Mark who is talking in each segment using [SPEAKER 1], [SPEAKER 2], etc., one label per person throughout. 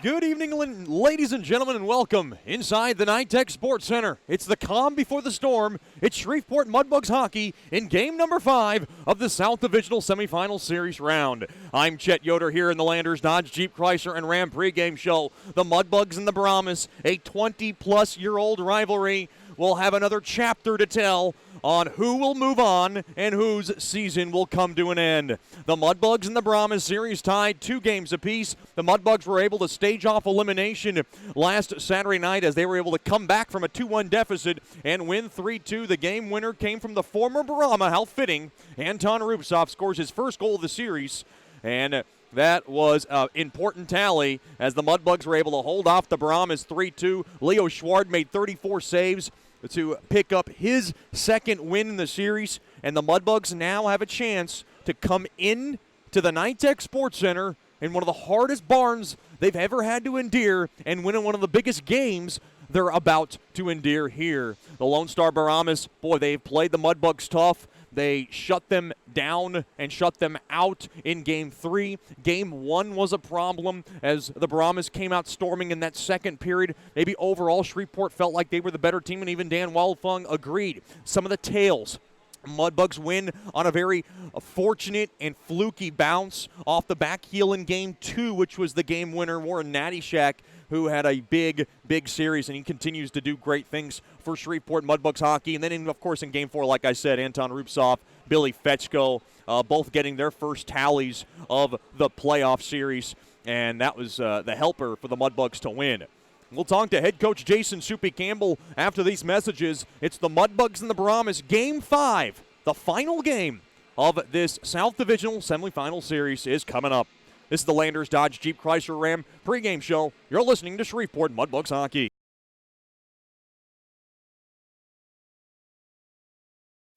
[SPEAKER 1] Good evening, ladies and gentlemen, and welcome inside the Nitech Sports Center. It's the calm before the storm. It's Shreveport Mudbugs hockey in game number 5 of the South Divisional Semifinal Series round. I'm Chet Yoder here in the Landers Dodge Jeep Chrysler and Ram pregame show. The Mudbugs and the Brahmas, a 20-plus-year-old rivalry, will have another chapter to tell on who will move on and whose season will come to an end. The Mudbugs and the Brahmas series tied 2 games apiece. The Mudbugs were able to stage off elimination last Saturday night as they were able to come back from a 2-1 deficit and win 3-2. The game winner came from the former Brahma, how fitting. Anton Rupsov scores his first goal of the series, and that was an important tally as the Mudbugs were able to hold off the Brahmas 3-2. Leo Schward made 34 saves to pick up his second win in the series, and the Mudbugs now have a chance to come in to the Nitech Sports Center in one of the hardest barns they've ever had to endure and win in one of the biggest games they're about to endure here. The Lone Star Brahmas, boy, they've played the Mudbugs tough. They shut them down and shut them out in Game 3. Game 1 was a problem as the Brahmas came out storming in that second period. Maybe overall Shreveport felt like they were the better team, and even Dan Wildfung agreed. Some of the tales. Mudbugs win on a very fortunate and fluky bounce off the back heel in Game 2, which was the game winner, Warren Nattyshak, who had a big series, and he continues to do great things for Shreveport Mudbugs hockey. And then, of course, in Game 4, like I said, Anton Rupsov, Billy Fetchko, both getting their first tallies of the playoff series, and that was the helper for the Mudbugs to win. We'll talk to head coach Jason Soupy Campbell after these messages. It's the Mudbugs and the Brahmas, Game 5, the final game of this South Divisional semifinal series is coming up. This is the Landers Dodge Jeep Chrysler Ram pregame show. You're listening to Shreveport Mudbugs hockey.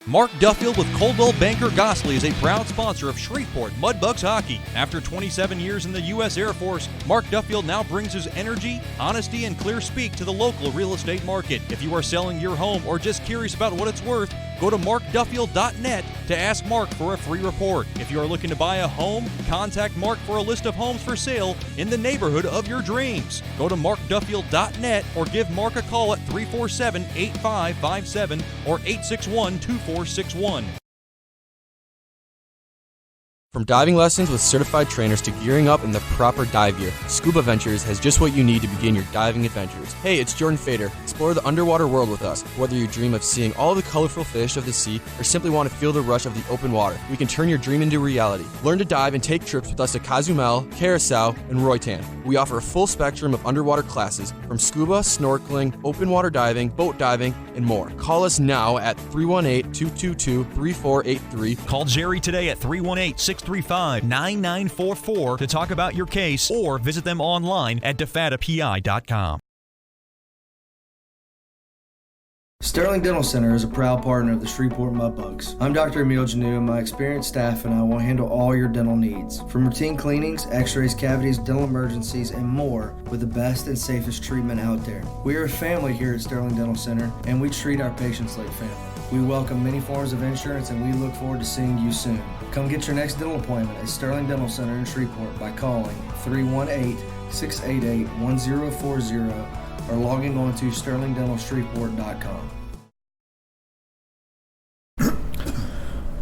[SPEAKER 1] Mark Duffield with Coldwell Banker Gosley is a proud sponsor of Shreveport Mudbugs hockey. After 27 years in the U.S. Air Force, Mark Duffield now brings his energy, honesty, and clear speak to the local real estate market. If you are selling your home or just curious about what it's worth, go to markduffield.net to ask Mark for a free report. If you are looking to buy a home, contact Mark for a list of homes for sale in the neighborhood of your dreams. Go to markduffield.net or give Mark a call at 347-8557 or 861-2461.
[SPEAKER 2] From diving lessons with certified trainers to gearing up in the proper dive gear, Scuba Ventures has just what you need to begin your diving adventures. Hey, it's Jordan Fader. Explore the underwater world with us. Whether you dream of seeing all the colorful fish of the sea or simply want to feel the rush of the open water, we can turn your dream into reality. Learn to dive and take trips with us to Cozumel, Curacao, and Roatan. We offer a full spectrum of underwater classes from scuba, snorkeling, open water diving, boat diving, and more. Call us now at 318-222-3483.
[SPEAKER 3] Call Jerry today at 318-635-9944 to talk about your case or visit them online at defatapi.com.
[SPEAKER 4] Sterling Dental Center is a proud partner of the Shreveport Mudbugs. I'm Dr. Emil Janu, and my experienced staff and I will handle all your dental needs. From routine cleanings, x-rays, cavities, dental emergencies, and more with the best and safest treatment out there. We are a family here at Sterling Dental Center, and we treat our patients like family. We welcome many forms of insurance, and we look forward to seeing you soon. Come get your next dental appointment at Sterling Dental Center in Shreveport by calling 318-688-1040 or logging on to sterlingdentalshreveport.com.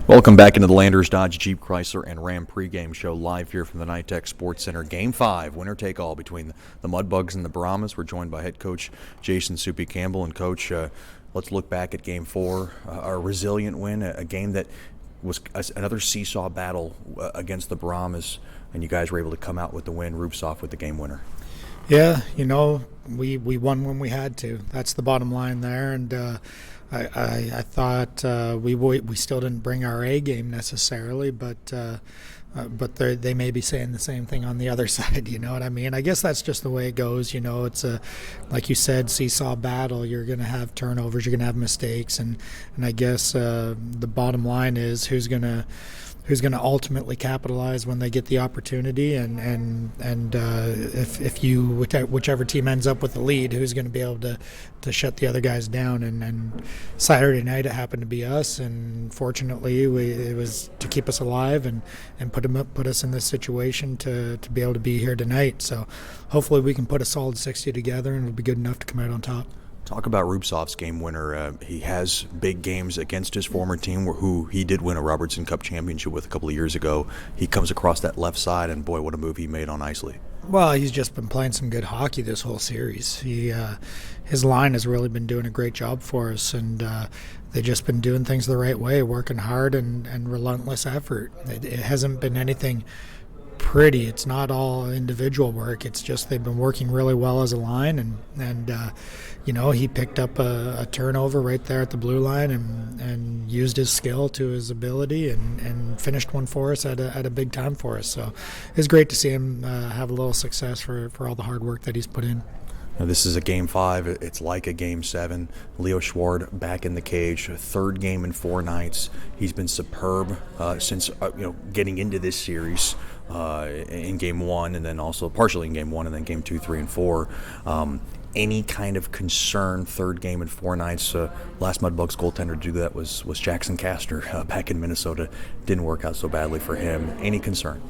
[SPEAKER 1] Welcome back into the Landers Dodge Jeep Chrysler and Ram pregame show live here from the Nitech Sports Center. Game 5, winner take all between the Mudbugs and the Brahmas. We're joined by head coach Jason Soupy Campbell. And coach, let's look back at Game 4, our resilient win, a game that was another seesaw battle against the Brahmas, and you guys were able to come out with the win. Rupsov with the game winner.
[SPEAKER 5] Yeah, we won when we had to. That's the bottom line there, and I thought we still didn't bring our A game necessarily, but they may be saying the same thing on the other side. You know what I mean? I guess that's just the way it goes. It's a, like you said, seesaw battle. You're going to have turnovers. You're going to have mistakes, and I guess the bottom line is who's going to who's going to ultimately capitalize when they get the opportunity, and if whichever team ends up with the lead, who's going to be able to shut the other guys down. And Saturday night it happened to be us, and fortunately it was to keep us alive and put us in this situation to be able to be here tonight. So hopefully we can put a solid 60 together, and it'll be good enough to come out on top.
[SPEAKER 1] Talk about Rubtsov's game winner. He has big games against his former team, who he did win a Robertson Cup championship with a couple of years ago. He comes across that left side, and boy, what a move he made on Isley.
[SPEAKER 5] Well, he's just been playing some good hockey this whole series. His line has really been doing a great job for us, and they've just been doing things the right way, working hard and relentless effort. It hasn't been anything pretty. It's not all individual work. It's just they've been working really well as a line, and he picked up a turnover right there at the blue line and used his skill to his ability and finished one for us at a big time for us. So it's great to see him have a little success for all the hard work that he's put in.
[SPEAKER 1] Now, this is a Game 5. It's like a Game 7. Leo Schward back in the cage, third game in 4 nights. He's been superb since getting into this series in Game 1, and then also partially in Game 1, and then Game 2, 3, and 4. Any kind of concern, third game in 4 nights. Last Mudbugs goaltender to do that was Jackson Castor back in Minnesota. Didn't work out so badly for him. Any concern?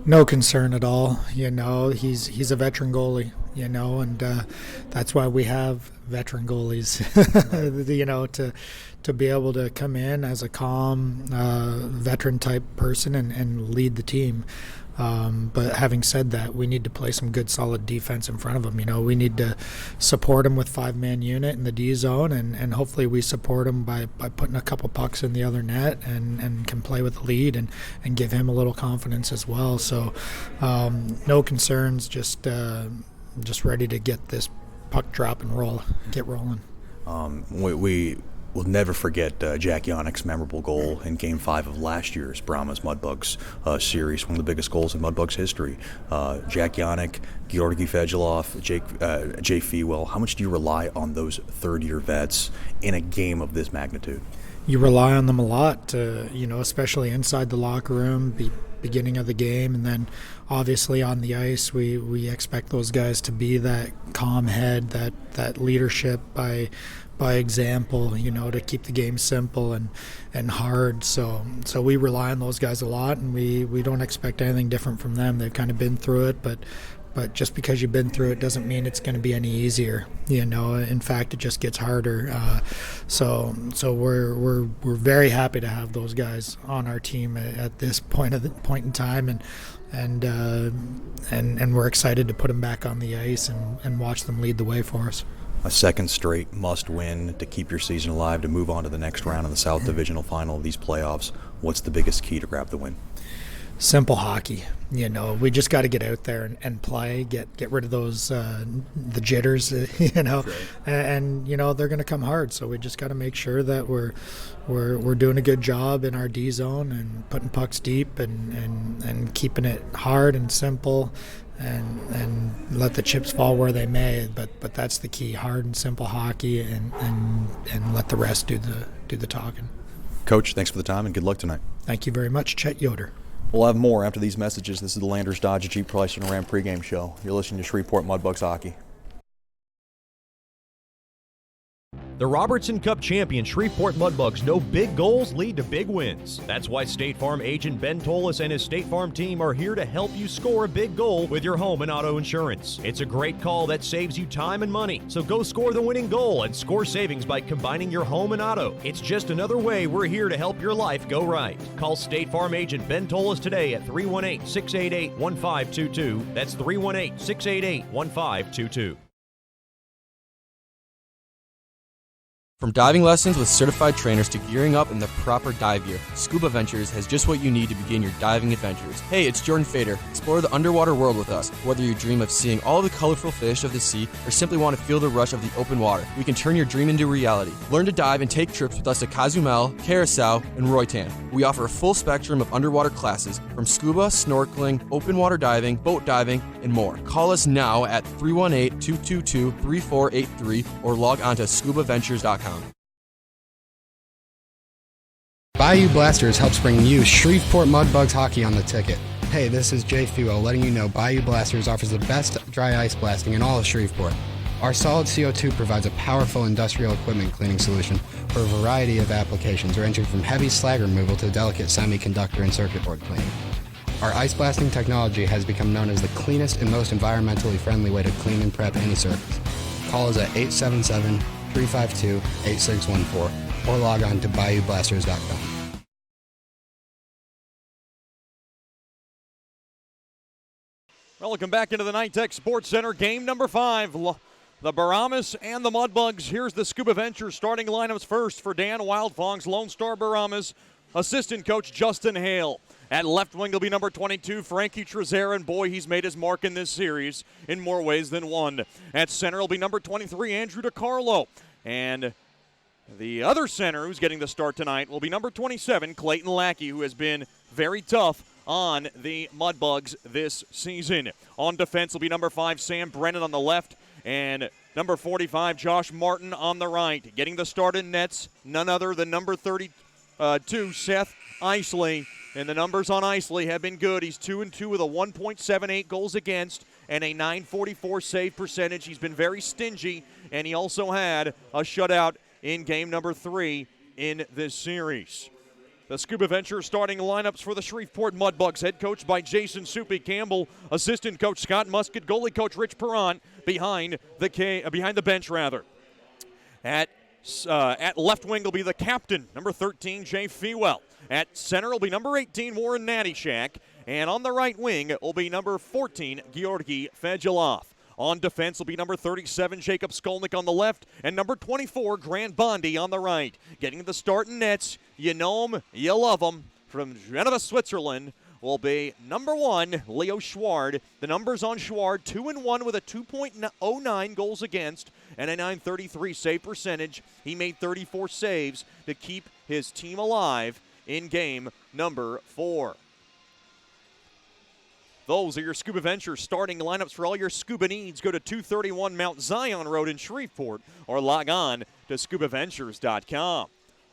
[SPEAKER 5] No concern at all. He's a veteran goalie, and that's why we have veteran goalies, to be able to come in as a calm veteran type person and lead the team. But having said that, we need to play some good, solid defense in front of them. We need to support them with 5-man unit in the D zone, and hopefully we support them by putting a couple pucks in the other net and can play with the lead and give him a little confidence as well. So no concerns, just ready to get this puck drop and get rolling.
[SPEAKER 1] We will never forget Jack Yannick's memorable goal in Game 5 of last year's Brahmas Mudbugs series, one of the biggest goals in Mudbugs history. Jack Yannick, Georgi Fedulov, Jay Fewell. How much do you rely on those third-year vets in a game of this magnitude?
[SPEAKER 5] You rely on them a lot, especially inside the locker room, beginning of the game, and then obviously on the ice we expect those guys to be that calm head, that leadership by example, to keep the game simple and hard. So we rely on those guys a lot, and we don't expect anything different from them. They've kind of been through it, but just because you've been through it doesn't mean it's going to be any easier. In fact, it just gets harder. So we're very happy to have those guys on our team at this point in time, and we're excited to put them back on the ice and watch them lead the way for us.
[SPEAKER 1] A second straight must-win to keep your season alive, to move on to the next round of the South Divisional Final of these playoffs. What's the biggest key to grab the win?
[SPEAKER 5] Simple hockey. We just got to get out there and play, get rid of those the jitters,
[SPEAKER 1] Right.
[SPEAKER 5] and they're going to come hard. So we just got to make sure that we're doing a good job in our D zone and putting pucks deep and keeping it hard and simple. And let the chips fall where they may, but that's the key: hard and simple hockey, and let the rest do the talking.
[SPEAKER 1] Coach, thanks for the time and good luck tonight.
[SPEAKER 5] Thank you very much, Chet Yoder.
[SPEAKER 1] We'll have more after these messages. This is the Landers Dodge Jeep Chrysler and Ram pregame show. You're listening to Shreveport Mudbugs hockey.
[SPEAKER 3] The Robertson Cup champion Shreveport Mudbugs know big goals lead to big wins. That's why State Farm agent Ben Tolis and his State Farm team are here to help you score a big goal with your home and auto insurance. It's a great call that saves you time and money. So go score the winning goal and score savings by combining your home and auto. It's just another way we're here to help your life go right. Call State Farm agent Ben Tolis today at 318-688-1522. That's 318-688-1522.
[SPEAKER 2] From diving lessons with certified trainers to gearing up in the proper dive gear, Scuba Ventures has just what you need to begin your diving adventures. Hey, it's Jordan Fader. Explore the underwater world with us. Whether you dream of seeing all the colorful fish of the sea or simply want to feel the rush of the open water, we can turn your dream into reality. Learn to dive and take trips with us to Cozumel, Curacao, and Roatan. We offer a full spectrum of underwater classes from scuba, snorkeling, open water diving, boat diving, and more. Call us now at 318-222-3483 or log on to scubaventures.com.
[SPEAKER 6] Bayou Blasters helps bring you Shreveport Mudbugs hockey on the ticket. Hey, this is Jay Fuel letting you know Bayou Blasters offers the best dry ice blasting in all of Shreveport. Our solid CO2 provides a powerful industrial equipment cleaning solution for a variety of applications ranging from heavy slag removal to delicate semiconductor and circuit board cleaning. Our ice blasting technology has become known as the cleanest and most environmentally friendly way to clean and prep any surface. Call us at 877-352-8614 or log on to bayoublasters.com.
[SPEAKER 1] Welcome back into the Night Tech Sports Center. Game number 5. The Brahmas and the Mudbugs. Here's the Scuba Ventures starting lineups first for Dan Wildfong's Lone Star Brahmas. Assistant coach Justin Hale. At left wing will be number 22, Frankie Trezera, and boy, he's made his mark in this series in more ways than one. At center will be number 23, Andrew DiCarlo. And the other center who's getting the start tonight will be number 27, Clayton Lackey, who has been very tough on the Mudbugs this season. On defense will be number 5, Sam Brennan on the left, and number 45, Josh Martin on the right. Getting the start in nets, none other than number 32, Seth Isley. And the numbers on Isley have been good. He's 2-2 with a 1.78 goals against and a .944 save percentage. He's been very stingy, and he also had a shutout in game number 3 in this series. The Scuba Venture starting lineups for the Shreveport Mudbugs, head coached by Jason Soupy Campbell, assistant coach Scott Musket, goalie coach Rich Perrant behind the bench. At left wing will be the captain, number 13, Jay Fewell. At center will be number 18, Warren Nattyshak. And on the right wing will be number 14, Georgi Fedulov. On defense will be number 37, Jacob Skolnick on the left, and number 24, Grant Bondi on the right. Getting the start in nets, you know him, you love him. From Geneva, Switzerland, will be number 1, Leo Schward. The numbers on Schward, 2-1 with a 2.09 goals against and a .933 save percentage. He made 34 saves to keep his team alive in game number 4. Those are your Scuba Ventures starting lineups for all your scuba needs. Go to 231 Mount Zion Road in Shreveport or log on to scubaventures.com.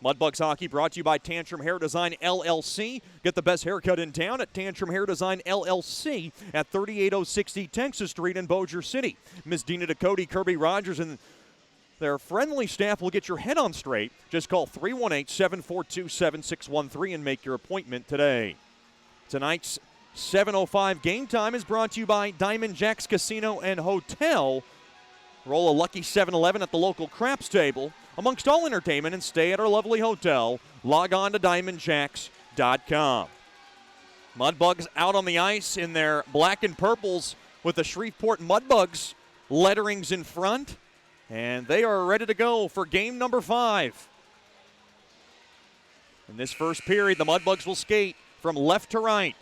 [SPEAKER 1] Mudbugs Hockey brought to you by Tantrum Hair Design LLC. Get the best haircut in town at Tantrum Hair Design LLC at 38060 Texas Street in Bossier City. Ms. Dina Ducote, Kirby Rogers, and their friendly staff will get your head on straight. Just call 318-742-7613 and make your appointment today. Tonight's 7:05 game time is brought to you by Diamond Jacks Casino and Hotel. Roll a lucky 7-Eleven at the local craps table. Amongst all entertainment and stay at our lovely hotel, log on to diamondjacks.com. Mudbugs out on the ice in their black and purples with the Shreveport Mudbugs letterings in front. And they are ready to go for game number 5. In this first period, the Mudbugs will skate from left to right.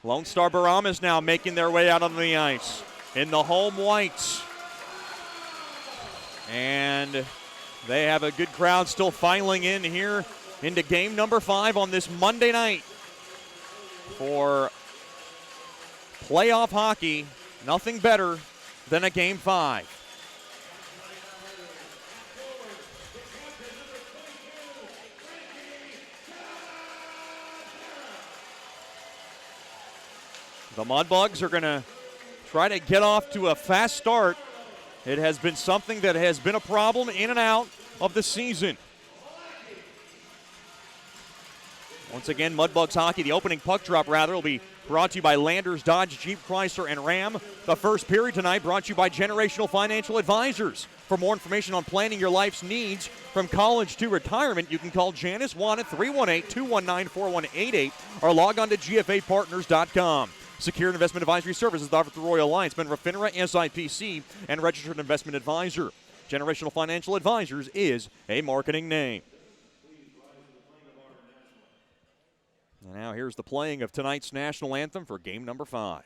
[SPEAKER 1] Lone Star Brahmas now making their way out on the ice in the home whites. And they have a good crowd still filing in here into game number 5 on this Monday night. For playoff hockey, nothing better than a game 5. The Mudbugs are going to try to get off to a fast start. It has been something that has been a problem in and out of the season. Once again, Mudbugs hockey, the opening puck drop will be brought to you by Landers, Dodge, Jeep, Chrysler, and Ram. The first period tonight brought to you by Generational Financial Advisors. For more information on planning your life's needs from college to retirement, you can call Janice Wan at 318-219-4188 or log on to gfapartners.com. Secure Investment Advisory Services offered through Royal Alliance, member FINRA, SIPC, and registered investment advisor. Generational Financial Advisors is a marketing name. And now here's the playing of tonight's national anthem for game number 5.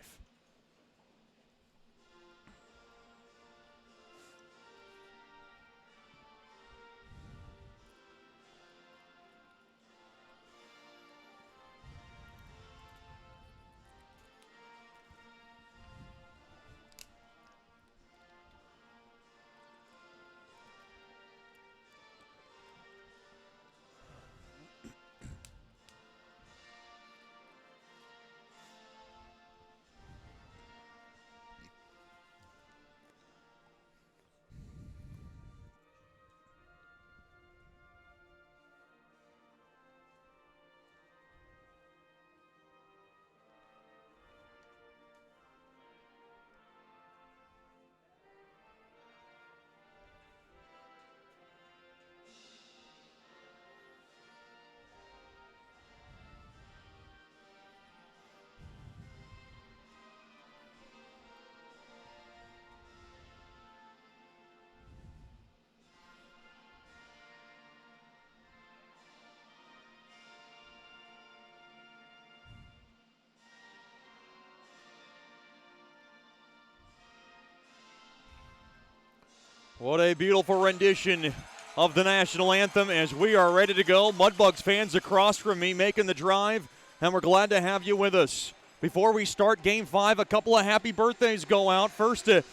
[SPEAKER 1] What a beautiful rendition of the national anthem as we are ready to go. Mudbugs fans across from me making the drive, and we're glad to have you with us. Before we start Game 5, a couple of happy birthdays go out. First to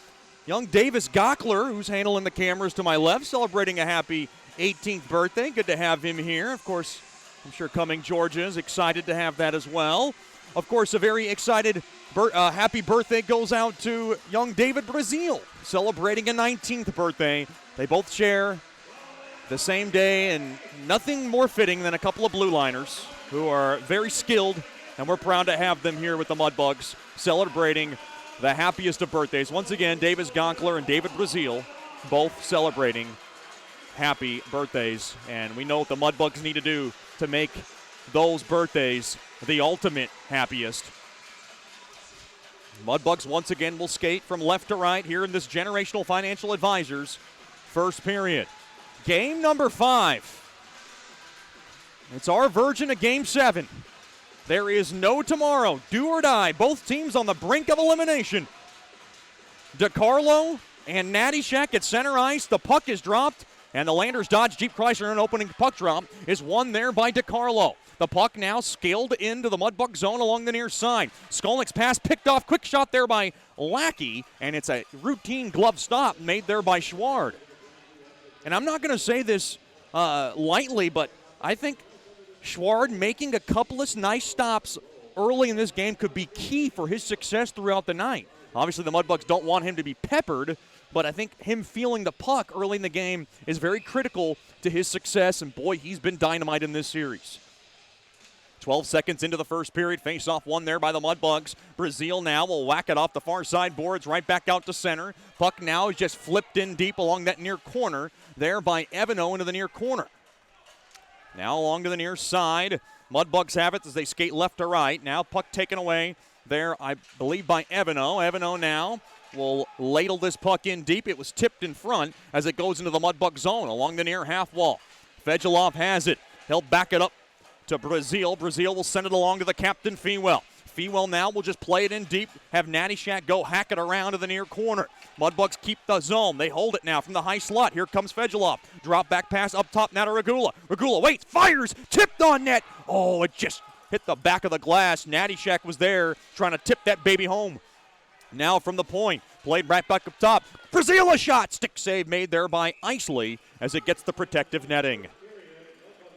[SPEAKER 1] young Davis Gockler, who's handling the cameras to my left, celebrating a happy 18th birthday. Good to have him here. Of course, I'm sure Cumming, Georgia is excited to have that as well. Of course, a very excited happy birthday goes out to young David Brazil, celebrating a 19th birthday. They both share the same day, and nothing more fitting than a couple of blue liners who are very skilled, and we're proud to have them here with the Mudbugs celebrating the happiest of birthdays. Once again, Davis Gonkler and David Brazil both celebrating happy birthdays, and we know what the Mudbugs need to do to make those birthdays the ultimate happiest. Mudbugs once again will skate from left to right here in this Generational Financial Advisors first period. Game number 5. It's our version of Game 7. There is no tomorrow. Do or die. Both teams on the brink of elimination. DeCarlo and Natty Shack at center ice. The puck is dropped, and the Landers Dodge Jeep Chrysler an opening puck drop is won there by DeCarlo. The puck now scaled into the Mudbug zone along the near side. Skolnick's pass picked off. Quick shot there by Lackey, and it's a routine glove stop made there by Schward. And I'm not going to say this lightly, but I think Schward making a couple of nice stops early in this game could be key for his success throughout the night. Obviously, the Mudbugs don't want him to be peppered, but I think him feeling the puck early in the game is very critical to his success, and boy, he's been dynamite in this series. 12 seconds into the first period, face-off won there by the Mudbugs. Brazil now will whack it off the far side boards right back out to center. Puck now is just flipped in deep along that near corner there by Evano into the near corner. Now along to the near side. Mudbugs have it as they skate left to right. Now puck taken away there, I believe, by Evano. Evano now will ladle this puck in deep. It was tipped in front as it goes into the Mudbug zone along the near half wall. Fedulov has it. He'll back it up to Brazil. Brazil will send it along to the captain, Fewell. Fewell now will just play it in deep, have Natty Shack go hack it around to the near corner. Mudbugs keep the zone. They hold it now from the high slot. Here comes Fedulov. Drop back pass up top now to Regula. Regula waits, fires, tipped on net. Oh, it just hit the back of the glass. Natty Shack was there trying to tip that baby home. Now from the point, played right back up top. Brazil a shot. Stick save made there by Isley as it gets the protective netting.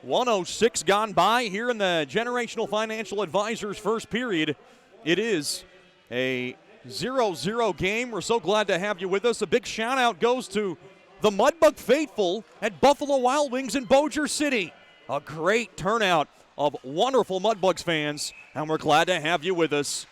[SPEAKER 1] 1:06 gone by here in the Generational Financial Advisors first period. It is a 0-0 game. We're so glad to have you with us. A big shout out goes to the Mudbug faithful at Buffalo Wild Wings in Bossier City. A great turnout of wonderful Mudbugs fans, and we're glad to have you with us.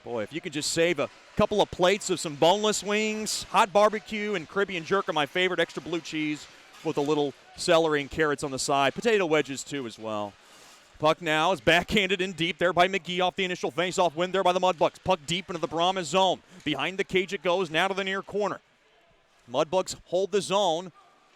[SPEAKER 1] Boy, if you could just save a couple of plates of some boneless wings, hot barbecue, and Caribbean jerk are my favorite, extra blue cheese with a little celery and carrots on the side. Potato wedges, too, as well. Puck now is backhanded in deep there by McGee off the initial face-off win there by the Mudbugs. Puck deep into the Brahmas zone. Behind the cage it goes, now to the near corner. Mudbugs hold the zone,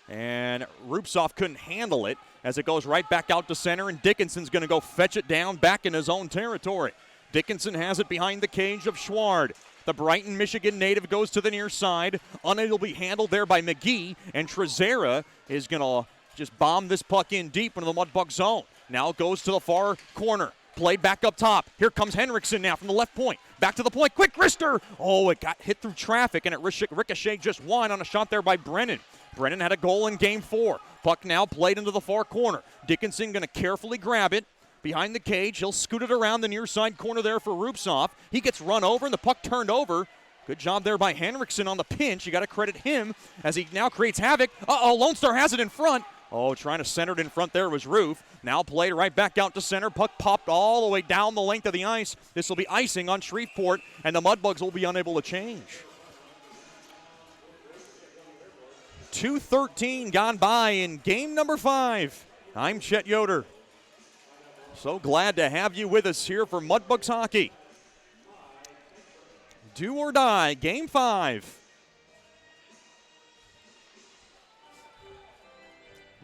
[SPEAKER 1] and Rupsoff couldn't handle it as it goes right back out to center, and Dickinson's going to go fetch it down back in his own territory. Dickinson has it behind the cage of Schward. The Brighton, Michigan native goes to the near side. Unable to be handled there by McGee, and Trezera is going to just bomb this puck in deep into the Mudbug zone. Now it goes to the far corner. Played back up top. Here comes Henriksen now from the left point. Back to the point. Quick wrister. Oh, it got hit through traffic, and it ricocheted just wide on a shot there by Brennan. Brennan had a goal in Game 4. Puck now played into the far corner. Dickinson going to carefully grab it. Behind the cage, he'll scoot it around the near side corner there for Rupsoff. He gets run over, and the puck turned over. Good job there by Henriksen on the pinch. You got to credit him as he now creates havoc. Lone Star has it in front. Oh, trying to center it in front there was Roof. Now played right back out to center. Puck popped all the way down the length of the ice. This will be icing on Shreveport, and the Mudbugs will be unable to change. 2:13 gone by in game number 5. I'm Chet Yoder. So glad to have you with us here for Mudbugs hockey. Do or die, game 5.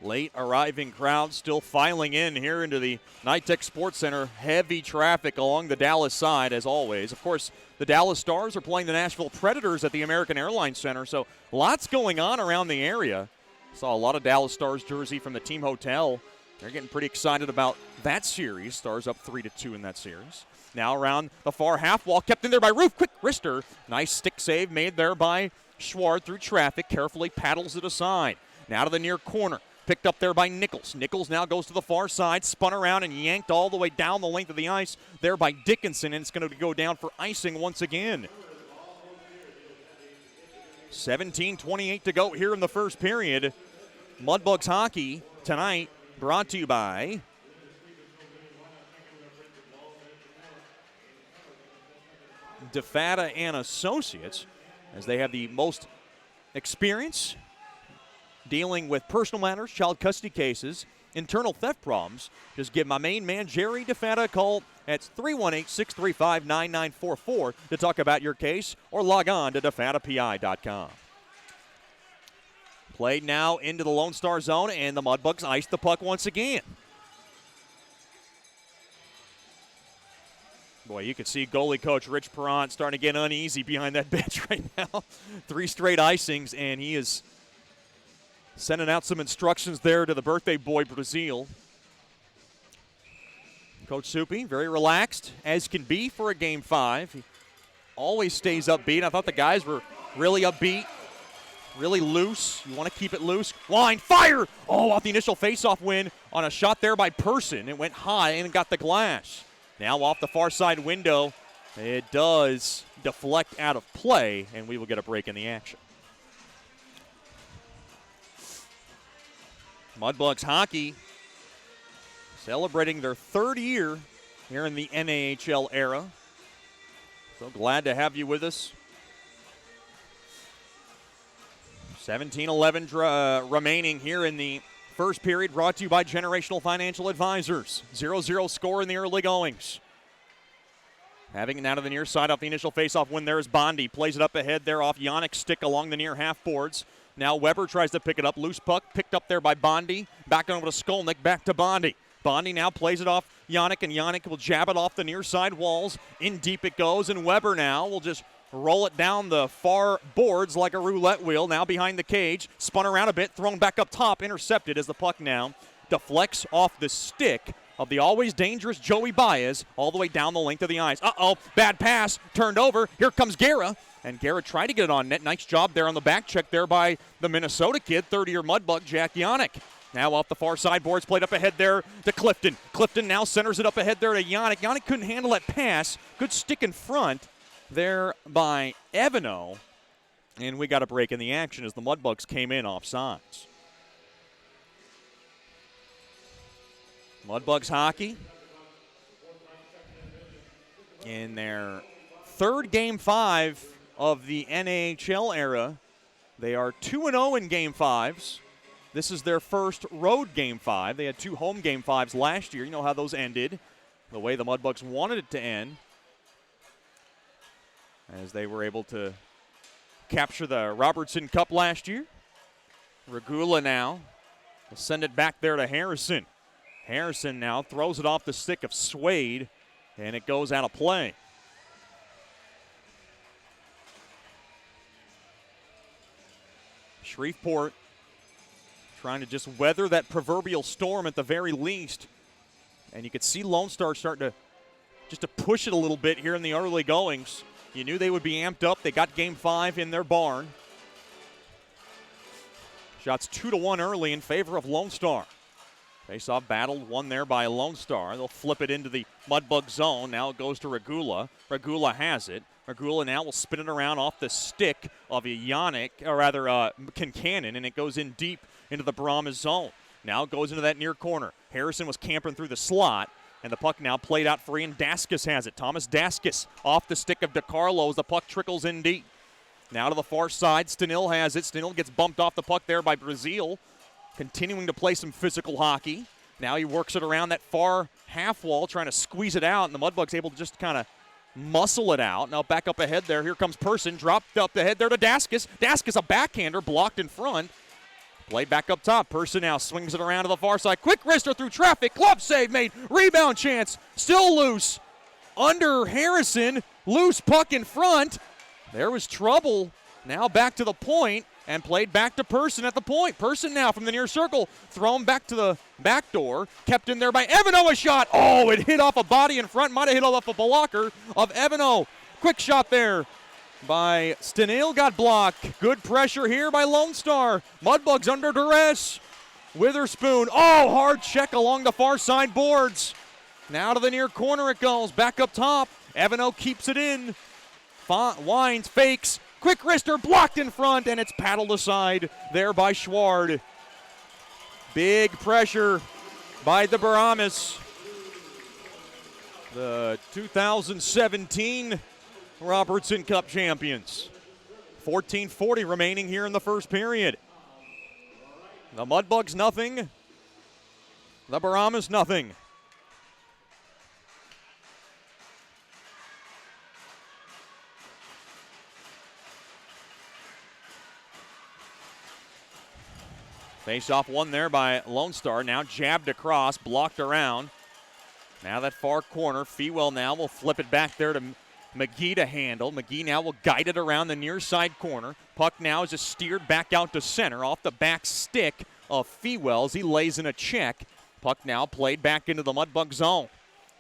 [SPEAKER 1] Late arriving crowd still filing in here into the NITEC Sports Center. Heavy traffic along the Dallas side, as always. Of course, the Dallas Stars are playing the Nashville Predators at the American Airlines Center, so lots going on around the area. Saw a lot of Dallas Stars jersey from the team hotel. They're getting pretty excited about that series. Stars up 3-2 in that series. Now around the far half wall, kept in there by Roof. Quick wrister. Nice stick save made there by Schward through traffic. Carefully paddles it aside. Now to the near corner. Picked up there by Nichols. Nichols now goes to the far side, spun around and yanked all the way down the length of the ice there by Dickinson, and it's going to go down for icing once again. 17:28 to go here in the first period. Mudbugs hockey tonight brought to you by DeFata and Associates, as they have the most experience dealing with personal matters, child custody cases, internal theft problems. Just give my main man, Jerry DeFata, a call at 318-635-9944 to talk about your case, or log on to defatapi.com. Played now into the Lone Star zone, and the Mudbugs ice the puck once again. Boy, you can see goalie coach Rich Perrant starting to get uneasy behind that bench right now. 3 straight icings, and he is sending out some instructions there to the birthday boy, Brazil. Coach Soupy, very relaxed, as can be for a Game 5. He always stays upbeat. I thought the guys were really upbeat, really loose. You want to keep it loose. Line, fire! Oh, off the initial faceoff win on a shot there by Person. It went high and got the glass. Now off the far side window, it does deflect out of play, and we will get a break in the action. Mudbugs hockey celebrating their 3rd year here in the NAHL era. So glad to have you with us. 17:11 remaining here in the first period, brought to you by Generational Financial Advisors. 0-0 score in the early goings. Having it now to the near side off the initial faceoff win there is Bondi. Plays it up ahead there off Yannick's stick along the near half boards. Now Weber tries to pick it up. Loose puck picked up there by Bondi. Back over to Skolnick. Back to Bondi. Bondi now plays it off Yannick, and Yannick will jab it off the near side walls. In deep it goes, and Weber now will just roll it down the far boards like a roulette wheel. Now behind the cage. Spun around a bit. Thrown back up top. Intercepted as the puck now deflects off the stick of the always dangerous Joey Baez all the way down the length of the ice. Uh-oh, bad pass, turned over. Here comes Guerra, and Guerra tried to get it on net. Nice job there on the back check there by the Minnesota kid, 30-year Mudbug, Jack Yannick. Now off the far side boards, played up ahead there to Clifton. Clifton now centers it up ahead there to Yannick. Yannick couldn't handle that pass. Good stick in front there by Evano, and we got a break in the action as the Mudbugs came in offsides. Mudbugs hockey in their 3rd Game 5 of the NAHL era. They are 2-0 in Game 5s. This is their first road Game 5. They had 2 home Game 5s last year. You know how those ended, the way the Mudbugs wanted it to end, as they were able to capture the Robertson Cup last year. Regula now will send it back there to Harrison. Harrison now throws it off the stick of Swade, and it goes out of play. Shreveport trying to just weather that proverbial storm at the very least. And you could see Lone Star starting to push it a little bit here in the early goings. You knew they would be amped up. They got Game 5 in their barn. Shots 2-1 early in favor of Lone Star. Face-off battle won there by Lone Star. They'll flip it into the Mudbug zone. Now it goes to Regula. Regula has it. Regula now will spin it around off the stick of Yannick, or rather Kincannon, and it goes in deep into the Brahmas zone. Now it goes into that near corner. Harrison was camping through the slot, and the puck now played out free, and Daskus has it. Thomas Daskus off the stick of DeCarlo as the puck trickles in deep. Now to the far side, Stenil has it. Stenil gets bumped off the puck there by Brazil, continuing to play some physical hockey. Now he works it around that far half wall, trying to squeeze it out, and the Mudbugs able to just kind of muscle it out. Now back up ahead there. Here comes Person. Dropped up ahead there to Daskus. Daskus, a backhander, blocked in front. Play back up top. Person now swings it around to the far side. Quick wrister through traffic. Glove save made. Rebound chance. Still loose. Under Harrison. Loose puck in front. There was trouble. Now back to the point and played back to Person at the point. Person now from the near circle. Thrown back to the back door. Kept in there by Evano. A shot. Oh, it hit off a body in front. Might have hit off a blocker of Evano. Quick shot there by Stenil, got blocked. Good pressure here by Lone Star. Mudbugs under duress. Witherspoon, hard check along the far side boards. Now to the near corner it goes. Back up top. Evano keeps it in. Wines, fakes. Quick wrister blocked in front, and it's paddled aside there by Schward. Big pressure by the Brahmas. The 2017 Robertson Cup champions. 14:40 remaining here in the first period. The Mudbugs nothing. The Brahmas nothing. Face-off won there by Lone Star. Now jabbed across, blocked around. Now that far corner. Fewell now will flip it back there to McGee to handle. McGee now will guide it around the near side corner. Puck now is just steered back out to center off the back stick of Fewell as he lays in a check. Puck now played back into the Mudbug zone.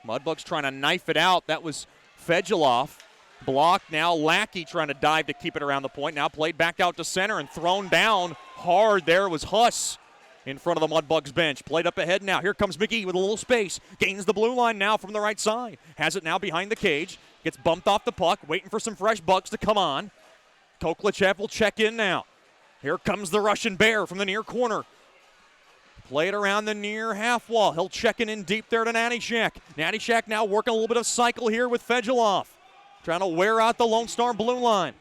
[SPEAKER 1] Mudbugs trying to knife it out. That was Fedulov. Blocked now. Lackey trying to dive to keep it around the point. Now played back out to center and thrown down hard. There was Huss in front of the Mudbugs bench. Played up ahead now. Here comes McGee with a little space. Gains the blue line now from the right side. Has it now behind the cage. Gets bumped off the puck. Waiting for some fresh bugs to come on. Koklachev will check in now. Here comes the Russian Bear from the near corner. Play it around the near half wall. He'll check it in deep there to Nattyshak. Nattyshak now working a little bit of cycle here with Fedulov. Trying to wear out the Lone Star blue line.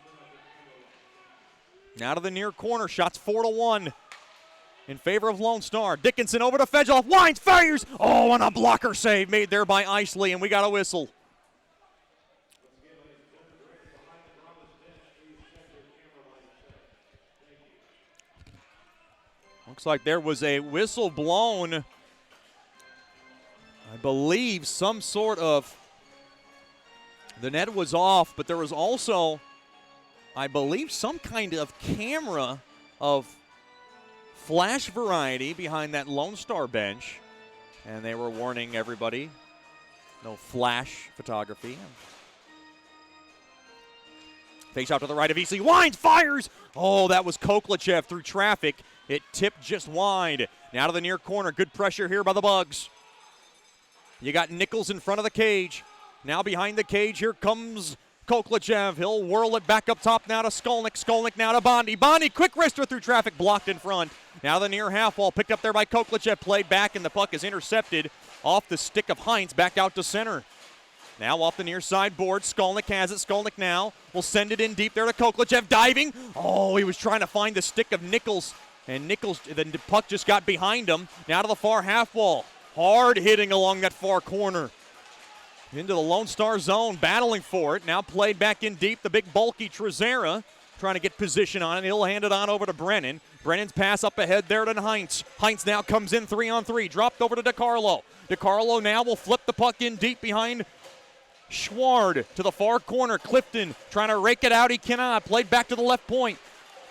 [SPEAKER 1] Now to the near corner. Shots 4-1 in favor of Lone Star. Dickinson over to Fedulov. Wines, fires. And a blocker save made there by Isley, and we got a whistle. Looks like there was a whistle blown. I believe some sort of, the net was off, but there was also, I believe, some kind of camera of flash variety behind that Lone Star bench. And they were warning everybody, no flash photography. Face out to the right of Easley. Wines, fires! That was Koklachev through traffic. It tipped just wide. Now to the near corner. Good pressure here by the Bugs. You got Nichols in front of the cage. Now behind the cage, here comes Koklachev. He'll whirl it back up top now to Skolnick. Skolnick now to Bondi. Bondi, quick wrister through traffic, blocked in front. Now the near half wall, picked up there by Koklachev. Played back, and the puck is intercepted off the stick of Heinz, back out to center. Now off the near side board, Skolnick has it. Skolnick now will send it in deep there to Koklachev, diving. He was trying to find the stick of Nichols, and Nichols, the puck just got behind him. Now to the far half wall. Hard hitting along that far corner. Into the Lone Star zone, battling for it. Now played back in deep, the big bulky Trezera trying to get position on it. He'll hand it on over to Brennan. Brennan's pass up ahead there to Heinz. Heinz now comes in 3-on-3, dropped over to DeCarlo. DeCarlo now will flip the puck in deep behind Schward to the far corner. Clifton trying to rake it out. He cannot. Played back to the left point.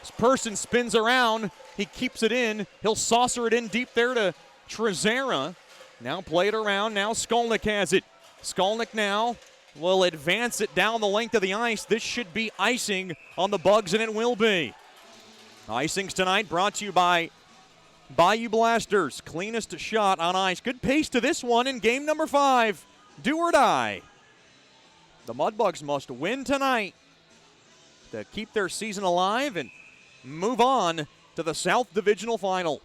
[SPEAKER 1] This person spins around. He keeps it in. He'll saucer it in deep there to Trezera. Now play it around. Now Skolnick has it. Skolnick now will advance it down the length of the ice. This should be icing on the Bugs, and it will be. Icings tonight brought to you by Bayou Blasters. Cleanest shot on ice. Good pace to this one in game number 5. Do or die. The Mudbugs must win tonight to keep their season alive and move on to the South Divisional Final.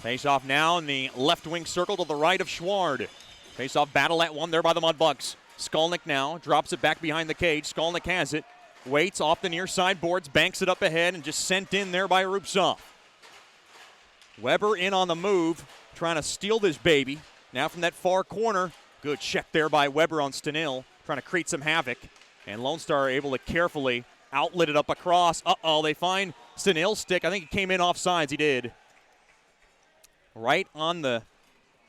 [SPEAKER 1] Face-off now in the left wing circle to the right of Schward. Face-off battle at one there by the Mudbugs. Skolnick now drops it back behind the cage. Skolnick has it. Waits off the near side boards, banks it up ahead, and just sent in there by Rupsov. Weber in on the move, trying to steal this baby. Now from that far corner, Good check there by Weber on Stenil, trying to create some havoc. And Lone Star able to carefully outlet it up across. Uh-oh, they find Stenil's stick. I think he came in offsides. He did. Right on the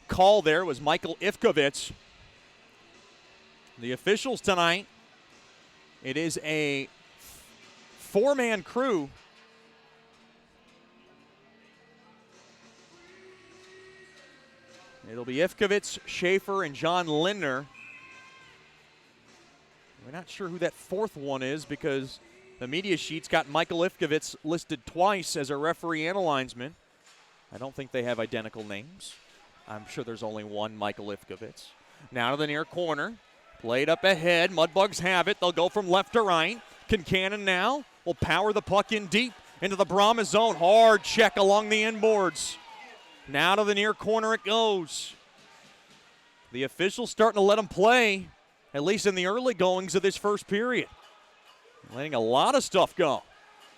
[SPEAKER 1] call there was Michael Ivkovich. The officials tonight, it is a four-man crew. It'll be Ivkovich, Schaefer, and John Lindner. We're not sure who that fourth one is because the media sheet's got Michael Ivkovich listed twice as a referee and a linesman. I don't think they have identical names. I'm sure there's only one Michael Ivkovich. Now to the near corner. Played up ahead. Mudbugs have it. They'll go from left to right. Kincannon now will power the puck in deep into the Brahmas zone. Hard check along the inboards. Now to the near corner it goes. The officials starting to let them play, at least in the early goings of this first period. Letting a lot of stuff go.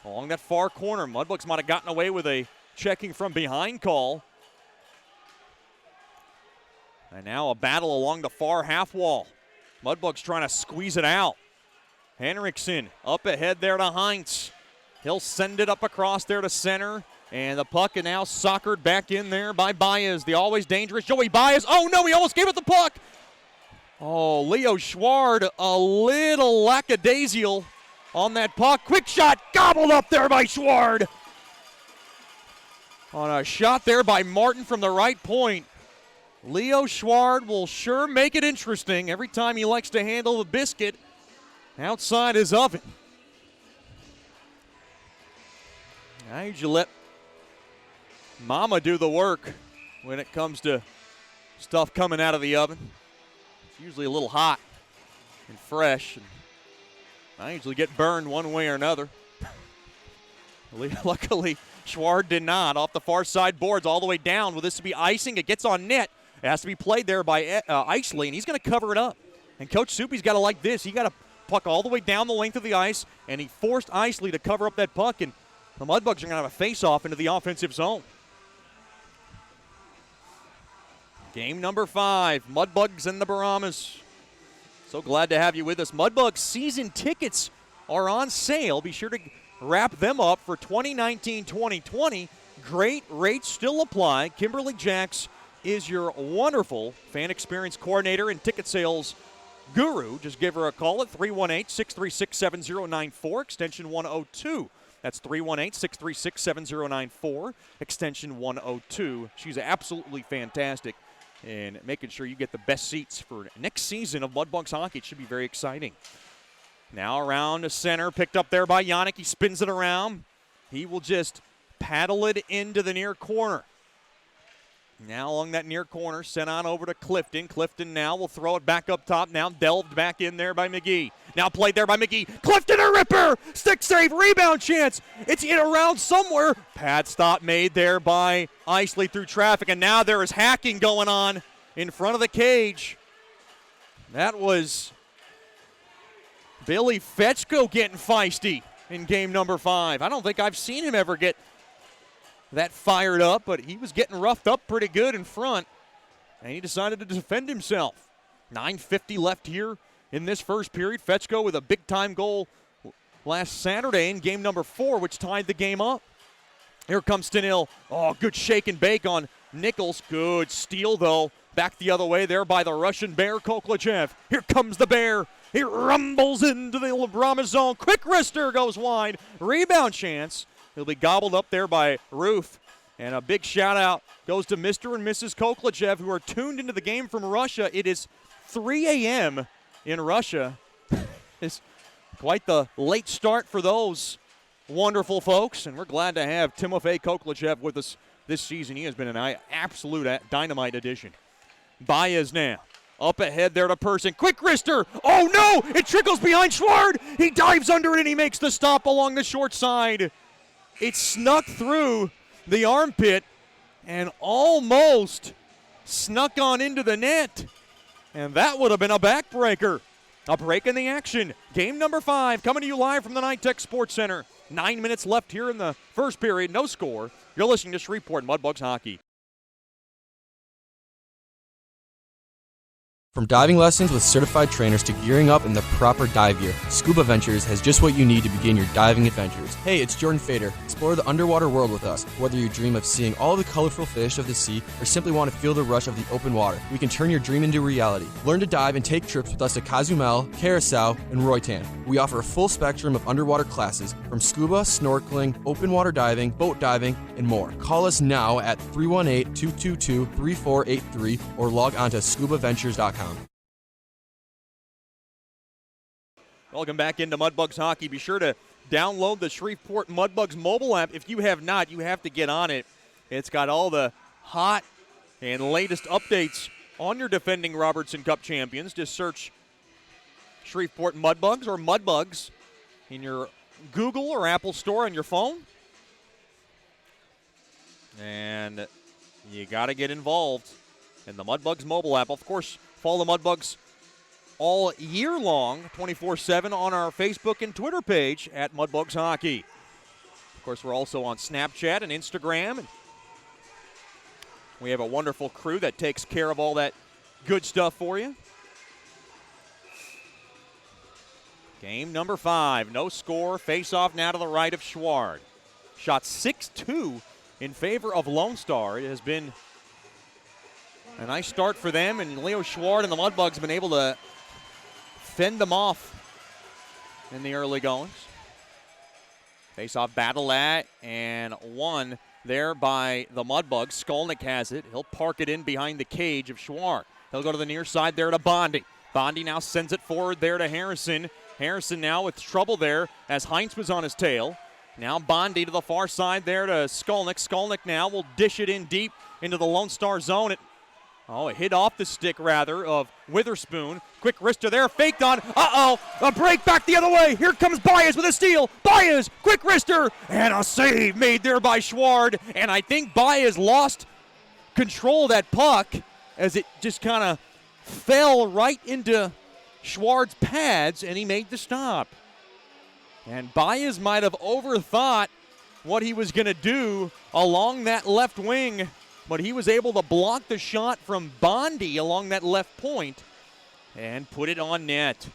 [SPEAKER 1] Along that far corner, Mudbugs might have gotten away with a checking from behind call. And now a battle along the far half wall. Mudbugs trying to squeeze it out. Henriksen up ahead there to Heinz. He'll send it up across there to center. And the puck is now soccered back in there by Baez, the always dangerous Joey Baez. Oh, no, he almost gave it the puck. Oh, Leo Schward, a little lackadaisical on that puck. Quick shot, gobbled up there by Schward. On a shot there by Martin from the right point. Leo Schward will sure make it interesting every time he likes to handle the biscuit outside his oven. Now you let Mama do the work when it comes to stuff coming out of the oven. It's usually a little hot and fresh, and I usually get burned one way or another. Luckily, Schward did not. Off the far side boards all the way down. Will this be icing? It gets on net. It has to be played there by Isley, and he's going to cover it up. And Coach Soupy's got to like this. He got a puck all the way down the length of the ice, and he forced Isley to cover up that puck, and the Mudbugs are going to have a face-off into the offensive zone. Game number 5, Mudbugs and the Brahmas. So glad to have you with us. Mudbugs season tickets are on sale. Be sure to wrap them up for 2019-2020. Great rates still apply. Kimberly Jacks is your wonderful fan experience coordinator and ticket sales guru. Just give her a call at 318-636-7094, extension 102. That's 318-636-7094, extension 102. She's absolutely fantastic in making sure you get the best seats for next season of Mudbugs hockey. It should be very exciting. Now around the center, picked up there by Yannick. He spins it around. He will just paddle it into the near corner. Now along that near corner, sent on over to Clifton. Clifton now will throw it back up top. Now delved back in there by McGee. Now played there by McGee. Clifton a ripper! Stick save, rebound chance. It's in around somewhere. Pad stop made there by Isley through traffic. And now there is hacking going on in front of the cage. That was Billy Fetchko getting feisty in game number 5. I don't think I've seen him ever get that fired up, but he was getting roughed up pretty good in front, and he decided to defend himself. 9:50 left here in this first period. Fetchko with a big-time goal last Saturday in game number 4, which tied the game up. Here comes Stenil. Oh, good shake and bake on Nichols. Good steal, though. Back the other way there by the Russian Bear, Koklachev. Here comes the Bear. He rumbles into the Brahmas zone. Quick wrister goes wide. Rebound chance. He'll be gobbled up there by Ruth. And a big shout-out goes to Mr. and Mrs. Koklachev, who are tuned into the game from Russia. It is 3 a.m. in Russia. It's quite the late start for those wonderful folks, and we're glad to have Timofey Koklachev with us this season. He has been an absolute dynamite addition. Baez now. Up ahead there to Person. Quick wrister. Oh, no! It trickles behind Schward. He dives under it, and he makes the stop along the short side. It snuck through the armpit and almost snuck on into the net. And that would have been a backbreaker. A break in the action. Game number 5 coming to you live from the NITEC Sports Center. 9 minutes left here in the first period. No score. You're listening to Shreveport Mudbugs Hockey.
[SPEAKER 2] From diving lessons with certified trainers to gearing up in the proper dive gear, Scuba Ventures has just what you need to begin your diving adventures. Hey, it's Jordan Fader. Explore the underwater world with us. Whether you dream of seeing all the colorful fish of the sea or simply want to feel the rush of the open water, we can turn your dream into reality. Learn to dive and take trips with us to Cozumel, Curacao, and Roatan. We offer a full spectrum of underwater classes from scuba, snorkeling, open water diving, boat diving, and more. Call us now at 318-222-3483 or log on to scubaventures.com.
[SPEAKER 1] Welcome back into Mudbugs Hockey. Be sure to download the Shreveport Mudbugs mobile app. If you have not, you have to get on it. It's got all the hot and latest updates on your defending Robertson Cup champions. Just search Shreveport Mudbugs or Mudbugs in your Google or Apple store on your phone. And you got to get involved in the Mudbugs mobile app. Of course, follow the Mudbugs all year long, 24/7 on our Facebook and Twitter page at Mudbugs Hockey. Of course, we're also on Snapchat and Instagram. And we have a wonderful crew that takes care of all that good stuff for you. Game number 5, no score, face-off now to the right of Schward. Shot 6-2 in favor of Lone Star. It has been a nice start for them, and Leo Schward and the Mudbugs have been able to fend them off in the early goings. Face-off battle and won there by the Mudbugs. Skolnick has it. He'll park it in behind the cage of Schwar. He'll go to the near side there to Bondi. Bondi now sends it forward there to Harrison. Harrison now with trouble there as Heinz was on his tail. Now Bondi to the far side there to Skolnick. Skolnick now will dish it in deep into the Lone Star zone. It hit off the stick, rather, of Witherspoon. Quick wrister there, faked on. A break back the other way. Here comes Baez with a steal. Baez, quick wrister, and a save made there by Schward. And I think Baez lost control of that puck as it just kind of fell right into Schward's pads, and he made the stop. And Baez might have overthought what he was going to do along that left wing, but he was able to block the shot from Bondi along that left point and put it on net.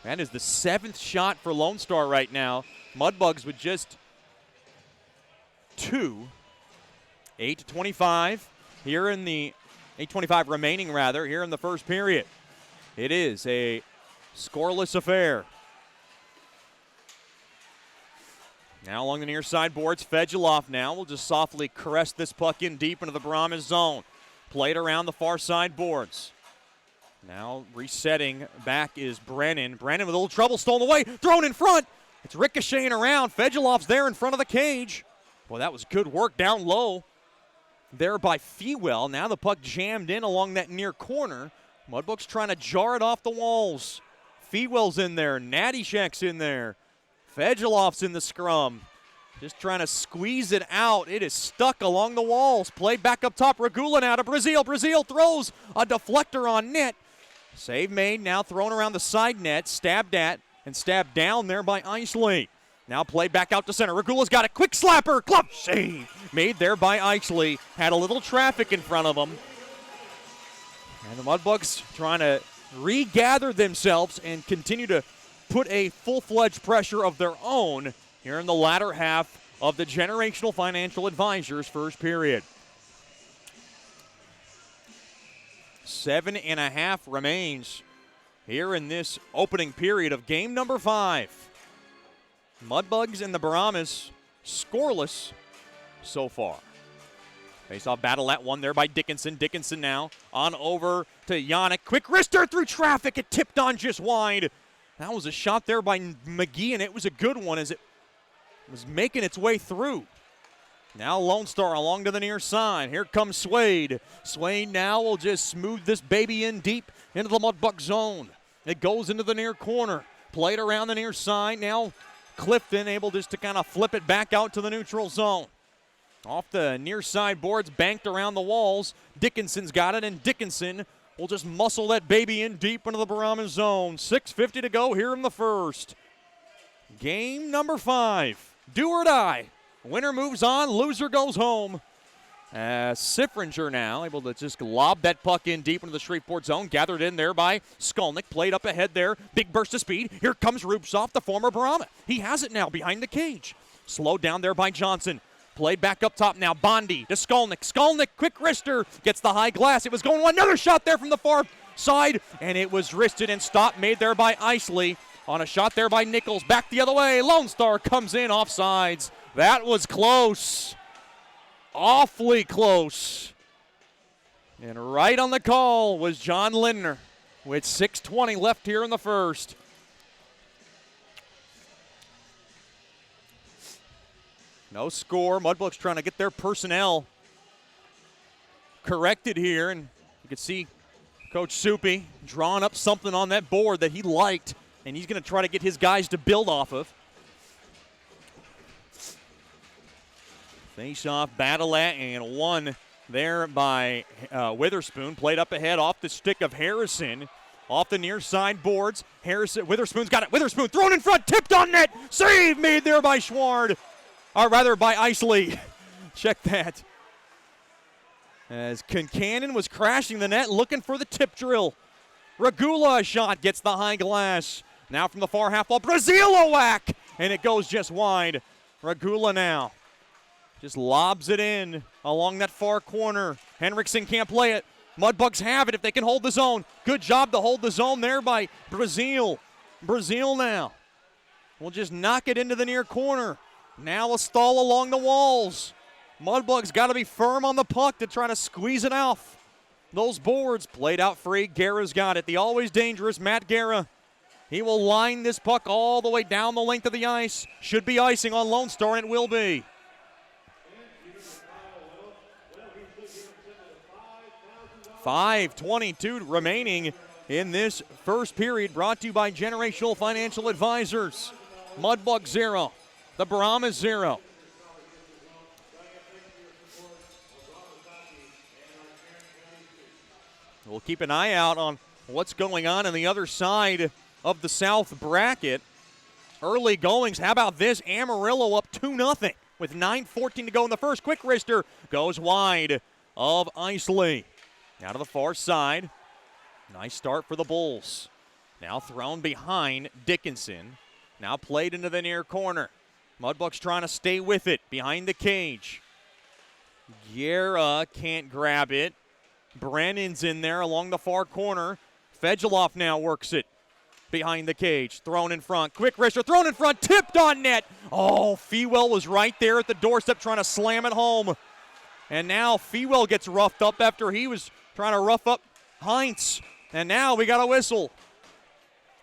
[SPEAKER 1] That is the 7th shot for Lone Star right now. Mudbugs with just 2. 8:25 here in the 8:25 remaining here in the first period. It is a scoreless affair. Now along the near side boards, Fedulov now will just softly caress this puck in deep into the Brahmas zone. Played around the far side boards. Now resetting back is Brennan. Brennan with a little trouble, stolen away, thrown in front. It's ricocheting around. Fedulov's there in front of the cage. Boy, that was good work down low there by Fewell. Now the puck jammed in along that near corner. Mudbugs trying to jar it off the walls. Fewell's in there. Nattyshak's in there. Fedulov's in the scrum. Just trying to squeeze it out. It is stuck along the walls. Played back up top. Regula now to Brazil. Brazil throws a deflector on net. Save made, now thrown around the side net. Stabbed at and stabbed down there by Eisley. Now played back out to center. Regula's got a quick slapper. Glove save made there by Eisley. Had a little traffic in front of him. And the Mudbugs trying to regather themselves and continue to put a full-fledged pressure of their own here in the latter half of the Generational Financial Advisors first period. 7.5 remains here in this opening period of game number 5. Mudbugs and the Brahmas scoreless so far. Face-off battle at one there by Dickinson. Dickinson now on over to Yannick. Quick wrister through traffic. It tipped on just wide. That was a shot there by McGee, and it was a good one as it was making its way through. Now Lone Star along to the near side. Here comes Swade. Swade now will just smooth this baby in deep into the Mudbug zone. It goes into the near corner. Played around the near side. Now Clifton able just to kind of flip it back out to the neutral zone. Off the near side boards, banked around the walls. Dickinson's got it, and Dickinson will just muscle that baby in deep into the Brahmas zone. 6:50 to go here in the first. Game number 5. Do or die. Winner moves on, loser goes home. Sifringer now able to just lob that puck in deep into the Shreveport zone. Gathered in there by Skolnick. Played up ahead there. Big burst of speed. Here comes Rupsoff, the former Brahma. He has it now behind the cage. Slowed down there by Johnson. Played back up top now. Bondi to Skolnick. Skolnick, quick wrister. Gets the high glass. It was going one. Another shot there from the far side. And it was wristed and stopped. Made there by Isley. On a shot there by Nichols. Back the other way. Lone Star comes in offsides. That was close. Awfully close. And right on the call was John Lindner with 6:20 left here in the first. No score. Mudbugs trying to get their personnel corrected here. And you can see Coach Soupy drawing up something on that board that he liked. And he's going to try to get his guys to build off of. Face-off battle at and won there by Witherspoon. Played up ahead off the stick of Harrison. Off the near side boards. Witherspoon's got it. Witherspoon thrown in front. Tipped on net. Save made there by Schward. Or rather by Isley. Check that. As Concannon was crashing the net looking for the tip drill. Regula a shot. Gets the high glass. Now from the far half wall. Brazil a whack. And it goes just wide. Regula now. Just lobs it in along that far corner. Henriksen can't play it. Mudbugs have it if they can hold the zone. Good job to hold the zone there by Brazil. Brazil now will just knock it into the near corner. Now a stall along the walls. Mudbugs got to be firm on the puck to try to squeeze it off. Those boards played out free. Guerra's got it. The always dangerous Matt Guerra. He will line this puck all the way down the length of the ice. Should be icing on Lone Star, and it will be. 5:22 remaining in this first period, brought to you by Generational Financial Advisors. Mudbug 0, the Brahmas 0. We'll keep an eye out on what's going on the other side of the South bracket. Early goings, how about this? Amarillo up 2-0 with 9:14 to go in the first. Quick wrister goes wide of Isley. Now to the far side. Nice start for the Bulls. Now thrown behind Dickinson. Now played into the near corner. Mudbugs trying to stay with it behind the cage. Guerra can't grab it. Brennan's in there along the far corner. Fedulov now works it behind the cage. Thrown in front. Quick wrister thrown in front. Tipped on net. Oh, Fewell was right there at the doorstep trying to slam it home. And now Fewell gets roughed up after he was trying to rough up Heinz. And now we got a whistle.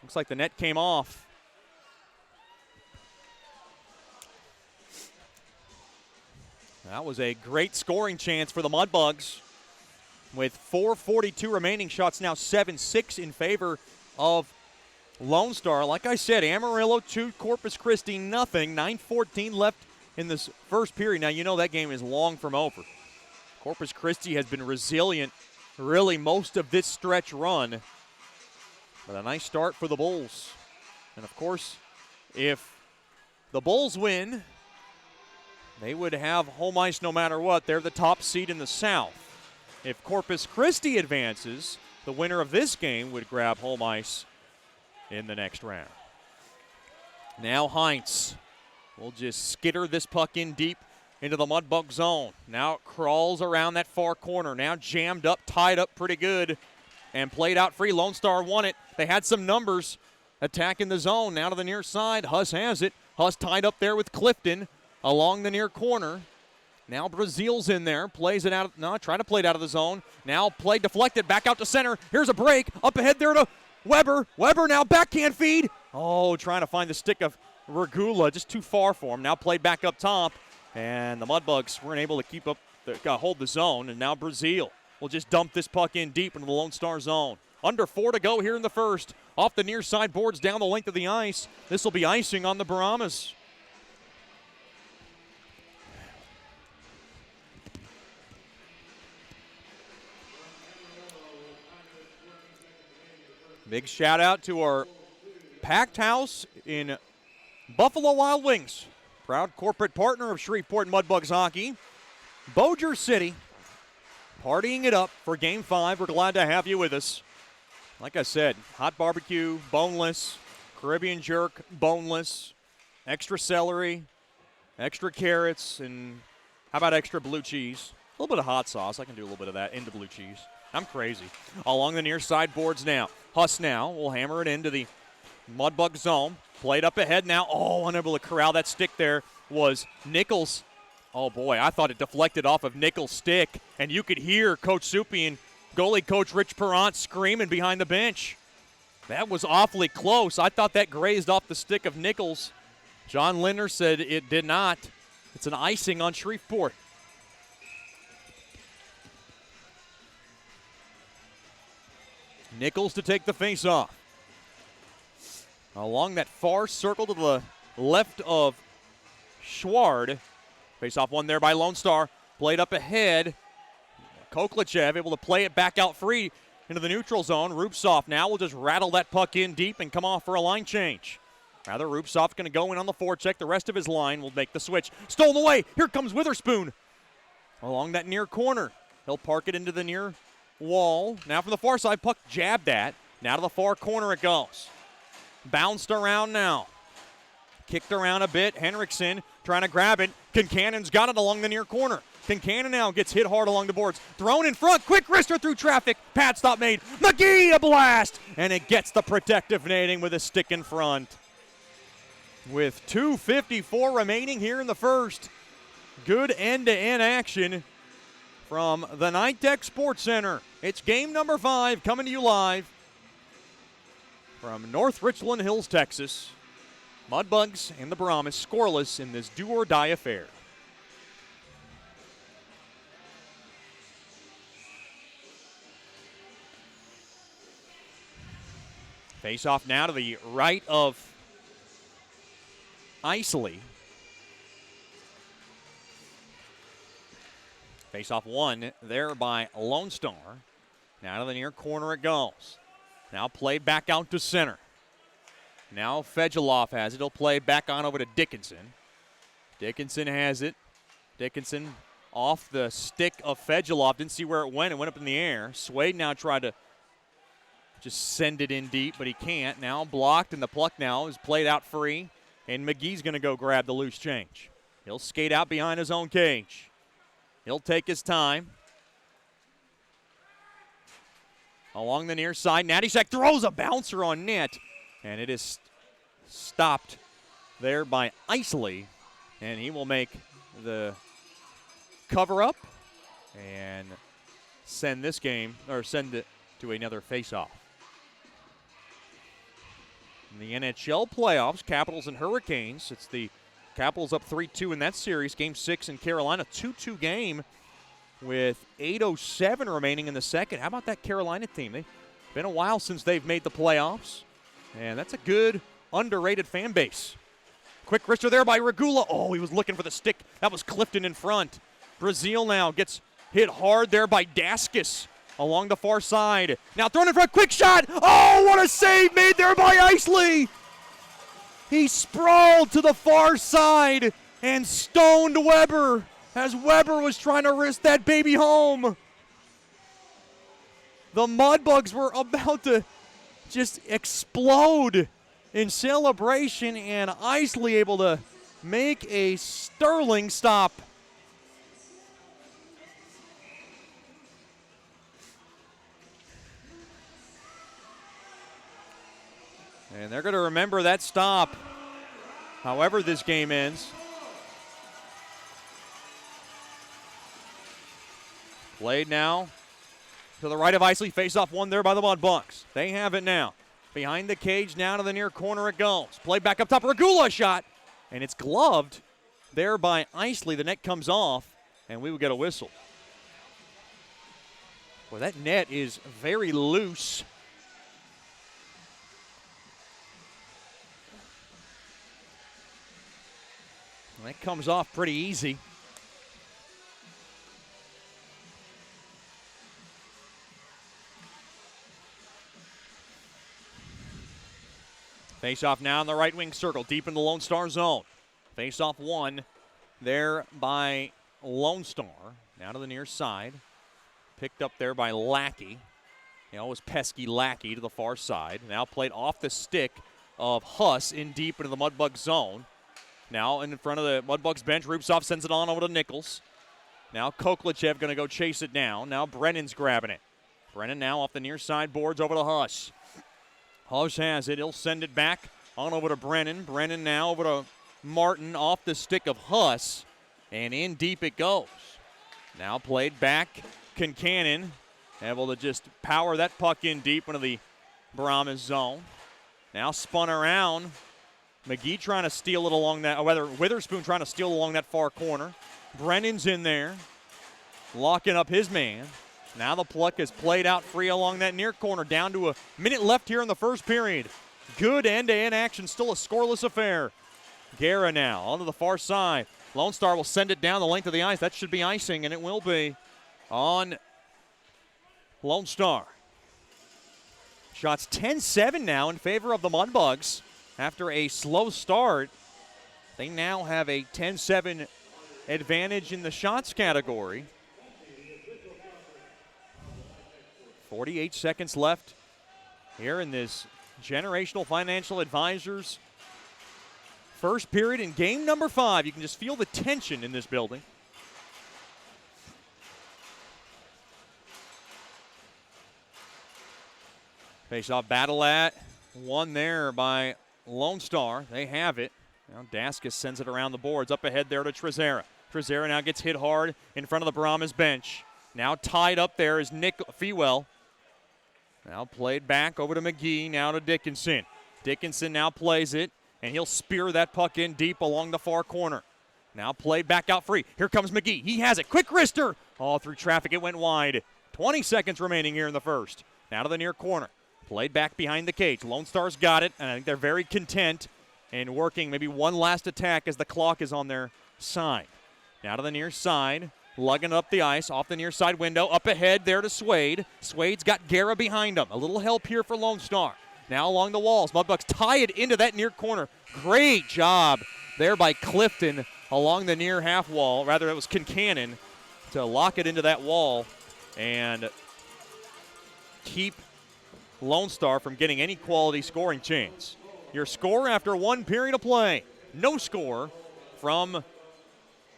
[SPEAKER 1] Looks like the net came off. That was a great scoring chance for the Mudbugs. With 4:42 remaining, shots now 7-6 in favor of Lone Star. Like I said, Amarillo 2, Corpus Christi nothing. 9:14 left in this first period. Now you know that game is long from over. Corpus Christi has been resilient really most of this stretch run. But a nice start for the Bulls. And of course, if the Bulls win, they would have home ice no matter what. They're the top seed in the South. If Corpus Christi advances, the winner of this game would grab home ice in the next round. Now Heinz will just skitter this puck in deep into the Mudbug zone. Now it crawls around that far corner. Now jammed up, tied up pretty good, and played out free. Lone Star won it. They had some numbers attacking the zone. Now to the near side. Huss has it. Huss tied up there with Clifton along the near corner. Now Brazil's in there. Plays it out. Trying to play it out of the zone. Now play deflected. Back out to center. Here's a break. Up ahead there to Weber. Weber now backhand feed. Oh, trying to find the stick of Regula. Just too far for him. Now played back up top. And the Mudbugs weren't able to keep up, hold the zone. And now Brazil will just dump this puck in deep into the Lone Star zone. Under 4 to go here in the first. Off the near side boards down the length of the ice. This will be icing on the Brahmas. Big shout out to our packed house in Buffalo Wild Wings. Proud corporate partner of Shreveport Mudbugs hockey. Bossier City partying it up for Game 5. We're glad to have you with us. Like I said, hot barbecue, boneless, Caribbean jerk, boneless, extra celery, extra carrots, and how about extra blue cheese? A little bit of hot sauce. I can do a little bit of that into blue cheese. I'm crazy. Along the near side boards now. Huss now will hammer it into the Mudbug zone. Played up ahead now. Oh, unable to corral that stick there was Nichols. Oh, boy, I thought it deflected off of Nichols' stick, and you could hear Coach Soupy and goalie Coach Rich Perrant screaming behind the bench. That was awfully close. I thought that grazed off the stick of Nichols. John Lindner said it did not. It's an icing on Shreveport. Nichols to take the face-off. Along that far circle to the left of Schward. Face-off one there by Lone Star. Played up ahead. Koklichev able to play it back out free into the neutral zone. Rupsov now will just rattle that puck in deep and come off for a line change. Rather, Rupsov's going to go in on the forecheck. The rest of his line will make the switch. Stolen away. Here comes Witherspoon. Along that near corner. He'll park it into the near wall. Now from the far side, puck jabbed at. Now to the far corner it goes. Bounced around now. Kicked around a bit. Henriksen trying to grab it. Kincannon's got it along the near corner. Kincannon now gets hit hard along the boards. Thrown in front. Quick wrister through traffic. Pad stop made. McGee a blast. And it gets the protective netting with a stick in front. With 2:54 remaining here in the first. Good end-to-end action from the Nitec Sports Center. It's game number 5 coming to you live from North Richland Hills, Texas. Mudbugs and the Brahmas scoreless in this do-or-die affair. Face off now to the right of Isley. Face off one there by Lone Star. Now to the near corner it goes. Now played back out to center. Now Fedulov has it. He'll play back on over to Dickinson. Dickinson has it. Dickinson off the stick of Fedulov. Didn't see where it went. It went up in the air. Swade now tried to just send it in deep, but he can't. Now blocked, and the puck now is played out free. And McGee's going to go grab the loose change. He'll skate out behind his own cage. He'll take his time. Along the near side, Nattyshak throws a bouncer on net. And it is stopped there by Isley. And he will make the cover up and send this game, or send it to another face-off. In the NHL playoffs, Capitals and Hurricanes. It's the Capitals up 3-2 in that series. Game 6 in Carolina, 2-2 game with 8:07 remaining in the second. How about that Carolina team? They've been a while since they've made the playoffs. And that's a good, underrated fan base. Quick wrister there by Regula. Oh, he was looking for the stick. That was Clifton in front. Brazil now gets hit hard there by Daskis along the far side. Now thrown in front, quick shot. Oh, what a save made there by Isley. He sprawled to the far side and stoned Weber as Weber was trying to wrist that baby home. The Mudbugs were about to just explode in celebration, and Isley able to make a sterling stop. And they're going to remember that stop, however this game ends. Played now to the right of Isley. Face-off one there by the Mudbugs. They have it now. Behind the cage, now to the near corner it goes. Played back up top. Regula shot. And it's gloved there by Isley. The net comes off, and we will get a whistle. Well, that net is very loose. And that comes off pretty easy. Face-off now in the right wing circle, deep in the Lone Star zone. Face-off one there by Lone Star. Now to the near side. Picked up there by Lackey. Always pesky Lackey to the far side. Now played off the stick of Huss in deep into the Mudbug zone. Now in front of the Mudbugs bench, Rupsov sends it on over to Nichols. Now Koklichev going to go chase it down. Now Brennan's grabbing it. Brennan now off the near side boards over to Huss. Huss has it. He'll send it back on over to Brennan. Brennan now over to Martin off the stick of Huss. And in deep it goes. Now played back. Concannon able to just power that puck in deep into the Brahmas zone. Now spun around. McGee trying to steal it along that, or rather Witherspoon trying to steal along that far corner. Brennan's in there, locking up his man. Now the puck is played out free along that near corner, down to a minute left here in the first period. Good end-to-end action, still a scoreless affair. Guerra now onto the far side. Lone Star will send it down the length of the ice. That should be icing, and it will be on Lone Star. Shots 10-7 now in favor of the Mudbugs. After a slow start, they now have a 10-7 advantage in the shots category. 48 seconds left here in this Generational Financial Advisors first period in game number 5. You can just feel the tension in this building. Face-off battle at one there by Lone Star. They have it. Now Daskus sends it around the boards. Up ahead there to Trezera. Trezera now gets hit hard in front of the Brahmas bench. Now tied up there is Nick Fewell. Now played back over to McGee. Now to Dickinson. Dickinson now plays it, and he'll spear that puck in deep along the far corner. Now played back out free. Here comes McGee. He has it. Quick wrister. All through traffic. It went wide. 20 seconds remaining here in the first. Now to the near corner. Played back behind the cage. Lone Star's got it, and I think they're very content in working maybe one last attack as the clock is on their side. Now to the near side, lugging up the ice, off the near side window, up ahead there to Swade. Swade's got Guerra behind him. A little help here for Lone Star. Now along the walls, Mudbugs tie it into that near corner. Great job there by Clifton along the near half wall. Rather, it was Concannon to lock it into that wall and keep Lone Star from getting any quality scoring chance. Your score after one period of play. No score from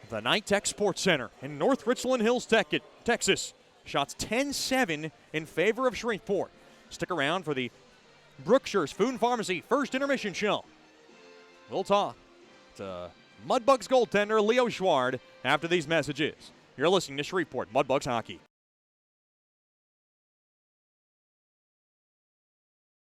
[SPEAKER 1] the Night Tech Sports Center in North Richland Hills, Texas. Shots 10-7 in favor of Shreveport. Stick around for the Brookshire's Food and Pharmacy first intermission show. We'll talk to Mudbugs goaltender Leo Schward after these messages. You're listening to Shreveport Mudbugs Hockey.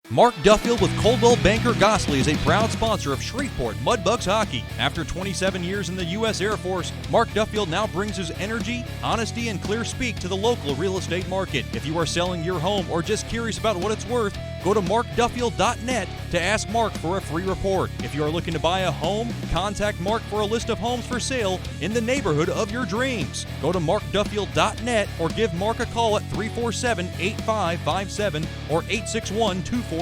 [SPEAKER 3] Mark Duffield with Coldwell Banker Gosley is a proud sponsor of Shreveport Mudbugs Hockey. After 27 years in the U.S. Air Force, Mark Duffield now brings his energy, honesty, and clear speak to the local real estate market. If you are selling your home or just curious about what it's worth, go to markduffield.net to ask Mark for a free report. If you are looking to buy a home, contact Mark for a list of homes for sale in the neighborhood of your dreams. Go to markduffield.net or give Mark a call at 347-8557 or 861-2461.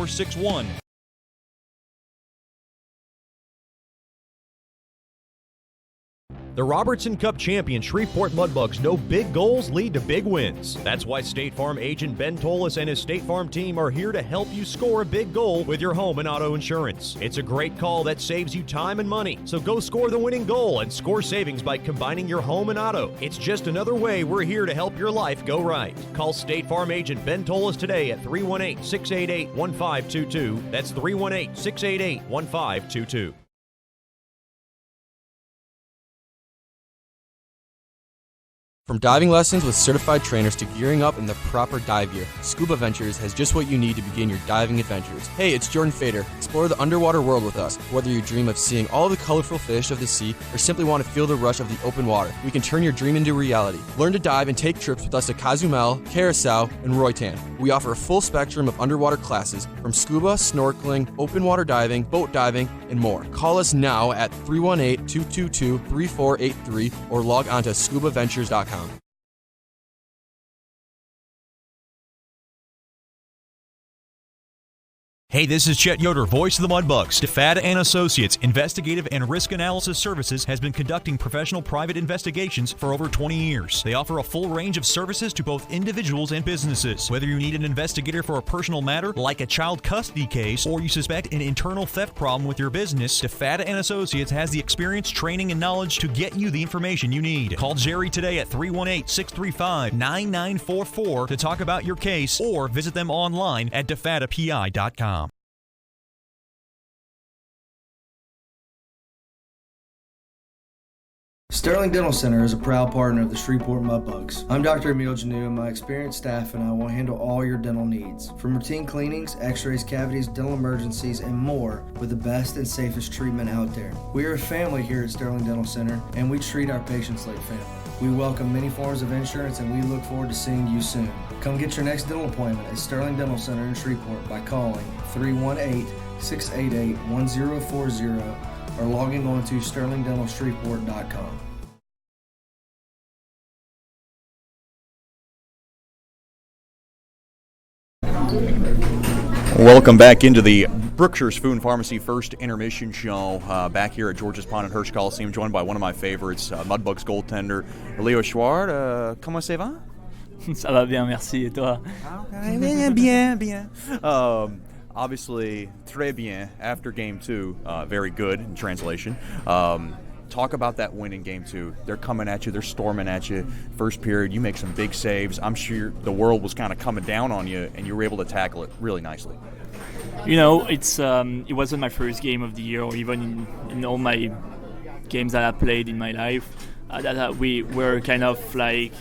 [SPEAKER 3] The Robertson Cup champion Shreveport Mudbugs know big goals lead to big wins. That's why State Farm agent Ben Tolis and his State Farm team are here to help you score a big goal with your home and auto insurance. It's a great call that saves you time and money. So go score the winning goal and score savings by combining your home and auto. It's just another way we're here to help your life go right. Call State Farm agent Ben Tolis today at 318-688-1522. That's 318-688-1522.
[SPEAKER 2] From diving lessons with certified trainers to gearing up in the proper dive gear, Scuba Ventures has just what you need to begin your diving adventures. Hey, it's Jordan Fader. Explore the underwater world with us. Whether you dream of seeing all the colorful fish of the sea or simply want to feel the rush of the open water, we can turn your dream into reality. Learn to dive and take trips with us to Cozumel, Curacao, and Roatan. We offer a full spectrum of underwater classes from scuba, snorkeling, open water diving, boat diving, and more. Call us now at 318-222-3483 or log on to scubaventures.com.
[SPEAKER 3] Hey, this is Chet Yoder, voice of the Mudbugs. DeFada and Associates Investigative and Risk Analysis Services has been conducting professional private investigations for over 20 years. They offer a full range of services to both individuals and businesses. Whether you need an investigator for a personal matter, like a child custody case, or you suspect an internal theft problem with your business, DeFada and Associates has the experience, training, and knowledge to get you the information you need. Call Jerry today at 318-635-9944 to talk about your case, or visit them online at defadapi.com.
[SPEAKER 4] Sterling Dental Center is a proud partner of the Shreveport Mudbugs. I'm Dr. Emil Janu, and my experienced staff and I will handle all your dental needs. From routine cleanings, x-rays, cavities, dental emergencies, and more with the best and safest treatment out there. We are a family here at Sterling Dental Center, and we treat our patients like family. We welcome many forms of insurance, and we look forward to seeing you soon. Come get your next dental appointment at Sterling Dental Center in Shreveport by calling 318-688-1040 or logging on to sterlingdentalshreveport.com.
[SPEAKER 1] Welcome back into the Brookshire's Food and Pharmacy First Intermission Show. Back here at George's Pond and Hirsch Coliseum, joined by one of my favorites, Mudbugs goaltender Leo Schward. Comment ça va?
[SPEAKER 7] Ça va bien, merci. Et toi?
[SPEAKER 1] Okay, bien. Obviously, très bien after Game 2. Very good in translation. Talk about that win in Game 2. They're coming at you. They're storming at you. First period, you make some big saves. I'm sure the world was kind of coming down on you, and you were able to tackle it really nicely.
[SPEAKER 7] You know, it wasn't my first game of the year, or even in all my games that I played in my life. That we were kind of like,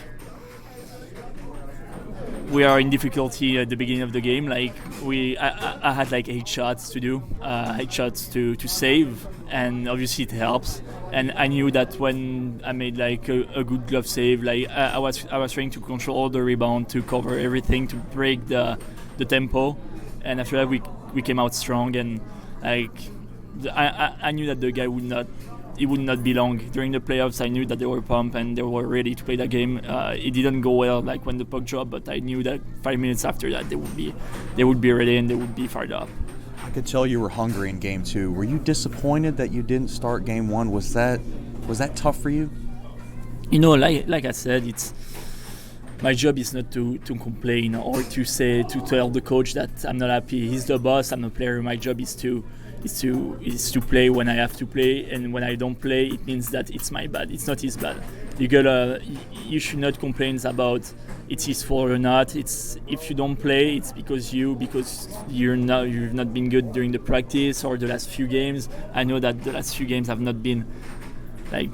[SPEAKER 7] we are in difficulty at the beginning of the game. Like I had like 8 shots to do, 8 shots to save, and obviously it helps. And I knew that when I made like a good glove save, like I was trying to control the rebound, to cover everything, to break the tempo. And after that, we came out strong, and like I knew that the guy would not be long during the playoffs. I knew that they were pumped and they were ready to play that game. It didn't go well, like when the puck dropped, but I knew that 5 minutes after that they would be ready and they would be fired up.
[SPEAKER 1] I could tell you were hungry in Game 2. Were you disappointed that you didn't start Game 1? Was that tough for you?
[SPEAKER 7] You know, like I said, it's my job is not to complain or to tell the coach that I'm not happy. He's the boss. I'm a player. My job is to play when I have to play, and when I don't play, it means that it's my bad. It's not his bad. You should not complain about it's his fault or not. It's if you don't play, it's because you've not been good during the practice or the last few games. I know that the last few games have not been like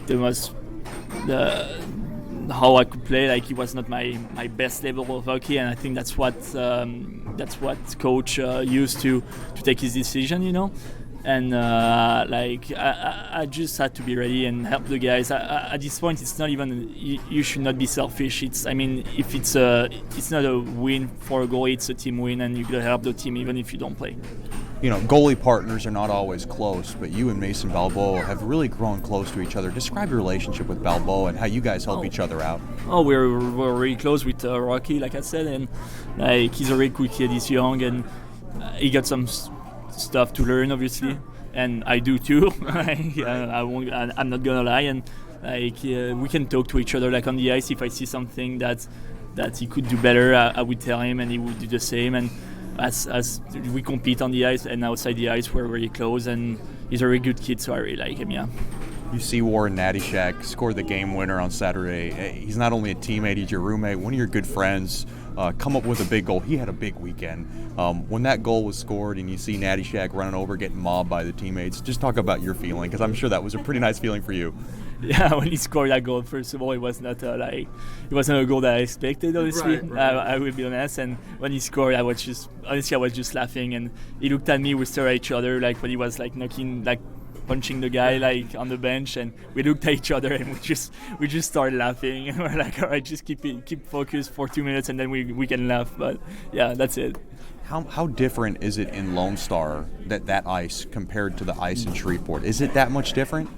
[SPEAKER 7] how I could play. Like it was not my best level of hockey, and I think that's what coach used to take his decision, you know. And I just had to be ready and help the guys. At this point, it's not even you should not be selfish. If it's not a win for a goal, it's a team win, and you gotta help the team even if you don't play.
[SPEAKER 1] You know, goalie partners are not always close, but you and Mason Balboa have really grown close to each other. Describe your relationship with Balboa and how you guys help each other out.
[SPEAKER 7] Oh, we're really close with Rocky, like I said, and like he's a really cool kid. He's young and he got some stuff to learn, obviously, and I do too. I'm not gonna lie, and we can talk to each other like on the ice. If I see something that he could do better, I would tell him, and he would do the same. And as we compete on the ice and outside the ice, we're very close, and he's a very good kid, so I really like him. Yeah.
[SPEAKER 1] You see Warren Nattyshak scored the game winner on Saturday. He's not only a teammate, he's your roommate, one of your good friends. Come up with a big goal. He had a big weekend. When that goal was scored and you see Nattyshak running over, getting mobbed by the teammates, just talk about your feeling, because I'm sure that was a pretty nice feeling for you.
[SPEAKER 7] Yeah, when he scored that goal, first of all, it was not it wasn't a goal that I expected, obviously. Right. I will be honest. And when he scored, I was just laughing, and he looked at me. We stared at each other, like when he was like punching the guy like on the bench, and we looked at each other and we just started laughing. And we're like, all right, just keep focused for 2 minutes, and then we can laugh. But yeah, that's it.
[SPEAKER 1] How different is it in Lone Star, that ice, compared to the ice in Shreveport? Is it that much different?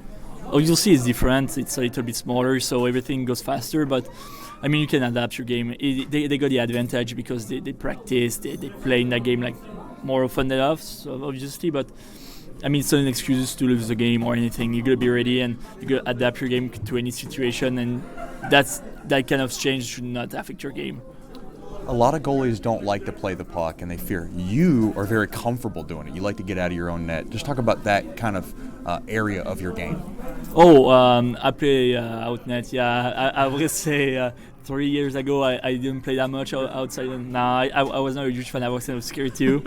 [SPEAKER 7] Oh, you'll see it's different. It's a little bit smaller, so everything goes faster. But I mean, you can adapt your game. They got the advantage because they practice, they play in that game like more often than off, so obviously, but I mean, it's not an excuse to lose the game or anything. You gotta be ready and you gotta adapt your game to any situation, and that kind of change should not affect your game.
[SPEAKER 1] A lot of goalies don't like to play the puck, and they fear. You are very comfortable doing it. You like to get out of your own net. Just talk about that kind of area of your game.
[SPEAKER 7] I play out net. Yeah, I would say 3 years ago I didn't play that much outside. Now I was not a huge fan. I was kind of scared too.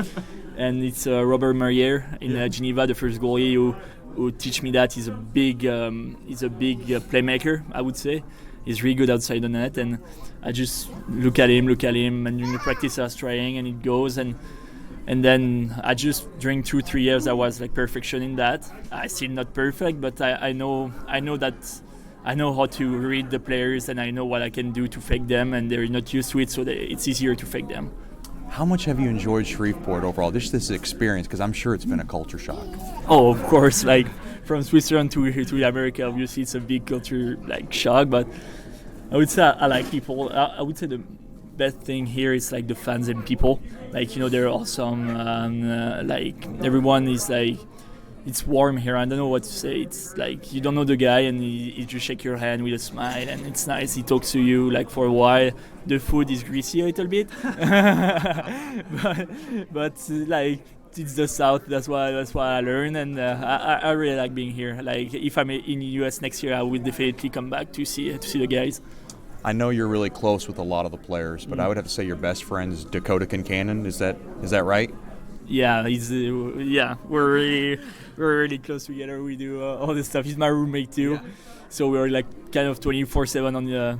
[SPEAKER 7] And it's Robert Marrier in Geneva, the first goalie who teach me that. He's a big playmaker, I would say. He's really good outside the net, and I just look at him, and during the practice I was trying, and it goes, and then I just during 2-3 years I was like perfection in that. I still not perfect, but I know that I know how to read the players, and I know what I can do to fake them, and they're not used to it, so it's easier to fake them.
[SPEAKER 1] How much have you enjoyed Shreveport overall? Just this experience, because I'm sure it's been a culture shock.
[SPEAKER 7] Oh, of course, like from Switzerland to America, obviously it's a big culture like shock, but I would say I like people. I would say the best thing here is like the fans and people. Like, they're awesome. Like everyone is like, it's warm here. I don't know what to say. It's like you don't know the guy and he just shake your hand with a smile, and it's nice. He talks to you like for a while. The food is greasy a little bit, but like it's the South. That's why I learned, and I really like being here. Like if I'm in the US next year, I will definitely come back to see the guys.
[SPEAKER 1] I know you're really close with a lot of the players, but I would have to say your best friend is Dakota Kincannon. Is that right?
[SPEAKER 7] Yeah, we're really close together. We do all this stuff. He's my roommate too, yeah. So we're like kind of 24/7 on the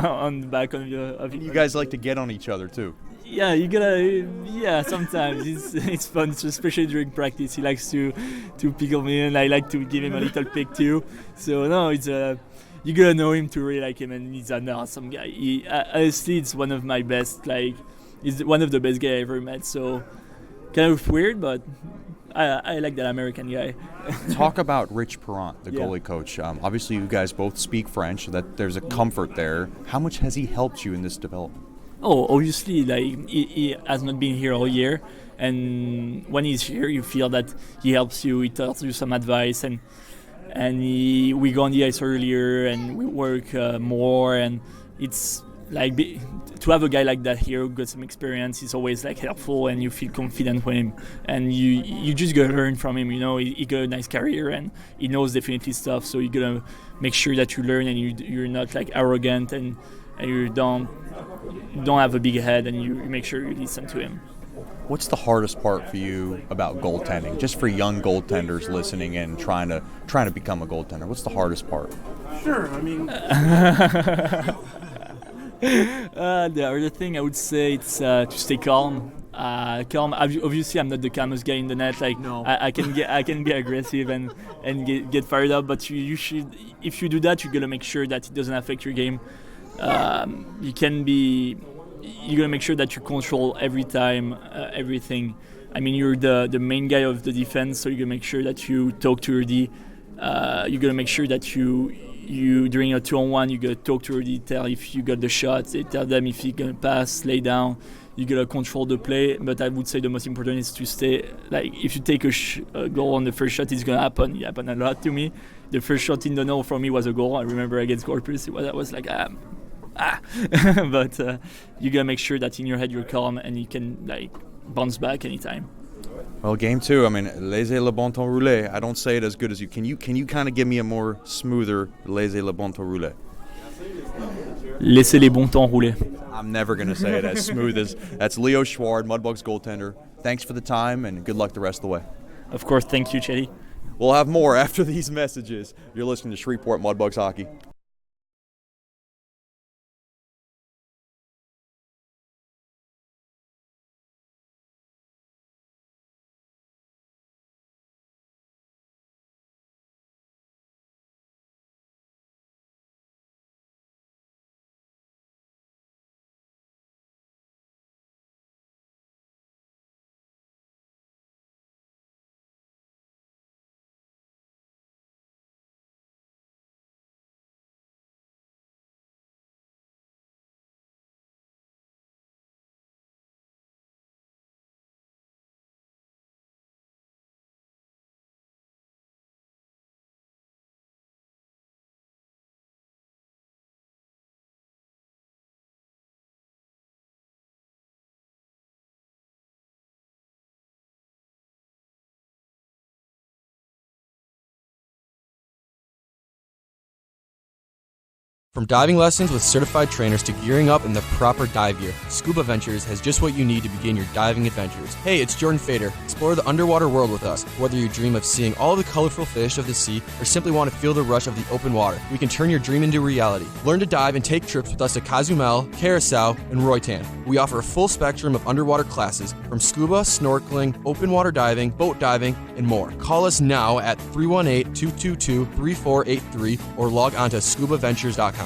[SPEAKER 7] on the back of the.
[SPEAKER 1] You guys like to get on each other too.
[SPEAKER 7] Yeah, you gotta. Yeah, sometimes it's fun, especially during practice. He likes to pickle me, and I like to give him a little pick too. So no, it's you gotta know him to really like him, and he's an awesome guy. Honestly, it's one of my best. Like, he's one of the best guys I ever met. So kind of weird, but I like that American guy.
[SPEAKER 1] Talk about Rich Perrant, the goalie coach. Obviously, you guys both speak French, so that there's a comfort there. How much has he helped you in this development?
[SPEAKER 7] Oh, obviously, like he has not been here all year, and when he's here, you feel that he helps you. He tells you some advice, and we go on the ice earlier, and we work more, and it's like to have a guy like that here who got some experience is always like helpful, and you feel confident with him, and you just gotta learn from him. He got a nice career, and he knows definitely stuff, so you gotta make sure that you learn, and you're not like arrogant, and you don't have a big head, and you make sure you listen to him.
[SPEAKER 1] What's the hardest part for you about goaltending? Just for young goaltenders listening and trying to become a goaltender, what's the hardest part?
[SPEAKER 8] Sure, I mean.
[SPEAKER 7] The other thing I would say it's to stay calm. Calm. Obviously, I'm not the calmest guy in the net. Like, no. I can be aggressive and get fired up. But you should, if you do that, you gotta make sure that it doesn't affect your game. You gotta make sure that you control every time everything. I mean, you're the main guy of the defense, so you gotta make sure that you talk to your D. You gotta make sure that you during a 2-on-1, you gotta talk to your D, tell if you got the shots, tell them if you gonna pass, lay down. You gotta control the play, but I would say the most important is to stay. Like, if you take a goal on the first shot, it's gonna happen. It happened a lot to me. The first shot in the net for me was a goal. I remember against Corpus, I was like but you gotta make sure that in your head you're calm and you can like bounce back anytime.
[SPEAKER 1] Well, game two, I mean, laissez le bon temps rouler. I don't say it as good as you. Can you kind of give me a more smoother laissez le bon temps rouler?
[SPEAKER 7] Laissez les bons temps rouler.
[SPEAKER 1] I'm never going to say it as smooth as. That's Leo Schward, Mudbugs goaltender. Thanks for the time and good luck the rest of the way.
[SPEAKER 7] Of course, thank you, Chetty.
[SPEAKER 1] We'll have more after these messages. You're listening to Shreveport Mudbugs Hockey.
[SPEAKER 2] From diving lessons with certified trainers to gearing up in the proper dive gear, Scuba Ventures has just what you need to begin your diving adventures. Hey, it's Jordan Fader. Explore the underwater world with us. Whether you dream of seeing all the colorful fish of the sea or simply want to feel the rush of the open water, we can turn your dream into reality. Learn to dive and take trips with us to Cozumel, Curacao, and Roatan. We offer a full spectrum of underwater classes from scuba, snorkeling, open water diving, boat diving, and more. Call us now at 318-222-3483 or log on to scubaventures.com.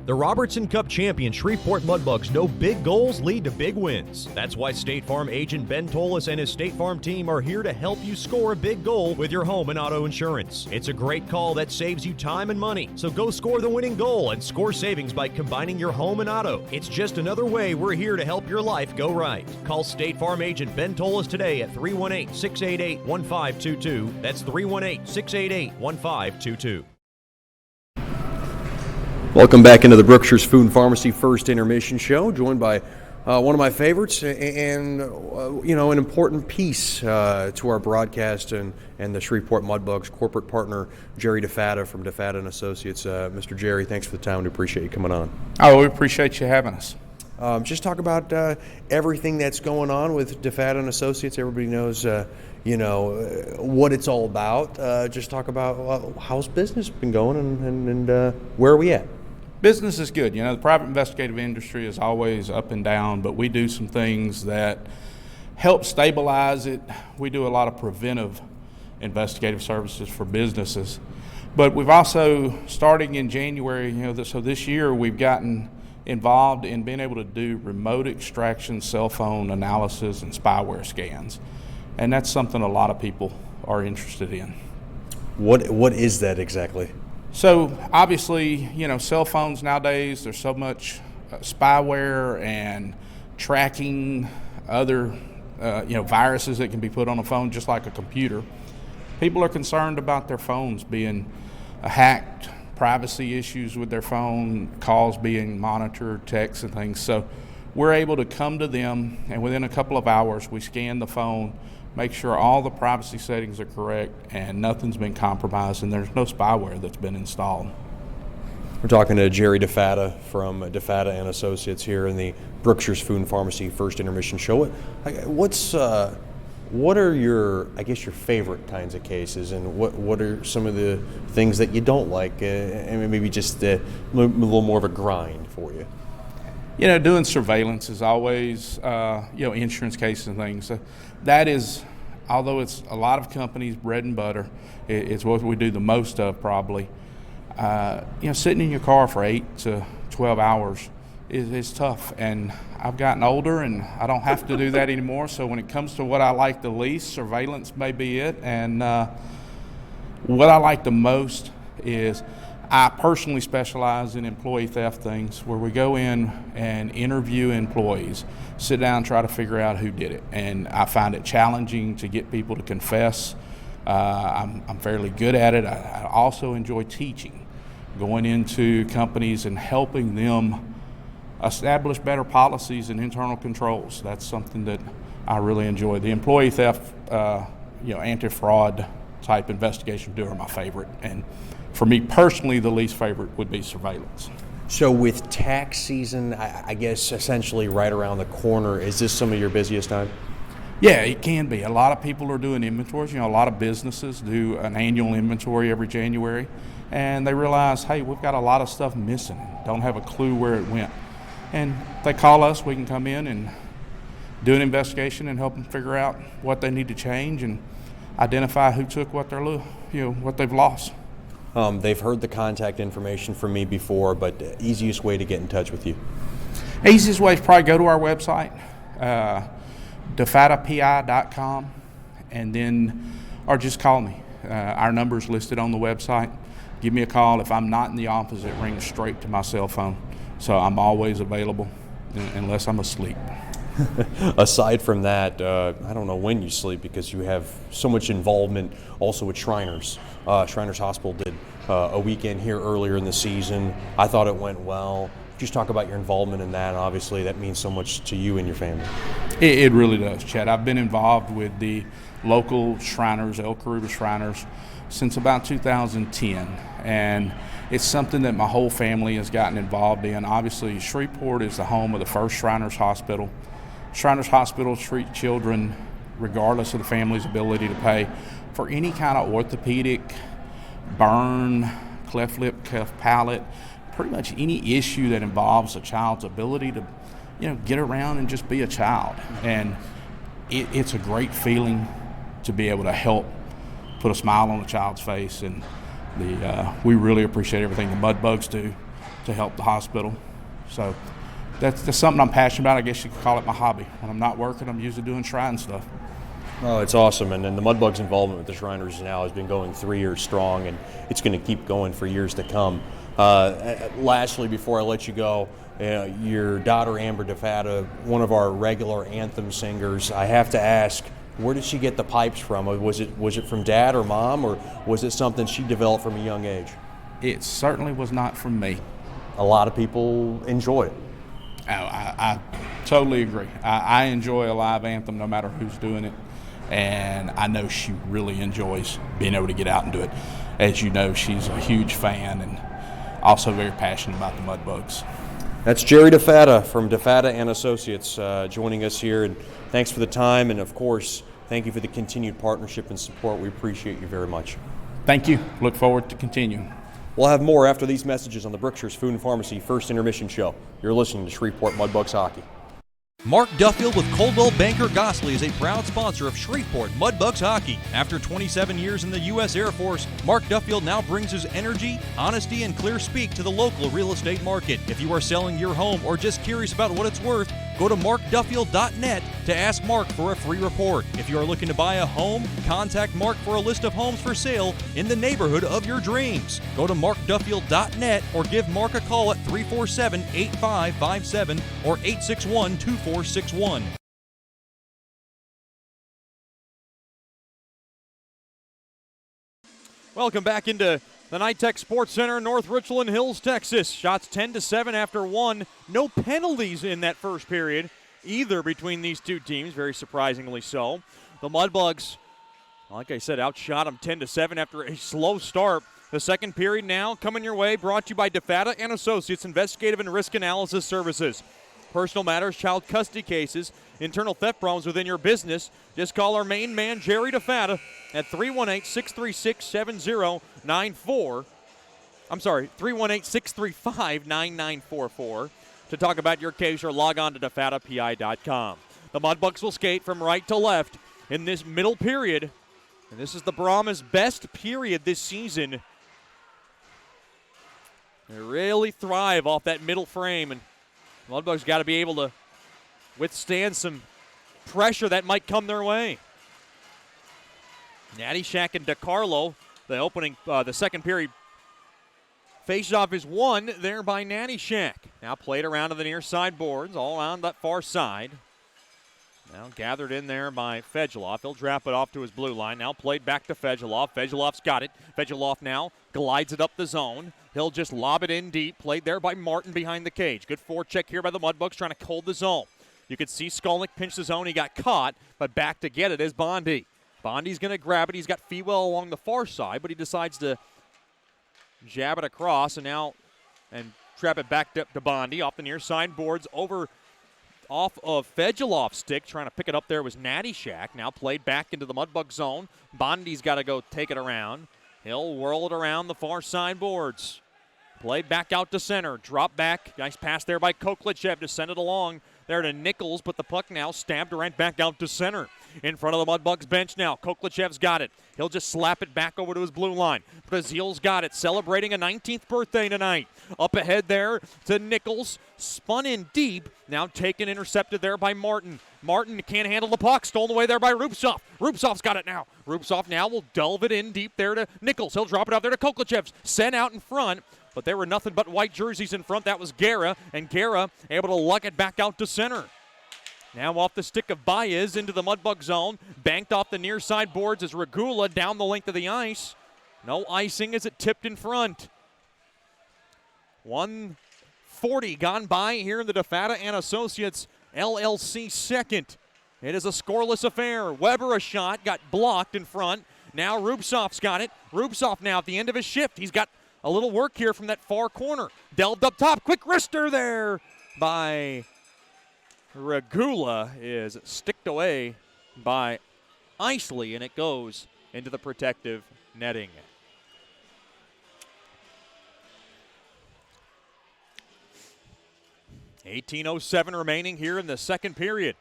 [SPEAKER 3] The Robertson Cup champion Shreveport Mudbugs know big goals lead to big wins. That's why State Farm agent Ben Tolis and his State Farm team are here to help you score a big goal with your home and auto insurance. It's a great call that saves you time and money. So go score the winning goal and score savings by combining your home and auto. It's just another way we're here to help your life go right. Call State Farm agent Ben Tolis today at 318-688-1522. That's 318-688-1522.
[SPEAKER 1] Welcome back into the Brookshire's Food and Pharmacy First Intermission Show, joined by one of my favorites and an important piece to our broadcast and the Shreveport Mudbugs corporate partner, Jerry DeFatta from DeFatta & Associates. Mr. Jerry, thanks for the time. We appreciate you coming on.
[SPEAKER 8] Oh, we appreciate you having us.
[SPEAKER 1] Just talk about everything that's going on with DeFatta & Associates. Everybody knows, what it's all about. Just talk about how's business been going and where are we at?
[SPEAKER 8] Business is good. The private investigative industry is always up and down, but we do some things that help stabilize it. We do a lot of preventive investigative services for businesses. But we've also, starting in January, so this year we've gotten involved in being able to do remote extraction, cell phone analysis, and spyware scans. And that's something a lot of people are interested in.
[SPEAKER 1] What is that exactly?
[SPEAKER 8] So obviously, cell phones nowadays, there's so much spyware and tracking other, viruses that can be put on a phone just like a computer. People are concerned about their phones being hacked, privacy issues with their phone, calls being monitored, texts and things. So we're able to come to them, and within a couple of hours, we scan the phone, make sure all the privacy settings are correct and nothing's been compromised and there's no spyware that's been installed.
[SPEAKER 1] We're talking to Jerry DeFatta from DeFatta & Associates here in the Brookshire's Food and Pharmacy First Intermission Show. What are your favorite kinds of cases, and what are some of the things that you don't like, and maybe just a little more of a grind for you?
[SPEAKER 8] Doing surveillance is always, insurance cases and things. That is, although it's a lot of companies' bread and butter, it's what we do the most of probably. Sitting in your car for 8 to 12 hours is tough, and I've gotten older and I don't have to do that anymore. So when it comes to what I like the least, surveillance may be it. And what I like the most is I personally specialize in employee theft things, where we go in and interview employees, sit down, try to figure out who did it. And I find it challenging to get people to confess. I'm fairly good at it. I also enjoy teaching, going into companies and helping them establish better policies and internal controls. That's something that I really enjoy. The employee theft, anti-fraud type investigation are my favorite. And for me personally, the least favorite would be surveillance.
[SPEAKER 1] So with tax season, I guess essentially right around the corner, is this some of your busiest time?
[SPEAKER 8] Yeah, it can be. A lot of people are doing inventories. A lot of businesses do an annual inventory every January, and they realize, hey, we've got a lot of stuff missing, don't have a clue where it went. And they call us, we can come in and do an investigation and help them figure out what they need to change and identify who took what what they've lost.
[SPEAKER 1] They've heard the contact information from me before, but the easiest way to get in touch with you?
[SPEAKER 8] Easiest way is probably go to our website, defattapi.com, and then, or just call me. Our number's listed on the website. Give me a call. If I'm not in the office, it rings straight to my cell phone. So I'm always available unless I'm asleep.
[SPEAKER 1] Aside from that, I don't know when you sleep because you have so much involvement also with Shriners. Shriners Hospital did a weekend here earlier in the season. I thought it went well. Just talk about your involvement in that. Obviously, that means so much to you and your family.
[SPEAKER 8] It really does, Chad. I've been involved with the local Shriners, El Caribe Shriners, since about 2010. And it's something that my whole family has gotten involved in. Obviously, Shreveport is the home of the first Shriners Hospital. Shriners Hospital treat children regardless of the family's ability to pay for any kind of orthopedic, burn, cleft lip, cleft palate, pretty much any issue that involves a child's ability to, get around and just be a child. And it's a great feeling to be able to help put a smile on a child's face. And we really appreciate everything the Mudbugs do to help the hospital. So that's something I'm passionate about. I guess you could call it my hobby. When I'm not working, I'm usually doing shrine stuff.
[SPEAKER 1] Oh, it's awesome. And the Mudbugs' involvement with the Shriners now has been going 3 years strong, and it's going to keep going for years to come. Lastly, before I let you go, your daughter Amber DeFata, one of our regular anthem singers, I have to ask, where did she get the pipes from? Was it from dad or mom, or was it something she developed from a young age?
[SPEAKER 8] It certainly was not from me.
[SPEAKER 1] A lot of people enjoy it.
[SPEAKER 8] I totally agree. I enjoy a live anthem no matter who's doing it, and I know she really enjoys being able to get out and do it. As you know, she's a huge fan and also very passionate about the Mudbugs.
[SPEAKER 1] That's Jerry DeFata from DeFata and Associates joining us here, and thanks for the time, and of course, thank you for the continued partnership and support. We appreciate you very much.
[SPEAKER 8] Thank you. Look forward to continuing.
[SPEAKER 1] We'll have more after these messages on the Brookshire's Food and Pharmacy First Intermission Show. You're listening to Shreveport Mudbugs Hockey.
[SPEAKER 3] Mark Duffield with Coldwell Banker Gosley is a proud sponsor of Shreveport Mudbugs Hockey. After 27 years in the U.S. Air Force, Mark Duffield now brings his energy, honesty, and clear speak to the local real estate market. If you are selling your home or just curious about what it's worth, go to markduffield.net to ask Mark for a free report. If you are looking to buy a home, contact Mark for a list of homes for sale in the neighborhood of your dreams. Go to markduffield.net or give Mark a call at 347-8557 or 861-2461.
[SPEAKER 1] Welcome back into the Nitech Sports Center, North Richland Hills, Texas. Shots 10-7 after one. No penalties in that first period either between these two teams, very surprisingly so. The Mudbugs, like I said, outshot them 10-7 after a slow start. The second period now coming your way, brought to you by DeFata and Associates Investigative and Risk Analysis Services. Personal matters, child custody cases, internal theft problems within your business, just call our main man, Jerry DeFata, at 318-636-7094. I'm sorry, 318-635-9944 to talk about your case, or log on to DeFataPI.com. The Mudbugs will skate from right to left in this middle period, and this is the Brahmas' best period this season. They really thrive off that middle frame, and Mudbugs got to be able to withstand some pressure that might come their way. Natty Shack and DeCarlo, the second period face-off is won there by Natty Shack. Now played around to the near side boards, all around that far side. Now gathered in there by Fedulov. He'll drop it off to his blue line. Now played back to Fedulov. Fedulov's got it. Fedulov now glides it up the zone. He'll just lob it in deep. Played there by Martin behind the cage. Good forecheck here by the Mudbugs trying to hold the zone. You could see Skolnick pinch the zone. He got caught, but back to get it is Bondi. Bondi's going to grab it. He's got Fewell along the far side, but he decides to jab it across and trap it back to Bondi off the near side boards off of Fedulov's stick. Trying to pick it up there was Natty Shack. Now played back into the Mudbug zone. Bondi's got to go take it around. He'll whirl it around the far side boards. Played back out to center. Drop back. Nice pass there by Koklichev to send it along there to Nichols, but the puck now stabbed right back out to center. In front of the Mudbugs bench now. Koklichev's got it. He'll just slap it back over to his blue line. Brazil's got it, celebrating a 19th birthday tonight. Up ahead there to Nichols. Spun in deep. Now taken, intercepted there by Martin. Martin can't handle the puck. Stolen away there by Rupsov. Rupsov's got it now. Rupsov now will delve it in deep there to Nichols. He'll drop it out there to Koklichev. Sent out in front. But there were nothing but white jerseys in front. That was Guerra. And Guerra able to lug it back out to center. Now off the stick of Baez into the Mudbug zone. Banked off the near side boards as Regula down the length of the ice. No icing as it tipped in front. 1 40 gone by here in the DeFata and Associates LLC second. It is a scoreless affair. Weber a shot, got blocked in front. Now Rubsov's got it. Rubsov now at the end of his shift. He's got a little work here from that far corner. Delved up top. Quick wrister there by Regula is sticked away by Isley, and it goes into the protective netting. .18:07 remaining here in the second period.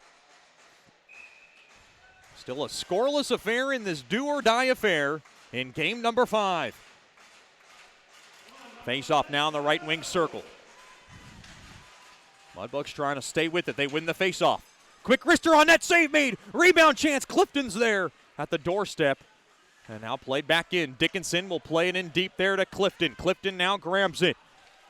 [SPEAKER 1] Still a scoreless affair in this do-or-die affair in game number 5. Face-off now in the right wing circle. Mudbugs trying to stay with it. They win the face-off. Quick wrister on that save made. Rebound chance. Clifton's there at the doorstep. And now played back in. Dickinson will play it in deep there to Clifton. Clifton now grabs it.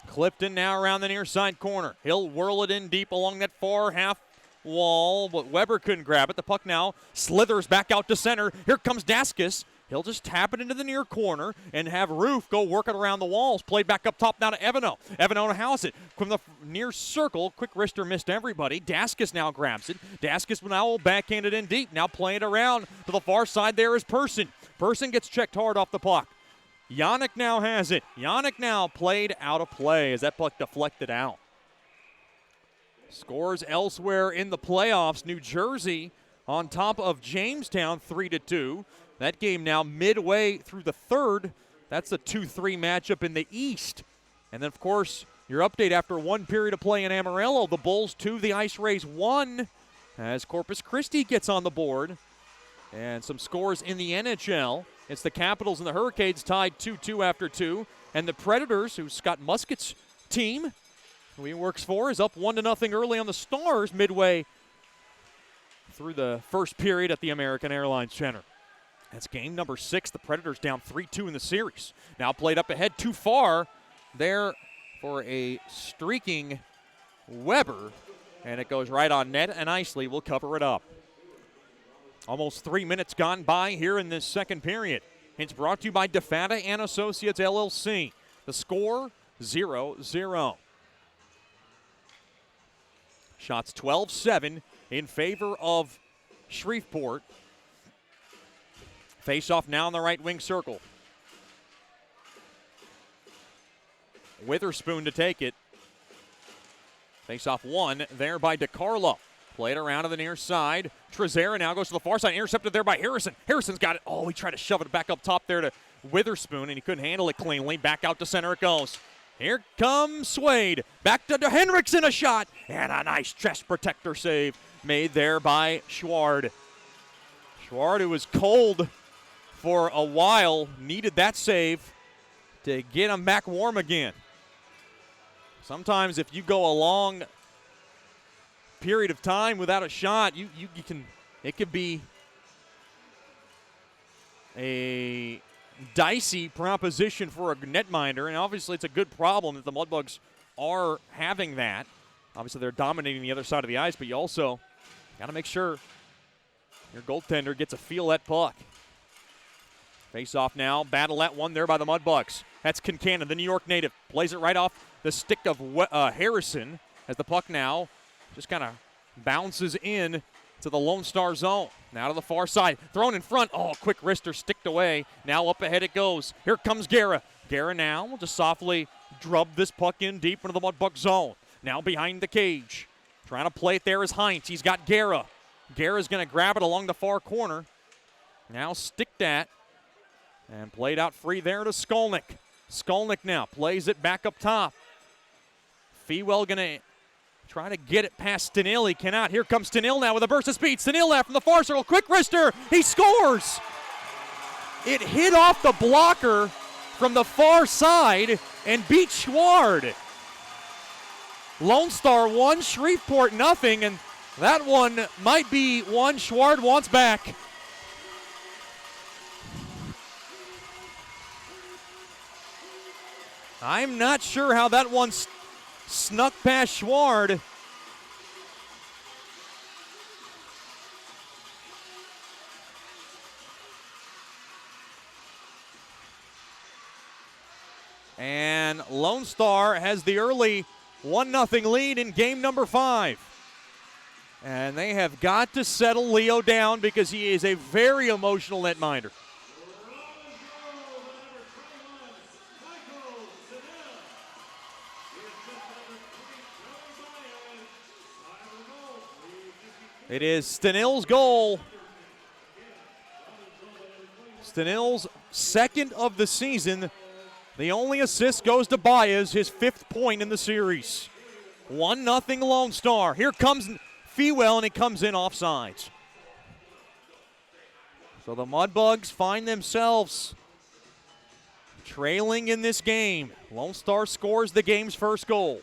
[SPEAKER 1] Clifton now around the near side corner. He'll whirl it in deep along that far half wall, but Weber couldn't grab it. The puck now slithers back out to center. Here comes Daskus. He'll just tap it into the near corner and have Roof go work it around the walls. Played back up top now to Evano. Evano to house it. From the near circle, quick wrister missed everybody. Daskus now grabs it. Daskus now will backhand it in deep. Now playing it around to the far side there is Person. Person gets checked hard off the puck. Yannick now has it. Yannick now played out of play as that puck deflected out. Scores elsewhere in the playoffs. New Jersey on top of Jamestown 3-2. That game now midway through the third. That's a 2-3 matchup in the East. And then, of course, your update after one period of play in Amarillo. The Bulls 2, the Ice Rays 1 as Corpus Christi gets on the board. And some scores in the NHL. It's the Capitals and the Hurricanes tied 2-2 after 2. And the Predators, who Scott Muskett's team, who he works for, is up 1-0 early on the Stars midway through the first period at the American Airlines Center. That's game number 6. The Predators down 3-2 in the series. Now played up ahead too far there for a streaking Weber. And it goes right on net, and Isley will cover it up. Almost 3 minutes gone by here in this second period. It's brought to you by DeFata and Associates LLC. The score, 0-0. Shots 12-7 in favor of Shreveport. Face-off now in the right wing circle. Witherspoon to take it. Face-off one there by DiCarlo. Played around to the near side. Trezera now goes to the far side. Intercepted there by Harrison. Harrison's got it. Oh, he tried to shove it back up top there to Witherspoon, and he couldn't handle it cleanly. Back out to center it goes. Here comes Swade. Back to Henriksen, a shot. And a nice chest protector save made there by Schward. Schward, who was cold for a while, needed that save to get him back warm again. Sometimes if you go a long period of time without a shot, you can, it could be a dicey proposition for a netminder, and obviously it's a good problem that the Mudbugs are having that. Obviously they're dominating the other side of the ice, but you also got to make sure your goaltender gets a feel at puck. Face off now, battle at one there by the Mudbugs. That's Kincannon, the New York native, plays it right off the stick of Harrison as the puck now just kind of bounces in to the Lone Star zone. Now to the far side. Thrown in front. Oh, quick wrister sticked away. Now up ahead it goes. Here comes Guerra. Guerra now will just softly drub this puck in deep into the Mudbug zone. Now behind the cage. Trying to play it there is Heinz. He's got Guerra. Guerra's going to grab it along the far corner. Now sticked at. And played out free there to Skolnick. Skolnick now plays it back up top. Fewell going to try to get it past Stenil. He cannot. Here comes Stenil now with a burst of speed. Stenil now from the far circle. Quick wrister. He scores. It hit off the blocker from the far side and beat Schward. Lone Star 1, Shreveport nothing, and that one might be one Schward wants back. I'm not sure how that one snuck past Schward. And Lone Star has the early 1-0 lead in game number 5. And they have got to settle Leo down because he is a very emotional netminder. It is Stenill's goal. Stenill's second of the season. The only assist goes to Baez, his 5th point in the series. 1-0 Lone Star. Here comes Fewell, and he comes in offsides. So the Mudbugs find themselves trailing in this game. Lone Star scores the game's first goal.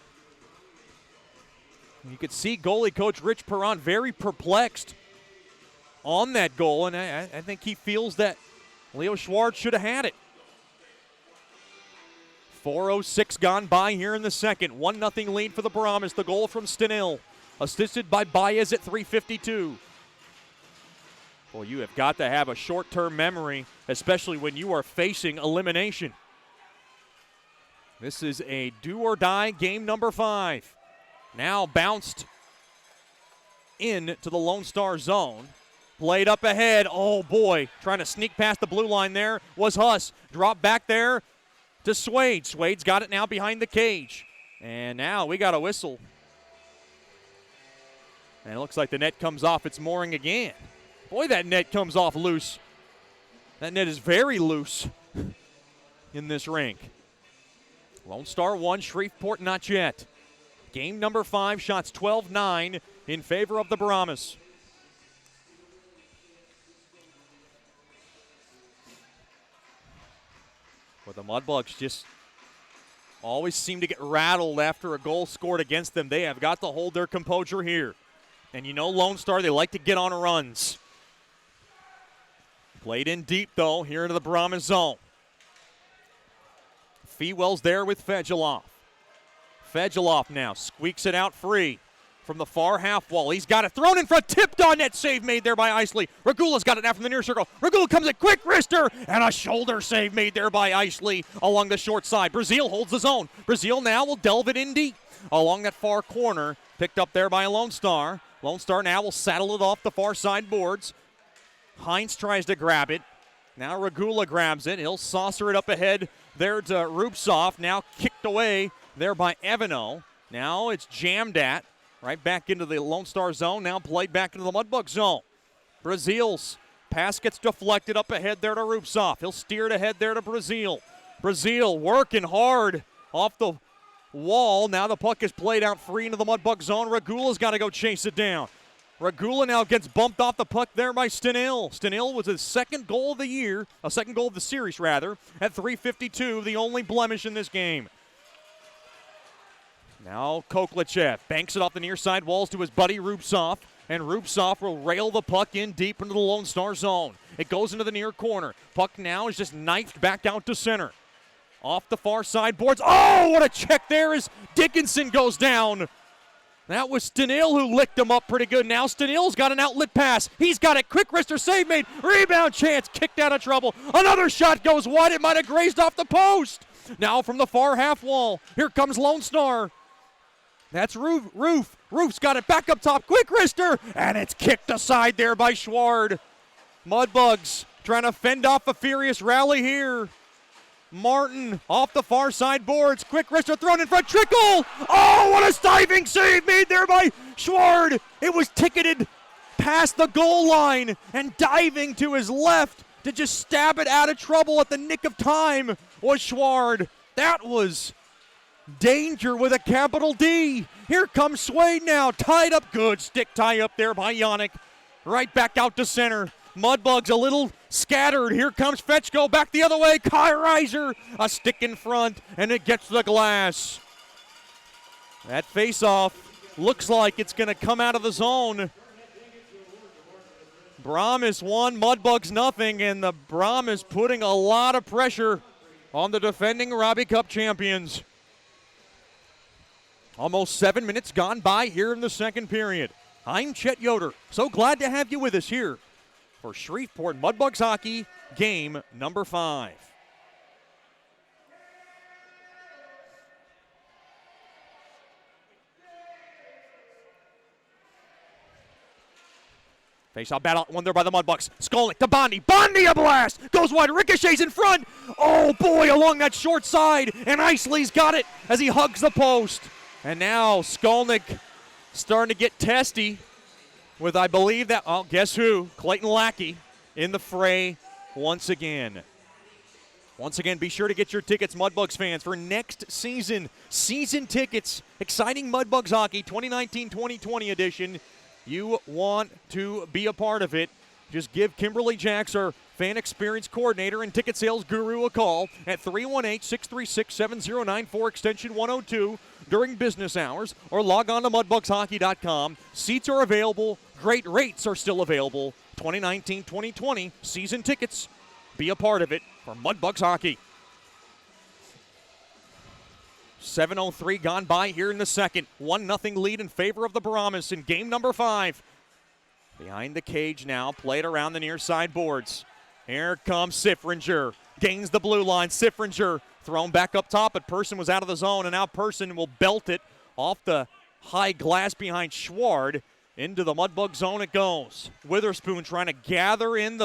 [SPEAKER 1] You could see goalie coach Rich Perron very perplexed on that goal, and I think he feels that Leo Schwartz should have had it. 4:06 gone by here in the second. 1-0 lead for the Brahmas. The goal from Stenill, assisted by Baez at 3:52. Well, you have got to have a short-term memory, especially when you are facing elimination. This is a do-or-die game number 5. Now bounced in to the Lone Star zone. Played up ahead. Oh, boy. Trying to sneak past the blue line there was Huss. Drop back there to Swade. Swade's got it now behind the cage. And now we got a whistle. And it looks like the net comes off its mooring again. Boy, that net comes off loose. That net is very loose in this rink. Lone Star 1, Shreveport not yet. Game number 5, shots 12-9 in favor of the Brahmas. But the Mudbugs just always seem to get rattled after a goal scored against them. They have got to hold their composure here. And you know Lone Star, they like to get on runs. Played in deep, though, here into the Brahmas zone. Fewell's there with Fedulov. Fedulov now squeaks it out free from the far half wall. He's got it thrown in front, tipped on net, save made there by Isley. Regula's got it now from the near circle. Regula comes in, quick wrister, and a shoulder save made there by Isley along the short side. Brazil holds the zone. Brazil now will delve it in deep along that far corner, picked up there by Lone Star. Lone Star now will saddle it off the far side boards. Heinz tries to grab it. Now Regula grabs it. He'll saucer it up ahead there to Rupsoff. Now kicked away there by Evano. Now it's jammed at. Right back into the Lone Star zone. Now played back into the Mudbug zone. Brazil's pass gets deflected up ahead there to Rupsoff. He'll steer it ahead there to Brazil. Brazil working hard off the wall. Now the puck is played out free into the Mudbug zone. Regula's got to go chase it down. Regula now gets bumped off the puck there by Stenill. Stenill was his second goal of the year, a second goal of the series rather, at 3:52, the only blemish in this game. Now Koklichev banks it off the near side walls to his buddy Rupsoff, and Rupsoff will rail the puck in deep into the Lone Star zone. It goes into the near corner. Puck now is just knifed back out to center. Off the far side boards. Oh, what a check there as Dickinson goes down. That was Stenill who licked him up pretty good. Now Stenill's got an outlet pass. He's got it. Quick wrister save made. Rebound chance. Kicked out of trouble. Another shot goes wide. It might have grazed off the post. Now from the far half wall. Here comes Lone Star. That's Roof. Roof's got it back up top. Quick wrister. And it's kicked aside there by Schward. Mudbugs trying to fend off a furious rally here. Martin off the far side boards. Quick wrister thrown in front. Trickle. Oh, what a diving save made there by Schward. It was ticketed past the goal line and diving to his left to just stab it out of trouble at the nick of time was Schward. That was danger with a capital D. Here comes Swade now. Tied up. Good stick tie up there by Yannick. Right back out to center. Mudbugs a little scattered. Here comes Fetchko back the other way. Kai Reiser, a stick in front, and it gets the glass. That face-off looks like it's going to come out of the zone. Brahmas 1, Mudbugs nothing, and the Brahmas putting a lot of pressure on the defending Robbie Cup champions. Almost 7 minutes gone by here in the second period. I'm Chet Yoder. So glad to have you with us here for Shreveport Mudbugs hockey, game number 5. Face-off battle, one there by the Mudbugs. Skolnick to Bondi. Bondi a blast! Goes wide, ricochets in front. Oh boy, along that short side. And Isley's got it as he hugs the post. And now Skolnick starting to get testy with, I believe that, oh, guess who? Clayton Lackey in the fray once again. Once again, be sure to get your tickets, Mudbugs fans, for next season. Season tickets, exciting Mudbugs hockey, 2019-2020 edition. You want to be a part of it. Just give Kimberly Jacks, our fan experience coordinator and ticket sales guru, a call at 318-636-7094, extension 102 during business hours, or log on to mudbugshockey.com. Seats are available. Great rates are still available. 2019-2020 season tickets. Be a part of it for Mudbugs hockey. 7:03 gone by here in the second. 1-0 lead in favor of the Brahmas in game number 5. Behind the cage now, played around the near side boards. Here comes Siffringer. Gains the blue line. Siffringer thrown back up top, but Person was out of the zone, and now Person will belt it off the high glass behind Schward. Into the Mudbug zone it goes. Witherspoon trying to gather in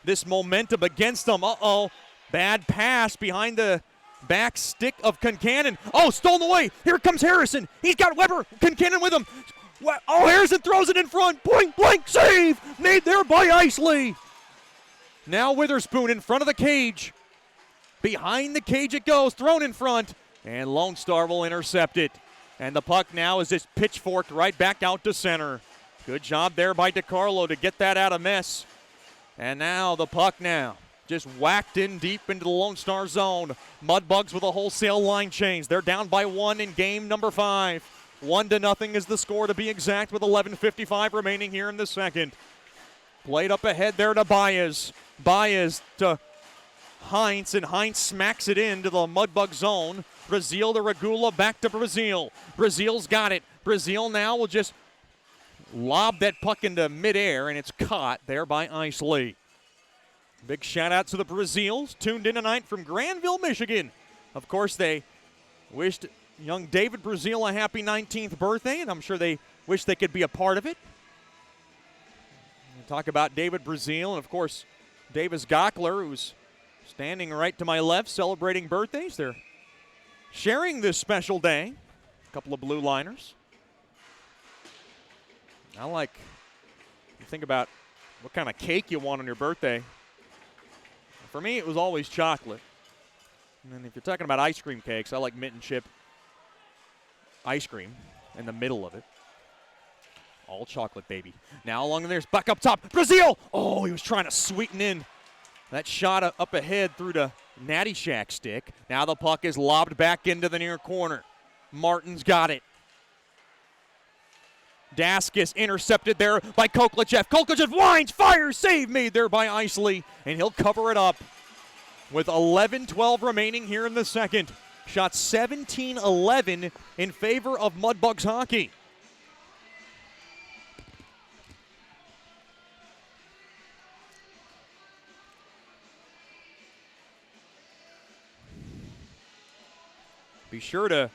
[SPEAKER 1] this momentum against them. Uh-oh. Bad pass behind the back stick of Concannon. Oh, stolen away. Here comes Harrison. He's got Weber. Concannon with him. Oh, Harrison throws it in front. Point blank save. Made there by Isley. Now Witherspoon in front of the cage. Behind the cage it goes. Thrown in front. And Lone Star will intercept it. And the puck now is just pitchforked right back out to center. Good job there by DiCarlo to get that out of mess. And now the puck now just whacked in deep into the Lone Star zone. Mudbugs with a wholesale line change. They're down by 1 in game number 5. 1-0 is the score to be exact with 11:55 remaining here in the second. Played up ahead there to Baez. Baez to Heinz, and Heinz smacks it into the Mudbug zone. Brazil to Regula, back to Brazil. Brazil's got it. Brazil now will just lob that puck into midair, and it's caught there by Isley. Big shout out to the Brazils, tuned in tonight from Granville, Michigan. Of course, they wished young David Brazil a happy 19th birthday, and I'm sure they wish they could be a part of it. We'll talk about David Brazil, and of course, Davis Gockler, who's standing right to my left, celebrating birthdays. They're sharing this special day. A couple of blue liners. I like, you think about what kind of cake you want on your birthday. For me, it was always chocolate. And then if you're talking about ice cream cakes, I like mint and chip ice cream in the middle of it. All chocolate, baby. Now along there's back up top. Brazil! Oh, he was trying to sweeten in that shot up ahead through the Natty Shack stick. Now the puck is lobbed back into the near corner. Martin's got it. Daskis intercepted there by Koklachev. Koklachev winds, fires, save made there by Isley, and he'll cover it up with 11:12 remaining here in the second. Shot 17-11 in favor of Mudbugs hockey. Be sure to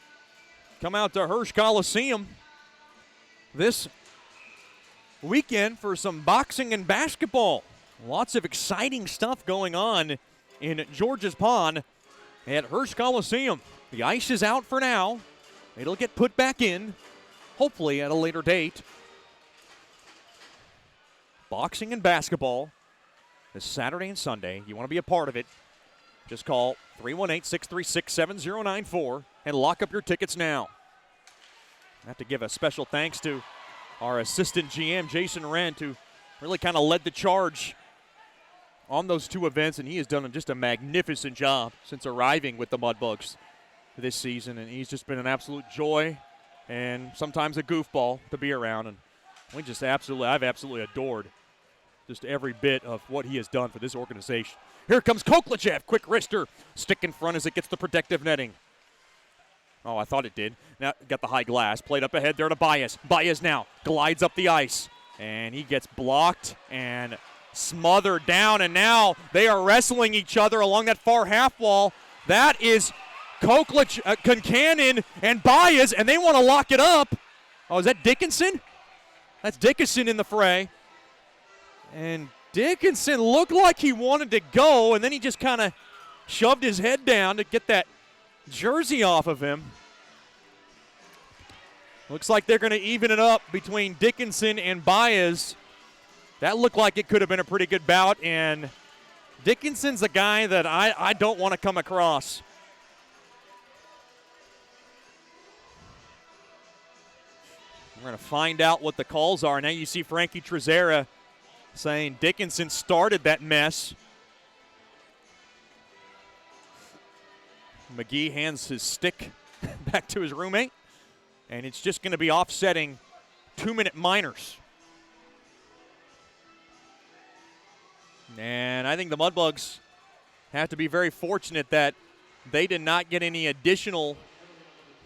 [SPEAKER 1] come out to Hirsch Coliseum this weekend for some boxing and basketball. Lots of exciting stuff going on in George's Pond at Hirsch Coliseum. The ice is out for now. It'll get put back in, hopefully at a later date. Boxing and basketball this Saturday and Sunday. You want to be a part of it, just call 318-636-7094 and lock up your tickets now. I have to give a special thanks to our assistant GM, Jason Rent, who really kind of led the charge on those two events, and he has done just a magnificent job since arriving with the Mudbugs this season, and he's just been an absolute joy and sometimes a goofball to be around, and I've absolutely adored just every bit of what he has done for this organization. Here comes Koklachev, quick wrister, stick in front as it gets the protective netting. Oh, I thought it did. Now got the high glass. Played up ahead there to Baez. Baez now glides up the ice. And he gets blocked and smothered down. And now they are wrestling each other along that far half wall. That is Concannon and Baez, and they want to lock it up. Oh, is that Dickinson? That's Dickinson in the fray. And Dickinson looked like he wanted to go, and then he just kind of shoved his head down to get that jersey off of him. Looks like they're going to even it up between Dickinson and Baez. That looked like it could have been a pretty good bout, and Dickinson's a guy that I don't want to come across. We're going to find out what the calls are. Now you see Frankie Trezera saying Dickinson started that mess. McGee hands his stick back to his roommate, and it's just going to be offsetting 2-minute minors. And I think the Mudbugs have to be very fortunate that they did not get any additional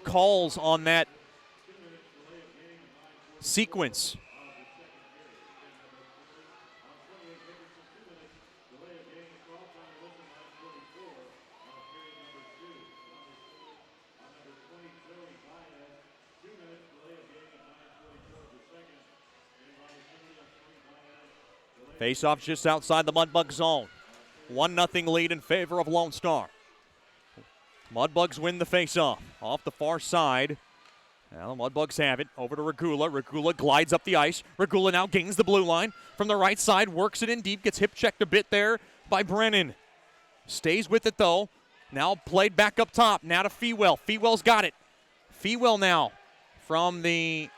[SPEAKER 1] calls on that sequence. Face-off just outside the Mudbug zone. 1-0 lead in favor of Lone Star. Mudbugs win the face-off. Off the far side. Now the Mudbugs have it. Over to Regula. Regula glides up the ice. Regula now gains the blue line. From the right side, works it in deep. Gets hip-checked a bit there by Brennan. Stays with it, though. Now played back up top. Now to Fewell. Fewell's got it. Fewell now from the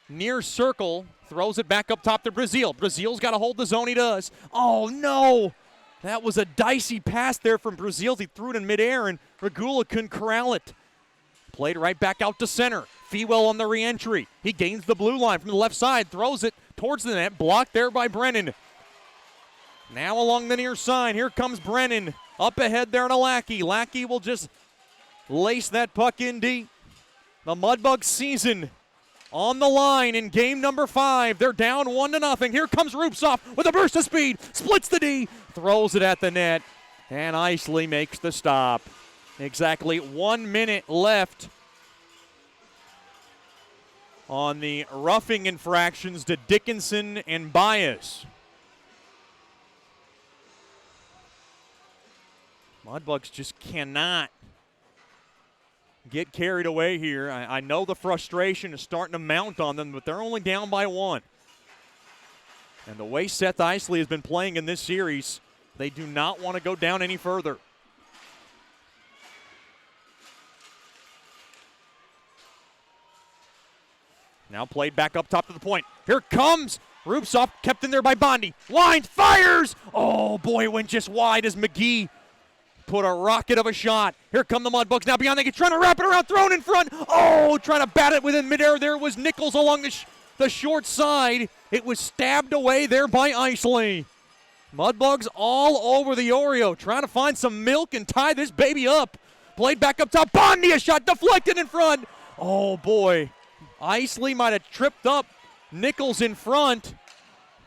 [SPEAKER 1] near circle. Throws it back up top to Brazil. Brazil's got to hold the zone. He does. Oh, no. That was a dicey pass there from Brazil. He threw it in midair, and Regula couldn't corral it. Played right back out to center. Fewell on the re-entry. He gains the blue line from the left side. Throws it towards the net. Blocked there by Brennan. Now along the near side. Here comes Brennan. Up ahead there to Lackey. Lackey will just lace that puck in deep. The Mudbugs season on the line in game number 5. They're down 1-0. Here comes Rupsoff with a burst of speed. Splits the D. Throws it at the net. And Isley makes the stop. Exactly 1 minute left on the roughing infractions to Dickinson and Baez. Mudbugs just cannot get carried away here. I know the frustration is starting to mount on them, but they're only down by 1. And the way Seth Isley has been playing in this series, they do not want to go down any further. Now played back up top to the point. Here comes Rupsoff, kept in there by Bondi. Winds, fires! Oh boy, it went just wide as McGee put a rocket of a shot. Here come the Mudbugs now beyond. They get trying to wrap it around, thrown in front. Oh, trying to bat it within midair. There was Nichols along the short side. It was stabbed away there by Isley. Mudbugs all over the Oreo, trying to find some milk and tie this baby up. Played back up top. Bondi, a shot deflected in front. Oh boy. Isley might have tripped up Nichols in front,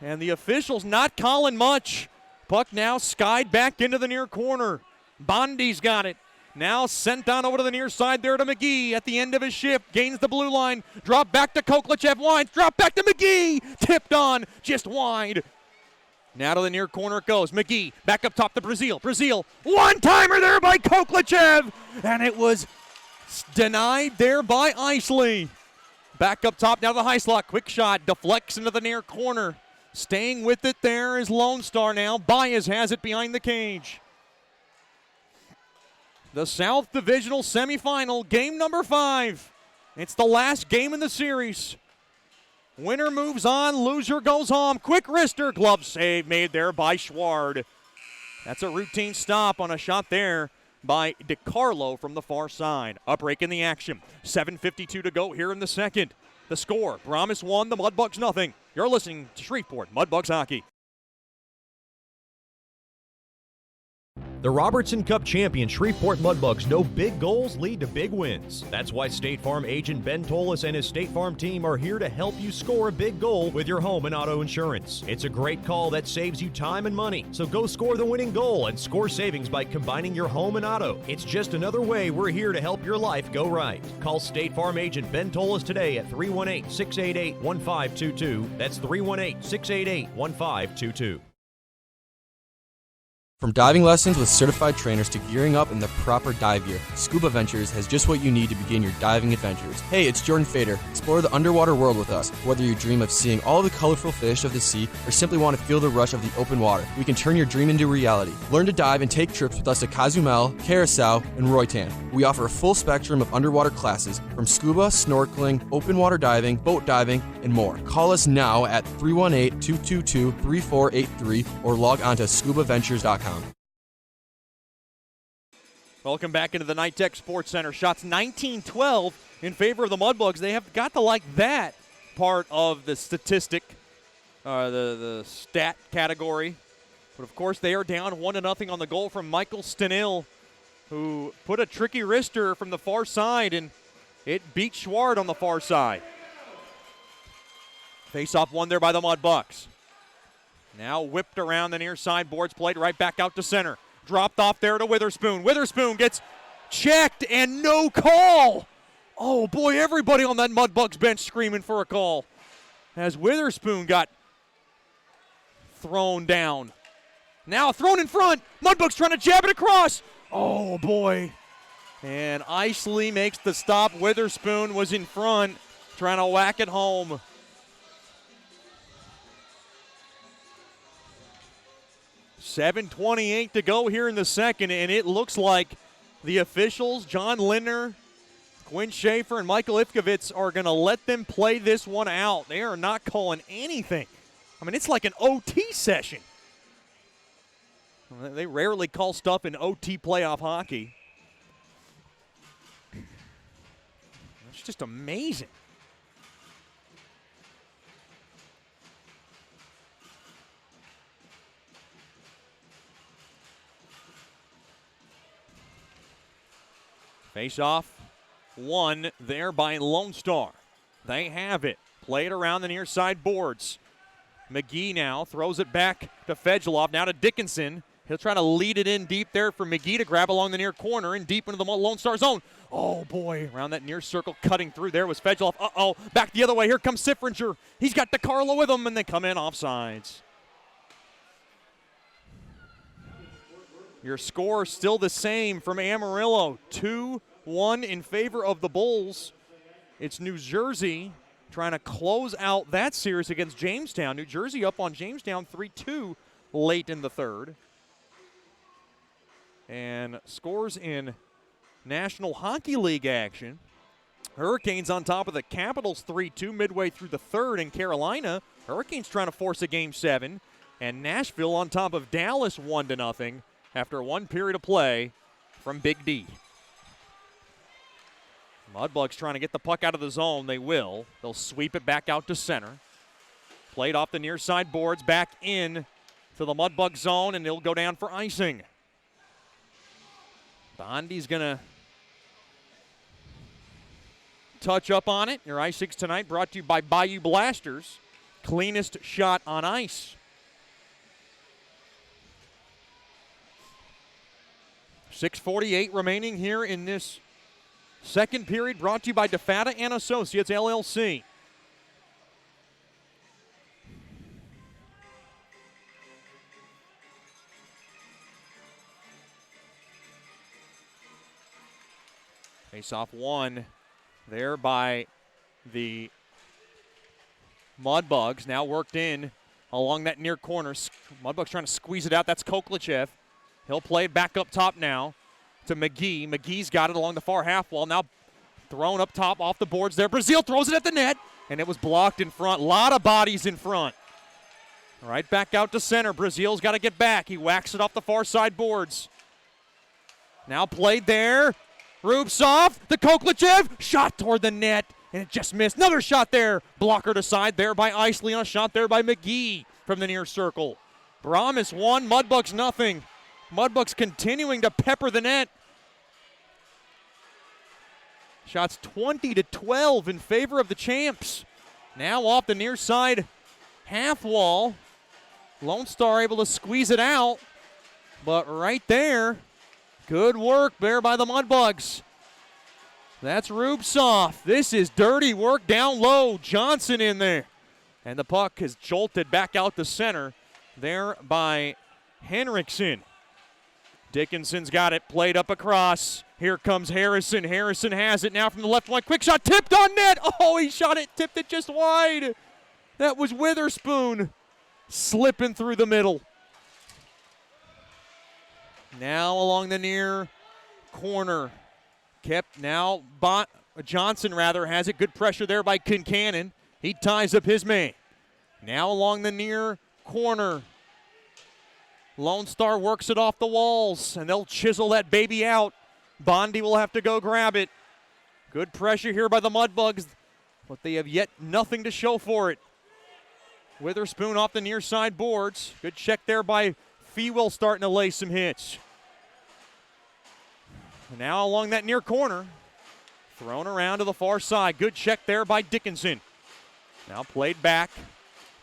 [SPEAKER 1] and the officials not calling much. Puck now skied back into the near corner. Bondi's got it. Now sent on over to the near side there to McGee at the end of his shift. Gains the blue line. Drop back to Koklachev. Winds. Drop back to McGee. Tipped on. Just wide. Now to the near corner it goes. McGee back up top to Brazil. Brazil. One-timer there by Koklachev. And it was denied there by Isley. Back up top now to the high slot. Quick shot. Deflects into the near corner. Staying with it there is Lone Star now. Baez has it behind the cage. The South Divisional semifinal, game number 5. It's the last game in the series. Winner moves on, loser goes home. Quick wrister, glove save made there by Schward. That's a routine stop on a shot there by DiCarlo from the far side. A break in the action. 7:52 to go here in the second. The score, Brahmas 1, the Mudbugs nothing. You're listening to Shreveport Mudbugs Hockey.
[SPEAKER 3] The Robertson Cup champion Shreveport Mudbugs know big goals lead to big wins. That's why State Farm agent Ben Tolis and his State Farm team are here to help you score a big goal with your home and auto insurance. It's a great call that saves you time and money. So go score the winning goal and score savings by combining your home and auto. It's just another way we're here to help your life go right. Call State Farm agent Ben Tolis today at 318-688-1522. That's 318-688-1522.
[SPEAKER 2] From diving lessons with certified trainers to gearing up in the proper dive gear, Scuba Ventures has just what you need to begin your diving adventures. Hey, it's Jordan Fader. Explore the underwater world with us. Whether you dream of seeing all the colorful fish of the sea or simply want to feel the rush of the open water, we can turn your dream into reality. Learn to dive and take trips with us to Cozumel, Curacao, and Roatan. We offer a full spectrum of underwater classes from scuba, snorkeling, open water diving, boat diving, and more. Call us now at 318-222-3483 or log on to scubaventures.com.
[SPEAKER 1] Welcome back into the Night Tech Sports Center. Shots 19-12 in favor of the Mudbugs. They have got to like that part of the statistic, the stat category. But, of course, they are down 1-0 on the goal from Michael Stenil, who put a tricky wrister from the far side, and it beat Schward on the far side. Face-off won there by the Mudbugs. Now whipped around the near side boards, played right back out to center. Dropped off there to Witherspoon. Witherspoon gets checked and no call. Oh, boy, everybody on that Mudbugs bench screaming for a call as Witherspoon got thrown down. Now thrown in front. Mudbugs trying to jab it across. Oh, boy. And Isley makes the stop. Witherspoon was in front trying to whack it home. .7:28 to go here in the second, and it looks like the officials, John Lindner, Quinn Schaefer, and Michael Ifkovitz, are going to let them play this one out. They are not calling anything. I mean, it's like an OT session. They rarely call stuff in OT playoff hockey. It's just amazing. Face-off won there by Lone Star. They have it. Played around the near side boards. McGee now throws it back to Fedulov, now to Dickinson. He'll try to lead it in deep there for McGee to grab along the near corner and deep into the Lone Star zone. Oh, boy, around that near circle, cutting through there was Fedulov. Uh-oh, back the other way. Here comes Siffringer. He's got DeCarlo with him, and they come in offsides. Your score still the same from Amarillo, 2-1 in favor of the Bulls. It's New Jersey trying to close out that series against Jamestown. New Jersey up on Jamestown 3-2 late in the third. And scores in National Hockey League action. Hurricanes on top of the Capitals 3-2 midway through the third in Carolina. Hurricanes trying to force a Game 7. And Nashville on top of Dallas 1-0. After one period of play from Big D. Mudbugs trying to get the puck out of the zone. They will. They'll sweep it back out to center. Played off the near side boards, back in to the Mudbug zone, and it'll go down for icing. Bondi's going to touch up on it. Your icings tonight brought to you by Bayou Blasters. Cleanest shot on ice. 6:48 remaining here in this second period, brought to you by DeFata and Associates, LLC. Face-off won there by the Mudbugs. Now worked in along that near corner. Mudbugs trying to squeeze it out. That's Koklachev. He'll play it back up top now to McGee. McGee's got it along the far half wall. Now thrown up top off the boards there. Brazil throws it at the net, and it was blocked in front. A lot of bodies in front. Right back out to center. Brazil's got to get back. He whacks it off the far side boards. Now played there. Rubtsov to Koklachev. Shot toward the net, and it just missed. Another shot there. Blocker to side there by Isley, and a shot there by McGee from the near circle. Brahmas 1, Mudbugs nothing. Mudbugs continuing to pepper the net. Shots 20-12 in favor of the champs. Now off the near side half wall. Lone Star able to squeeze it out. But right there, good work there by the Mudbugs. That's Rubsoff. This is dirty work down low. Johnson in there. And the puck is jolted back out to center there by Henriksen. Dickinson's got it, played up across. Here comes Harrison. Harrison has it now from the left wing. Quick shot, tipped on net. Oh, he shot it, tipped it just wide. That was Witherspoon slipping through the middle. Now along the near corner. Kept now, Johnson rather has it. Good pressure there by Kincannon. He ties up his man. Now along the near corner. Lone Star works it off the walls, and they'll chisel that baby out. Bondi will have to go grab it. Good pressure here by the Mudbugs, but they have yet nothing to show for it. Witherspoon off the near side boards. Good check there by Fewell starting to lay some hits. Now along that near corner. Thrown around to the far side. Good check there by Dickinson. Now played back.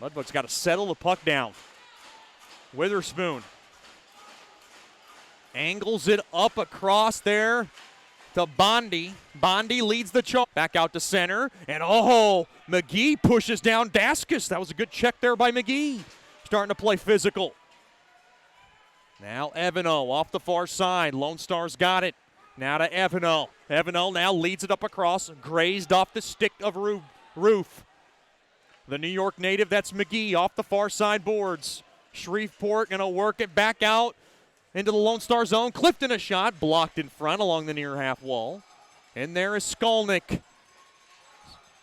[SPEAKER 1] Mudbugs got to settle the puck down. Witherspoon angles it up across there to Bondi. Bondi leads the charge. Back out to center. And McGee pushes down Daskus. That was a good check there by McGee. Starting to play physical. Now Evano off the far side. Lone Star's got it. Now to Evano. Evano now leads it up across. Grazed off the stick of Roof. The New York native, that's McGee off the far side boards. Shreveport going to work it back out into the Lone Star zone. Clifton a shot, blocked in front along the near half wall. And there is Skolnick.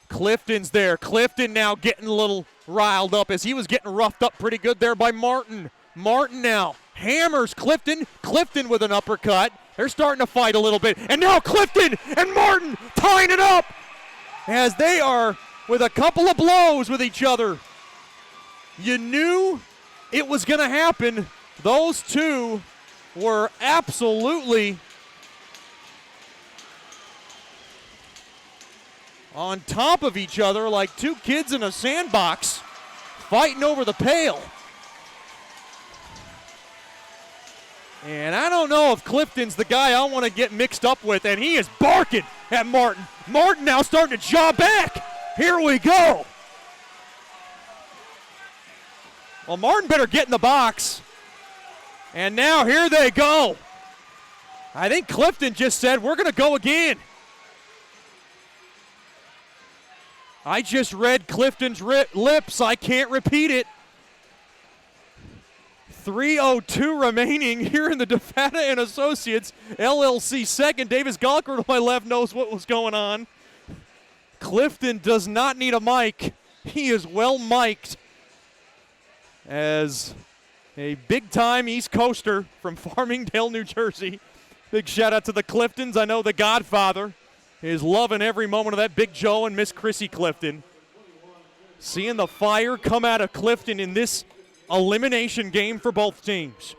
[SPEAKER 1] Clifton's there. Clifton now getting a little riled up as he was getting roughed up pretty good there by Martin. Martin now hammers Clifton. Clifton with an uppercut. They're starting to fight a little bit. And now Clifton and Martin tying it up as they are with a couple of blows with each other. You knew it was going to happen. Those two were absolutely on top of each other like two kids in a sandbox fighting over the pail. And I don't know if Clifton's the guy I want to get mixed up with, and he is barking at Martin. Martin now starting to jaw back. Here we go. Well, Martin better get in the box. And now here they go. I think Clifton just said, we're going to go again. I just read Clifton's lips. I can't repeat it. 3:02 remaining here in the DeFata and Associates LLC second. Davis Gawker to my left knows what was going on. Clifton does not need a mic. He is well mic'd as a big-time East Coaster from Farmingdale, New Jersey. Big shout-out to the Cliftons. I know the Godfather is loving every moment of that. Big Joe and Miss Chrissy Clifton. Seeing the fire come out of Clifton in this elimination game for both teams.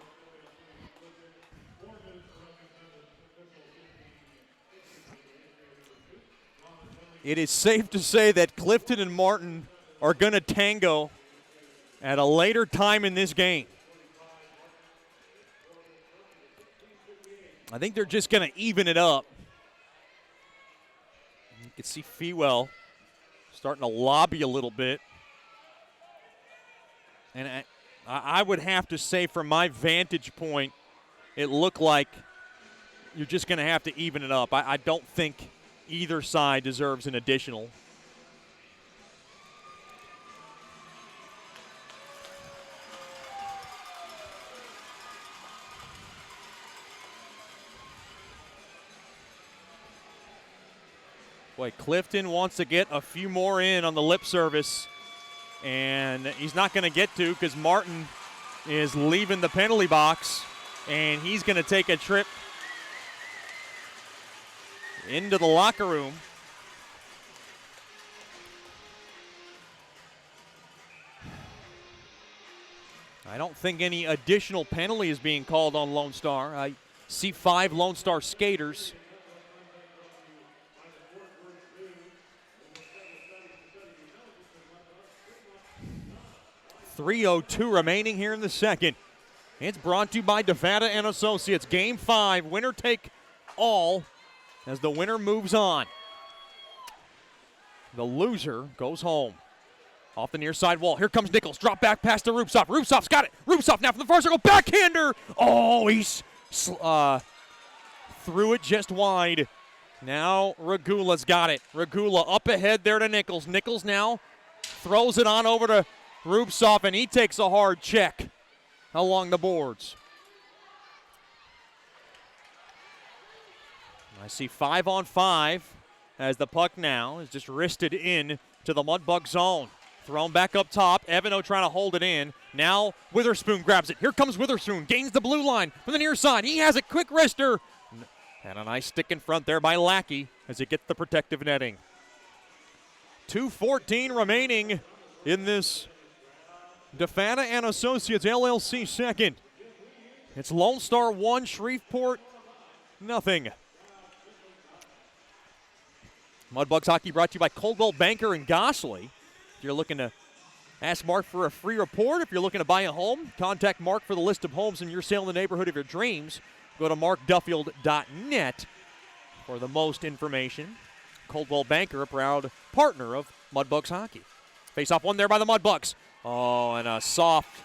[SPEAKER 1] It is safe to say that Clifton and Martin are going to tango at a later time in this game. I think they're just going to even it up. You can see Fewell starting to lobby a little bit. And I would have to say from my vantage point, it looked like you're just going to have to even it up. I don't think either side deserves an additional. Boy, Clifton wants to get a few more in on the lip service, and he's not going to get to because Martin is leaving the penalty box, and he's going to take a trip into the locker room. I don't think any additional penalty is being called on Lone Star. I see 5 Lone Star skaters. .302 remaining here in the second. It's brought to you by Devada and Associates. Game 5, winner take all as the winner moves on. The loser goes home. Off the near side wall. Here comes Nichols. Drop back pass to Rupsov. Rupsov's got it. Rupsov now from the far circle. Backhander. Oh, he's threw it just wide. Now Regula's got it. Regula up ahead there to Nichols. Nichols now throws it on over to Rupsov, and he takes a hard check along the boards. I see 5-on-5 as the puck now is just wristed in to the Mudbug zone. Thrown back up top. Evano trying to hold it in. Now Witherspoon grabs it. Here comes Witherspoon. Gains the blue line from the near side. He has it. Quick wrister. And a nice stick in front there by Lackey as he gets the protective netting. 2:14 remaining in this Defana and Associates LLC second. It's Lone Star 1, Shreveport nothing. Mudbugs hockey brought to you by Coldwell Banker and Gossley. If you're looking to ask Mark for a free report, if you're looking to buy a home, contact Mark for the list of homes in your sale in the neighborhood of your dreams. Go to markduffield.net for the most information. Coldwell Banker, a proud partner of Mudbugs hockey. Face off one there by the Mudbugs. Oh, and a soft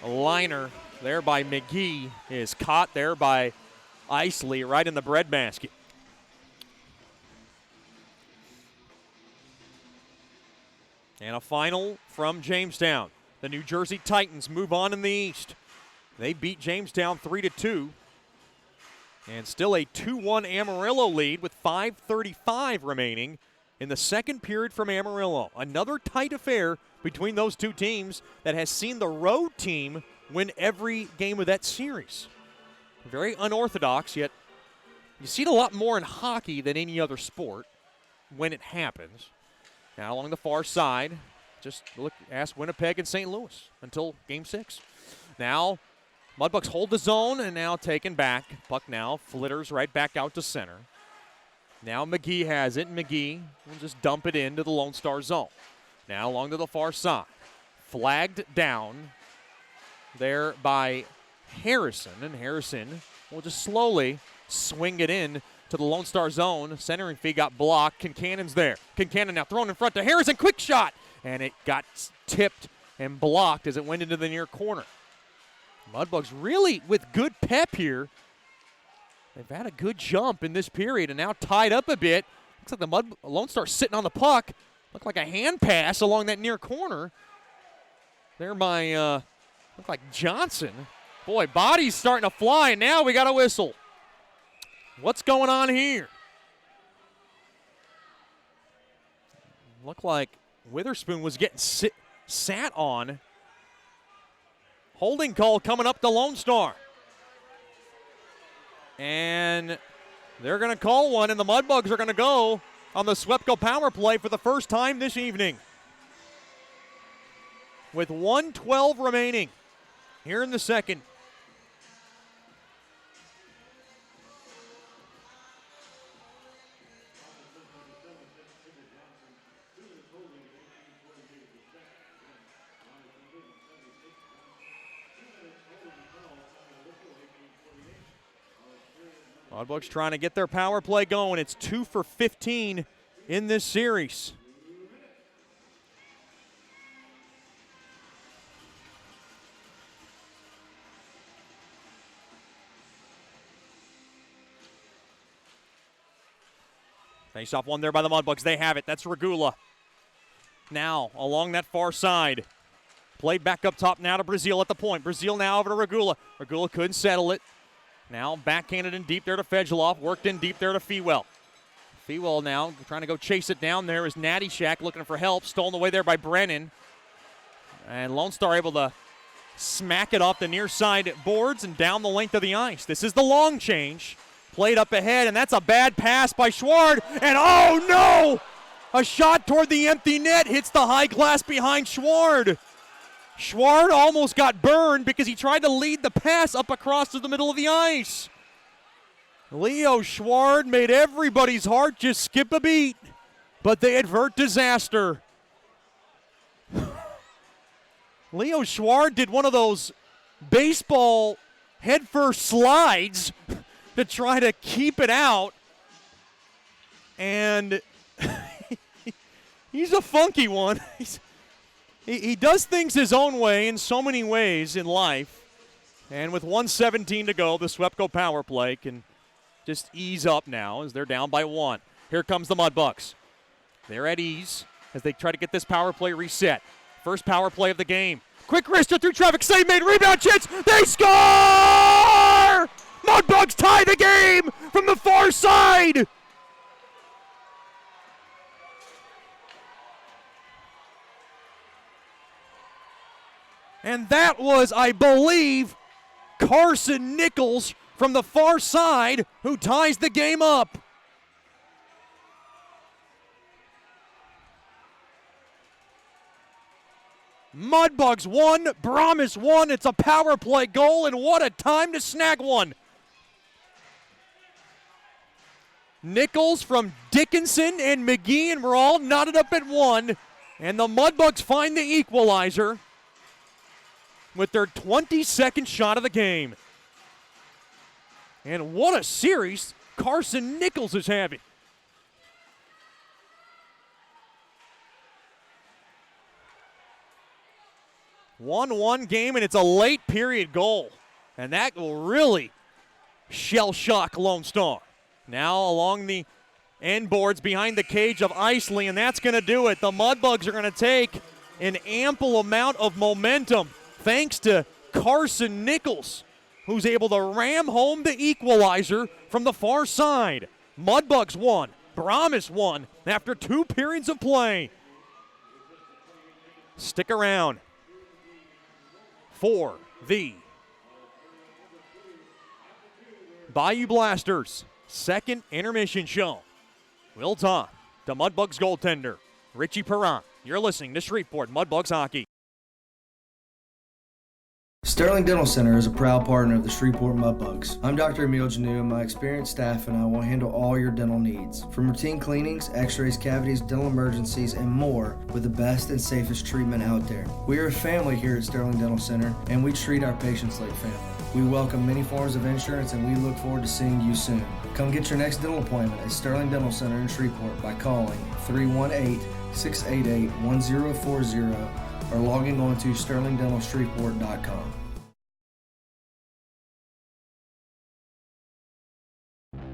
[SPEAKER 1] liner there by McGee is caught there by Isley right in the breadbasket. And a final from Jamestown. The New Jersey Titans move on in the East. They beat Jamestown 3-2. And still a 2-1 Amarillo lead with 5:35 remaining in the second period from Amarillo. Another tight affair between those two teams that has seen the road team win every game of that series. Very unorthodox, yet you see it a lot more in hockey than any other sport when it happens. Now along the far side, just ask Winnipeg and St. Louis until Game 6. Now Mudbugs hold the zone and now taken back. Puck now flitters right back out to center. Now McGee has it. McGee will just dump it into the Lone Star zone. Now along to the far side. Flagged down there by Harrison. And Harrison will just slowly swing it in to the Lone Star zone. Centering fee got blocked. Kincannon's there. Kincannon now thrown in front to Harrison. Quick shot. And it got tipped and blocked as it went into the near corner. Mudbugs really with good pep here. They've had a good jump in this period and now tied up a bit. Looks like the Lone Star sitting on the puck. Looked like a hand pass along that near corner. There by, looked like Johnson. Boy, body's starting to fly, and now we got a whistle. What's going on here? Looked like Witherspoon was getting sat on. Holding call coming up to Lone Star. And they're going to call one, and the Mudbugs are going to go on the Swepco power play for the first time this evening. With 1:12 remaining here in the second. Mudbugs trying to get their power play going. It's 2 for 15 in this series. Face off one there by the Mudbugs. They have it. That's Regula. Now along that far side. Played back up top now to Brazil at the point. Brazil now over to Regula. Regula couldn't settle it. Now backhanded in deep there to Fedulov. Worked in deep there to Fewell. Fewell now trying to go chase it down there is Natty Shack looking for help. Stolen away there by Brennan. And Lone Star able to smack it off the near side boards and down the length of the ice. This is the long change. Played up ahead, and that's a bad pass by Schward. And oh no! A shot toward the empty net hits the high glass behind Schward. Schward almost got burned because he tried to lead the pass up across to the middle of the ice. Leo Schward made everybody's heart just skip a beat, but they avert disaster. Leo Schward did one of those baseball headfirst slides to try to keep it out, and he's a funky one. He does things his own way in so many ways in life, and with 1:17 to go, the Swepco power play can just ease up now as they're down by 1. Here comes the Mudbugs. They're at ease as they try to get this power play reset. First power play of the game. Quick wrister through traffic, save made, rebound chance, they score! Mudbugs tie the game from the far side! And that was, I believe, Carson Nichols from the far side who ties the game up. Mudbugs 1, Brahmas 1. It's a power play goal, and what a time to snag one. Nichols from Dickinson and McGee, and we're all knotted up at 1. And the Mudbugs find the equalizer with their 22nd shot of the game. And what a series Carson Nichols is having. One game, and it's a late period goal. And that will really shell-shock Lone Star. Now along the end boards behind the cage of Isley, and that's going to do it. The Mudbugs are going to take an ample amount of momentum thanks to Carson Nichols, who's able to ram home the equalizer from the far side. Mudbugs 1, Brahmas 1 after 2 periods of play. Stick around for the Bayou Blasters second intermission show. We'll talk to Mudbugs goaltender Richie Perrant. You're listening to Shreveport Mudbugs Hockey.
[SPEAKER 4] Sterling Dental Center is a proud partner of the Shreveport Mudbugs. I'm Dr. Emil Janu, and my experienced staff and I will handle all your dental needs. From routine cleanings, x-rays, cavities, dental emergencies, and more with the best and safest treatment out there. We are a family here at Sterling Dental Center, and we treat our patients like family. We welcome many forms of insurance, and we look forward to seeing you soon. Come get your next dental appointment at Sterling Dental Center in Shreveport by calling 318-688-1040 or logging on to sterlingdentalshreveport.com.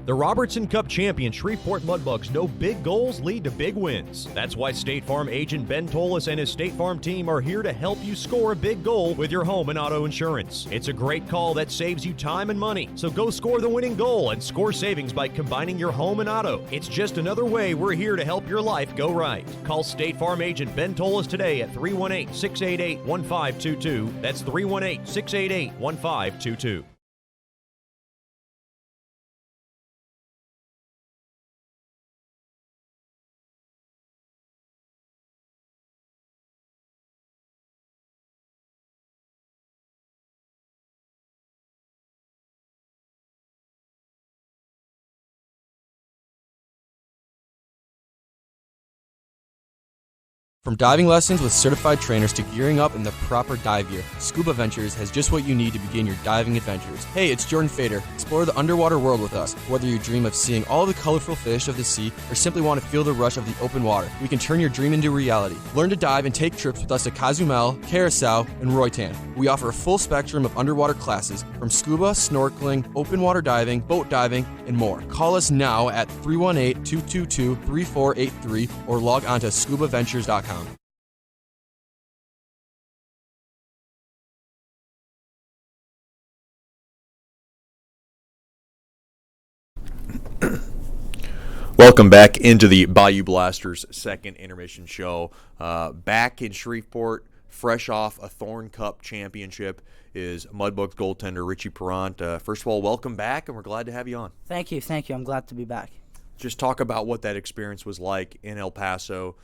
[SPEAKER 3] The Robertson Cup champion Shreveport Mudbugs know big goals lead to big wins. That's why State Farm agent Ben Tolis and his State Farm team are here to help you score a big goal with your home and auto insurance. It's a great call that saves you time and money. So go score the winning goal and score savings by combining your home and auto. It's just another way we're here to help your life go right. Call State Farm agent Ben Tolis today at 318-688-1522. That's 318-688-1522.
[SPEAKER 2] From diving lessons with certified trainers to gearing up in the proper dive gear, Scuba Ventures has just what you need to begin your diving adventures. Hey, it's Jordan Fader. Explore the underwater world with us. Whether you dream of seeing all the colorful fish of the sea or simply want to feel the rush of the open water, we can turn your dream into reality. Learn to dive and take trips with us to Cozumel, Curacao, and Roatan. We offer a full spectrum of underwater classes from scuba, snorkeling, open water diving, boat diving, and more. Call us now at 318-222-3483 or log on to scubaventures.com.
[SPEAKER 1] Welcome back into the Bayou Blasters second intermission show. Back in Shreveport, fresh off a Thorn Cup championship, is Mudbugs goaltender Richie Perrant. First of all, welcome back, and we're glad to have you on.
[SPEAKER 9] Thank you. I'm glad to be back.
[SPEAKER 1] Just talk about what that experience was like in El Paso,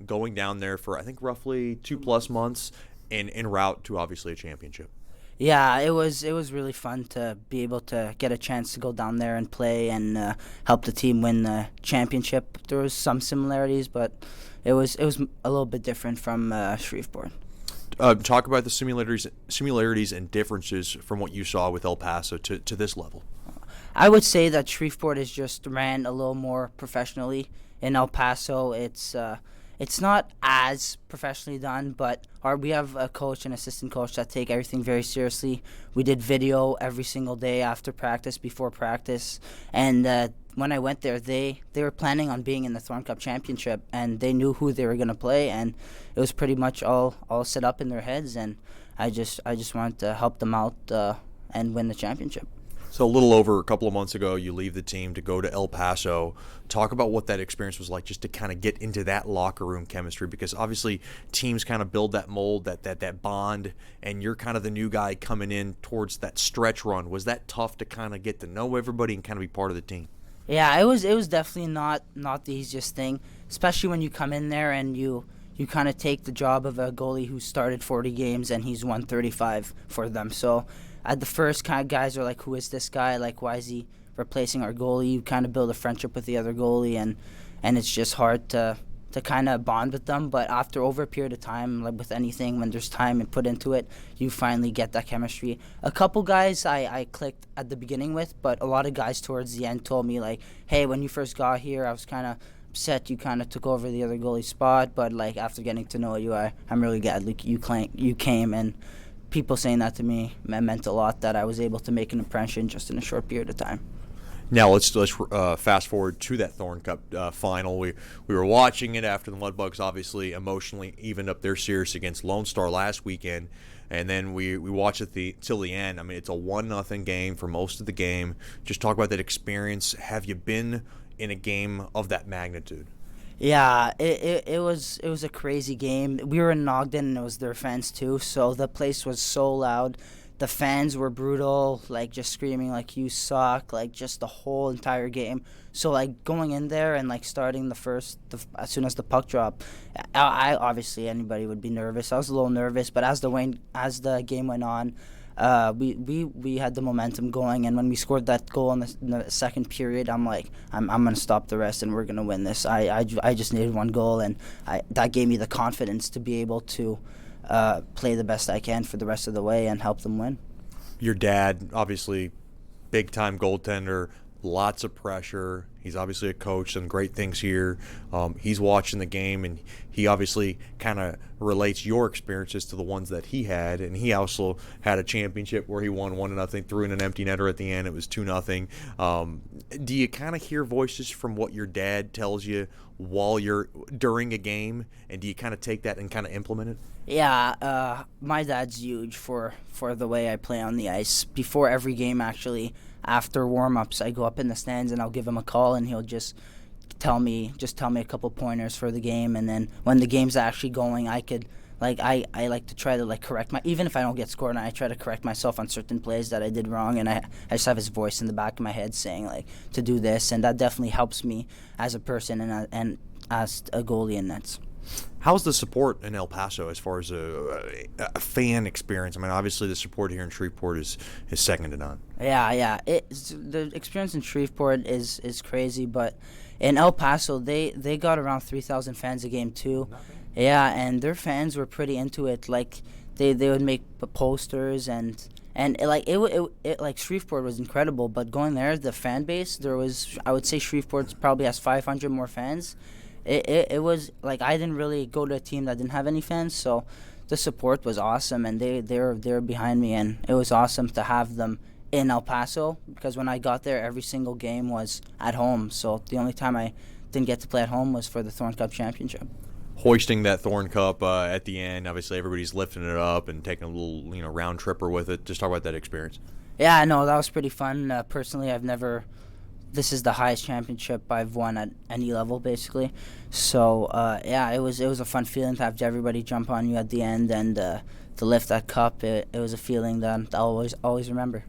[SPEAKER 1] going down there for, I think, roughly 2+ months, en route to obviously a championship.
[SPEAKER 9] Yeah, it was really fun to be able to get a chance to go down there and play and help the team win the championship. There was some similarities, but it was a little bit different from Shreveport.
[SPEAKER 1] Talk about the similarities and differences from what you saw with El Paso to this level.
[SPEAKER 9] I would say that Shreveport is just ran a little more professionally. In El Paso, it's not as professionally done, but we have a coach and assistant coach that take everything very seriously. We did video every single day after practice, before practice, and when I went there, they were planning on being in the Thorn Cup Championship, and they knew who they were going to play, and it was pretty much all set up in their heads, and I just wanted to help them out and win the championship.
[SPEAKER 1] So a little over a couple of months ago, you leave the team to go to El Paso. Talk about what that experience was like, just to kind of get into that locker room chemistry, because obviously teams kind of build that mold, that bond, and you're kind of the new guy coming in towards that stretch run. Was that tough to kind of get to know everybody and kind of be part of the team?
[SPEAKER 9] Yeah, it was definitely not the easiest thing, especially when you come in there and you kind of take the job of a goalie who started 40 games and he's won 35 for them. So at the first, kind of guys are like, who is this guy? Like, why is he replacing our goalie? You kind of build a friendship with the other goalie, and it's just hard to kind of bond with them. But after over a period of time, like with anything, when there's time and put into it, you finally get that chemistry. A couple guys I clicked at the beginning with, but a lot of guys towards the end told me, like, hey, when you first got here, I was kind of upset you kind of took over the other goalie spot, but like after getting to know you, I'm really glad like, you came, and people saying that to me meant a lot, that I was able to make an impression just in a short period of time.
[SPEAKER 1] Now let's fast forward to that Thorn Cup final. We were watching it after the Mudbugs obviously emotionally evened up their series against Lone Star last weekend, and then we watched it till the end. I mean, it's a 1-0 game for most of the game. Just talk about that experience. Have you been in a game of that magnitude?
[SPEAKER 9] Yeah, it was a crazy game. We were in Ogden, and it was their fans too, so the place was so loud. The fans were brutal, like just screaming like you suck, like just the whole entire game. So like going in there and like starting as soon as the puck dropped, I obviously anybody would be nervous. I was a little nervous, but as the game went on, we had the momentum going, and when we scored that goal in the second period, I'm like, I'm gonna stop the rest and we're gonna win this. I just needed one goal, and that gave me the confidence to be able to play the best I can for the rest of the way and help them win.
[SPEAKER 1] Your dad, obviously, big time goaltender, lots of pressure. He's obviously a coach, some great things here. He's watching the game, and he obviously kind of relates your experiences to the ones that he had. And he also had a championship where he won 1-0, threw in an empty netter at the end. It was 2-0. Do you kind of hear voices from what your dad tells you while you're during a game, and do you kind of take that and kind of implement it?
[SPEAKER 9] Yeah, my dad's huge for the way I play on the ice. Before every game, actually, after warm-ups, I go up in the stands and I'll give him a call, and he'll just tell me a couple pointers for the game. And then when the game's actually going, I like to try to correct even if I don't get scored, I try to correct myself on certain plays that I did wrong, and I just have his voice in the back of my head saying to do this, and that definitely helps me as a person and as a goalie in nets.
[SPEAKER 1] How's the support in El Paso as far as a fan experience? I mean, obviously the support here in Shreveport is second to none.
[SPEAKER 9] Yeah. The experience in Shreveport is crazy, but in El Paso they got around 3,000 fans a game too. Yeah, and their fans were pretty into it. Like they would make posters and Shreveport was incredible. But going there, the fan base, I would say Shreveport probably has 500 more fans. It was like I didn't really go to a team that didn't have any fans, so the support was awesome, and they were behind me, and it was awesome to have them in El Paso, because when I got there, every single game was at home. So the only time I didn't get to play at home was for the Thorn Cup Championship.
[SPEAKER 1] Hoisting that Thorn Cup at the end, obviously everybody's lifting it up and taking a little round tripper with it. Just talk about that experience.
[SPEAKER 9] Yeah, no, that was pretty fun. Personally, this is the highest championship I've won at any level, basically. So it was a fun feeling to have everybody jump on you at the end and to lift that cup. It was a feeling that I'll always remember.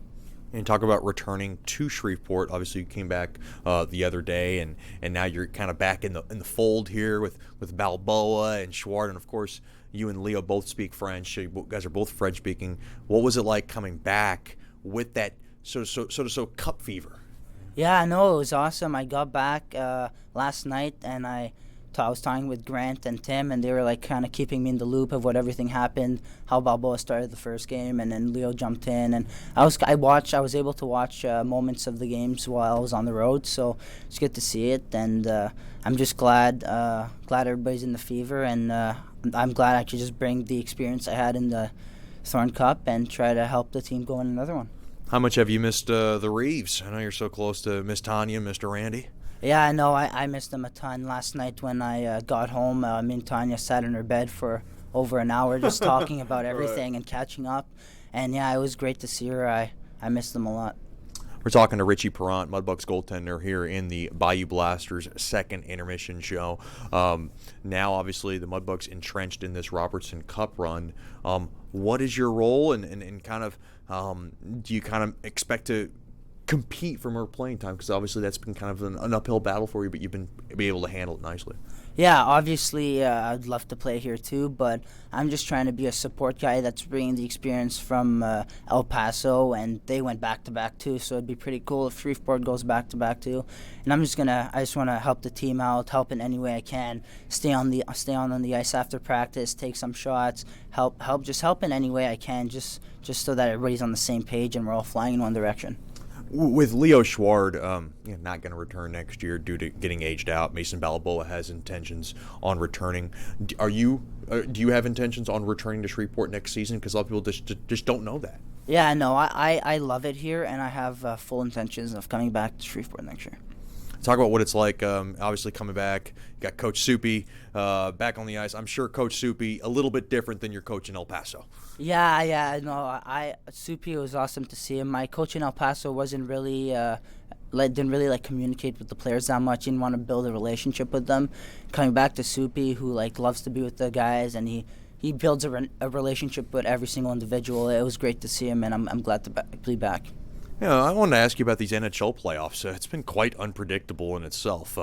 [SPEAKER 1] And talk about returning to Shreveport. Obviously, you came back the other day, and now you're kind of back in the fold here with Balboa and Schwartz, and of course, you and Leo both speak French. You guys are both French speaking. What was it like coming back with that so cup fever?
[SPEAKER 9] Yeah, no, it was awesome. I got back last night, and I was talking with Grant and Tim, and they were like kind of keeping me in the loop of what everything happened, how Balboa started the first game, and then Leo jumped in, and I was able to watch moments of the games while I was on the road, so it's good to see it, and I'm just glad everybody's in the fever, and I'm glad I could just bring the experience I had in the Thorn Cup and try to help the team go in another one.
[SPEAKER 1] How much have you missed the Reeves? I know you're so close to Miss Tanya, Mr. Randy.
[SPEAKER 9] Yeah, I know. I missed them a ton. Last night when I got home, me and Tanya sat in her bed for over an hour just talking about everything and catching up. And, yeah, it was great to see her. I missed them a lot.
[SPEAKER 1] We're talking to Richie Perrant, Mudbugs goaltender, here in the Bayou Blasters second intermission show. Now, obviously, the Mudbugs entrenched in this Robertson Cup run. What is your role, and kind of do you kind of expect to compete for more playing time? Because obviously that's been kind of an uphill battle for you, but you've been able to handle it nicely.
[SPEAKER 9] Yeah, obviously I'd love to play here too, but I'm just trying to be a support guy that's bringing the experience from El Paso, and they went back-to-back too, so it'd be pretty cool if Shreveport goes back-to-back too. And I just want to help the team out, help in any way I can, stay on the ice after practice, take some shots, help in any way I can, just so that everybody's on the same page and we're all flying in one direction.
[SPEAKER 1] With Leo Schwartz not going to return next year due to getting aged out, Mason Balboa has intentions on returning. Do you have intentions on returning to Shreveport next season? Because a lot of people just don't know that.
[SPEAKER 9] Yeah, no, I love it here, and I have full intentions of coming back to Shreveport next year.
[SPEAKER 1] Talk about what it's like, obviously coming back. You got Coach Soupy back on the ice. I'm sure Coach Soupy a little bit different than your coach in El Paso.
[SPEAKER 9] Yeah, no, Soupy, was awesome to see him. My coach in El Paso wasn't really didn't really communicate with the players that much. Didn't want to build a relationship with them. Coming back to Soupy, who loves to be with the guys, and he builds a relationship with every single individual. It was great to see him, and I'm glad to be back.
[SPEAKER 1] Yeah, I wanted to ask you about these NHL playoffs. It's been quite unpredictable in itself.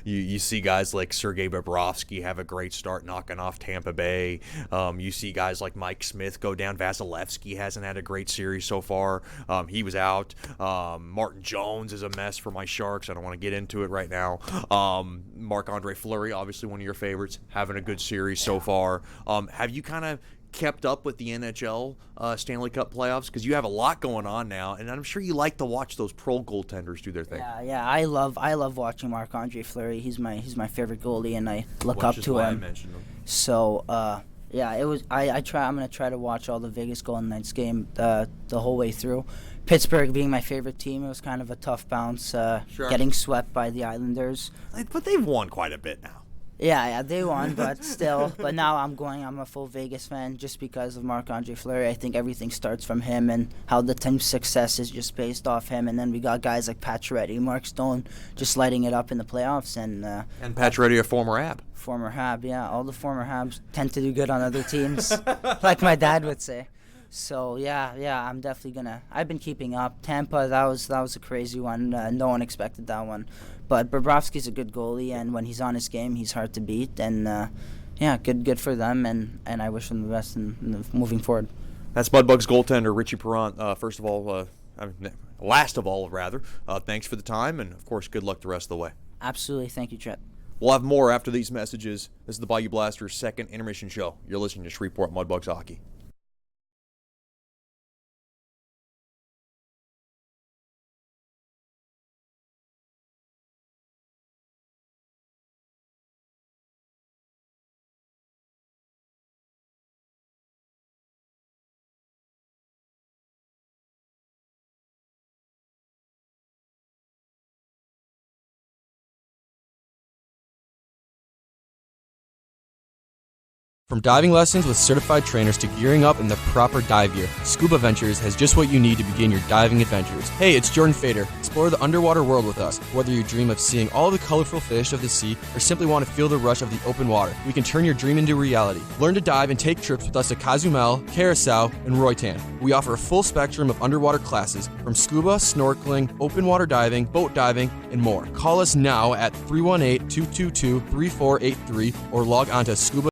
[SPEAKER 1] You see guys like Sergei Bobrovsky have a great start knocking off Tampa Bay. You see guys like Mike Smith go down. Vasilevsky hasn't had a great series so far. He was out. Martin Jones is a mess for my Sharks. I don't want to get into it right now. Marc-Andre Fleury, obviously one of your favorites, having a good series so far. Have you kind of kept up with the NHL Stanley Cup playoffs? Because you have a lot going on now, and I'm sure you like to watch those pro goaltenders do their thing.
[SPEAKER 9] Yeah, I love watching Marc-Andre Fleury. He's my favorite goalie, and I look up to him. I mentioned him. So yeah, it was. I'm gonna try to watch all the Vegas Golden Knights game the whole way through. Pittsburgh being my favorite team, it was kind of a tough bounce, getting swept by the Islanders.
[SPEAKER 1] But they've won quite a bit now.
[SPEAKER 9] Yeah, they won, but still. But now I'm a full Vegas fan just because of Marc-Andre Fleury. I think everything starts from him, and how the team's success is just based off him. And then we got guys like Pacioretty, Mark Stone, just lighting it up in the playoffs. And
[SPEAKER 1] Pacioretty, a former Hab.
[SPEAKER 9] Former Hab, yeah. All the former Habs tend to do good on other teams, like my dad would say. So yeah, I'm definitely I've been keeping up. Tampa, that was a crazy one. No one expected that one. But Bobrovsky's a good goalie, and when he's on his game, he's hard to beat. And good for them, and I wish them the best in moving forward.
[SPEAKER 1] That's Mudbugs goaltender Richie Perrant. Last of all, thanks for the time, and of course, good luck the rest of the way.
[SPEAKER 9] Absolutely, thank you, Chet.
[SPEAKER 1] We'll have more after these messages. This is the Bayou Blasters second intermission show. You're listening to Shreveport Mudbugs hockey.
[SPEAKER 2] From diving lessons with certified trainers to gearing up in the proper dive gear, Scuba Ventures has just what you need to begin your diving adventures. Hey, it's Jordan Fader, Explore the underwater world with us. Whether you dream of seeing all the colorful fish of the sea or simply want to feel the rush of the open water, we can turn your dream into reality. Learn to dive and take trips with us at Cozumel, Curacao, and Roatan. We offer a full spectrum of underwater classes from scuba, snorkeling, open water diving, boat diving, and more. Call us now at 318-222-3483 or log on to scuba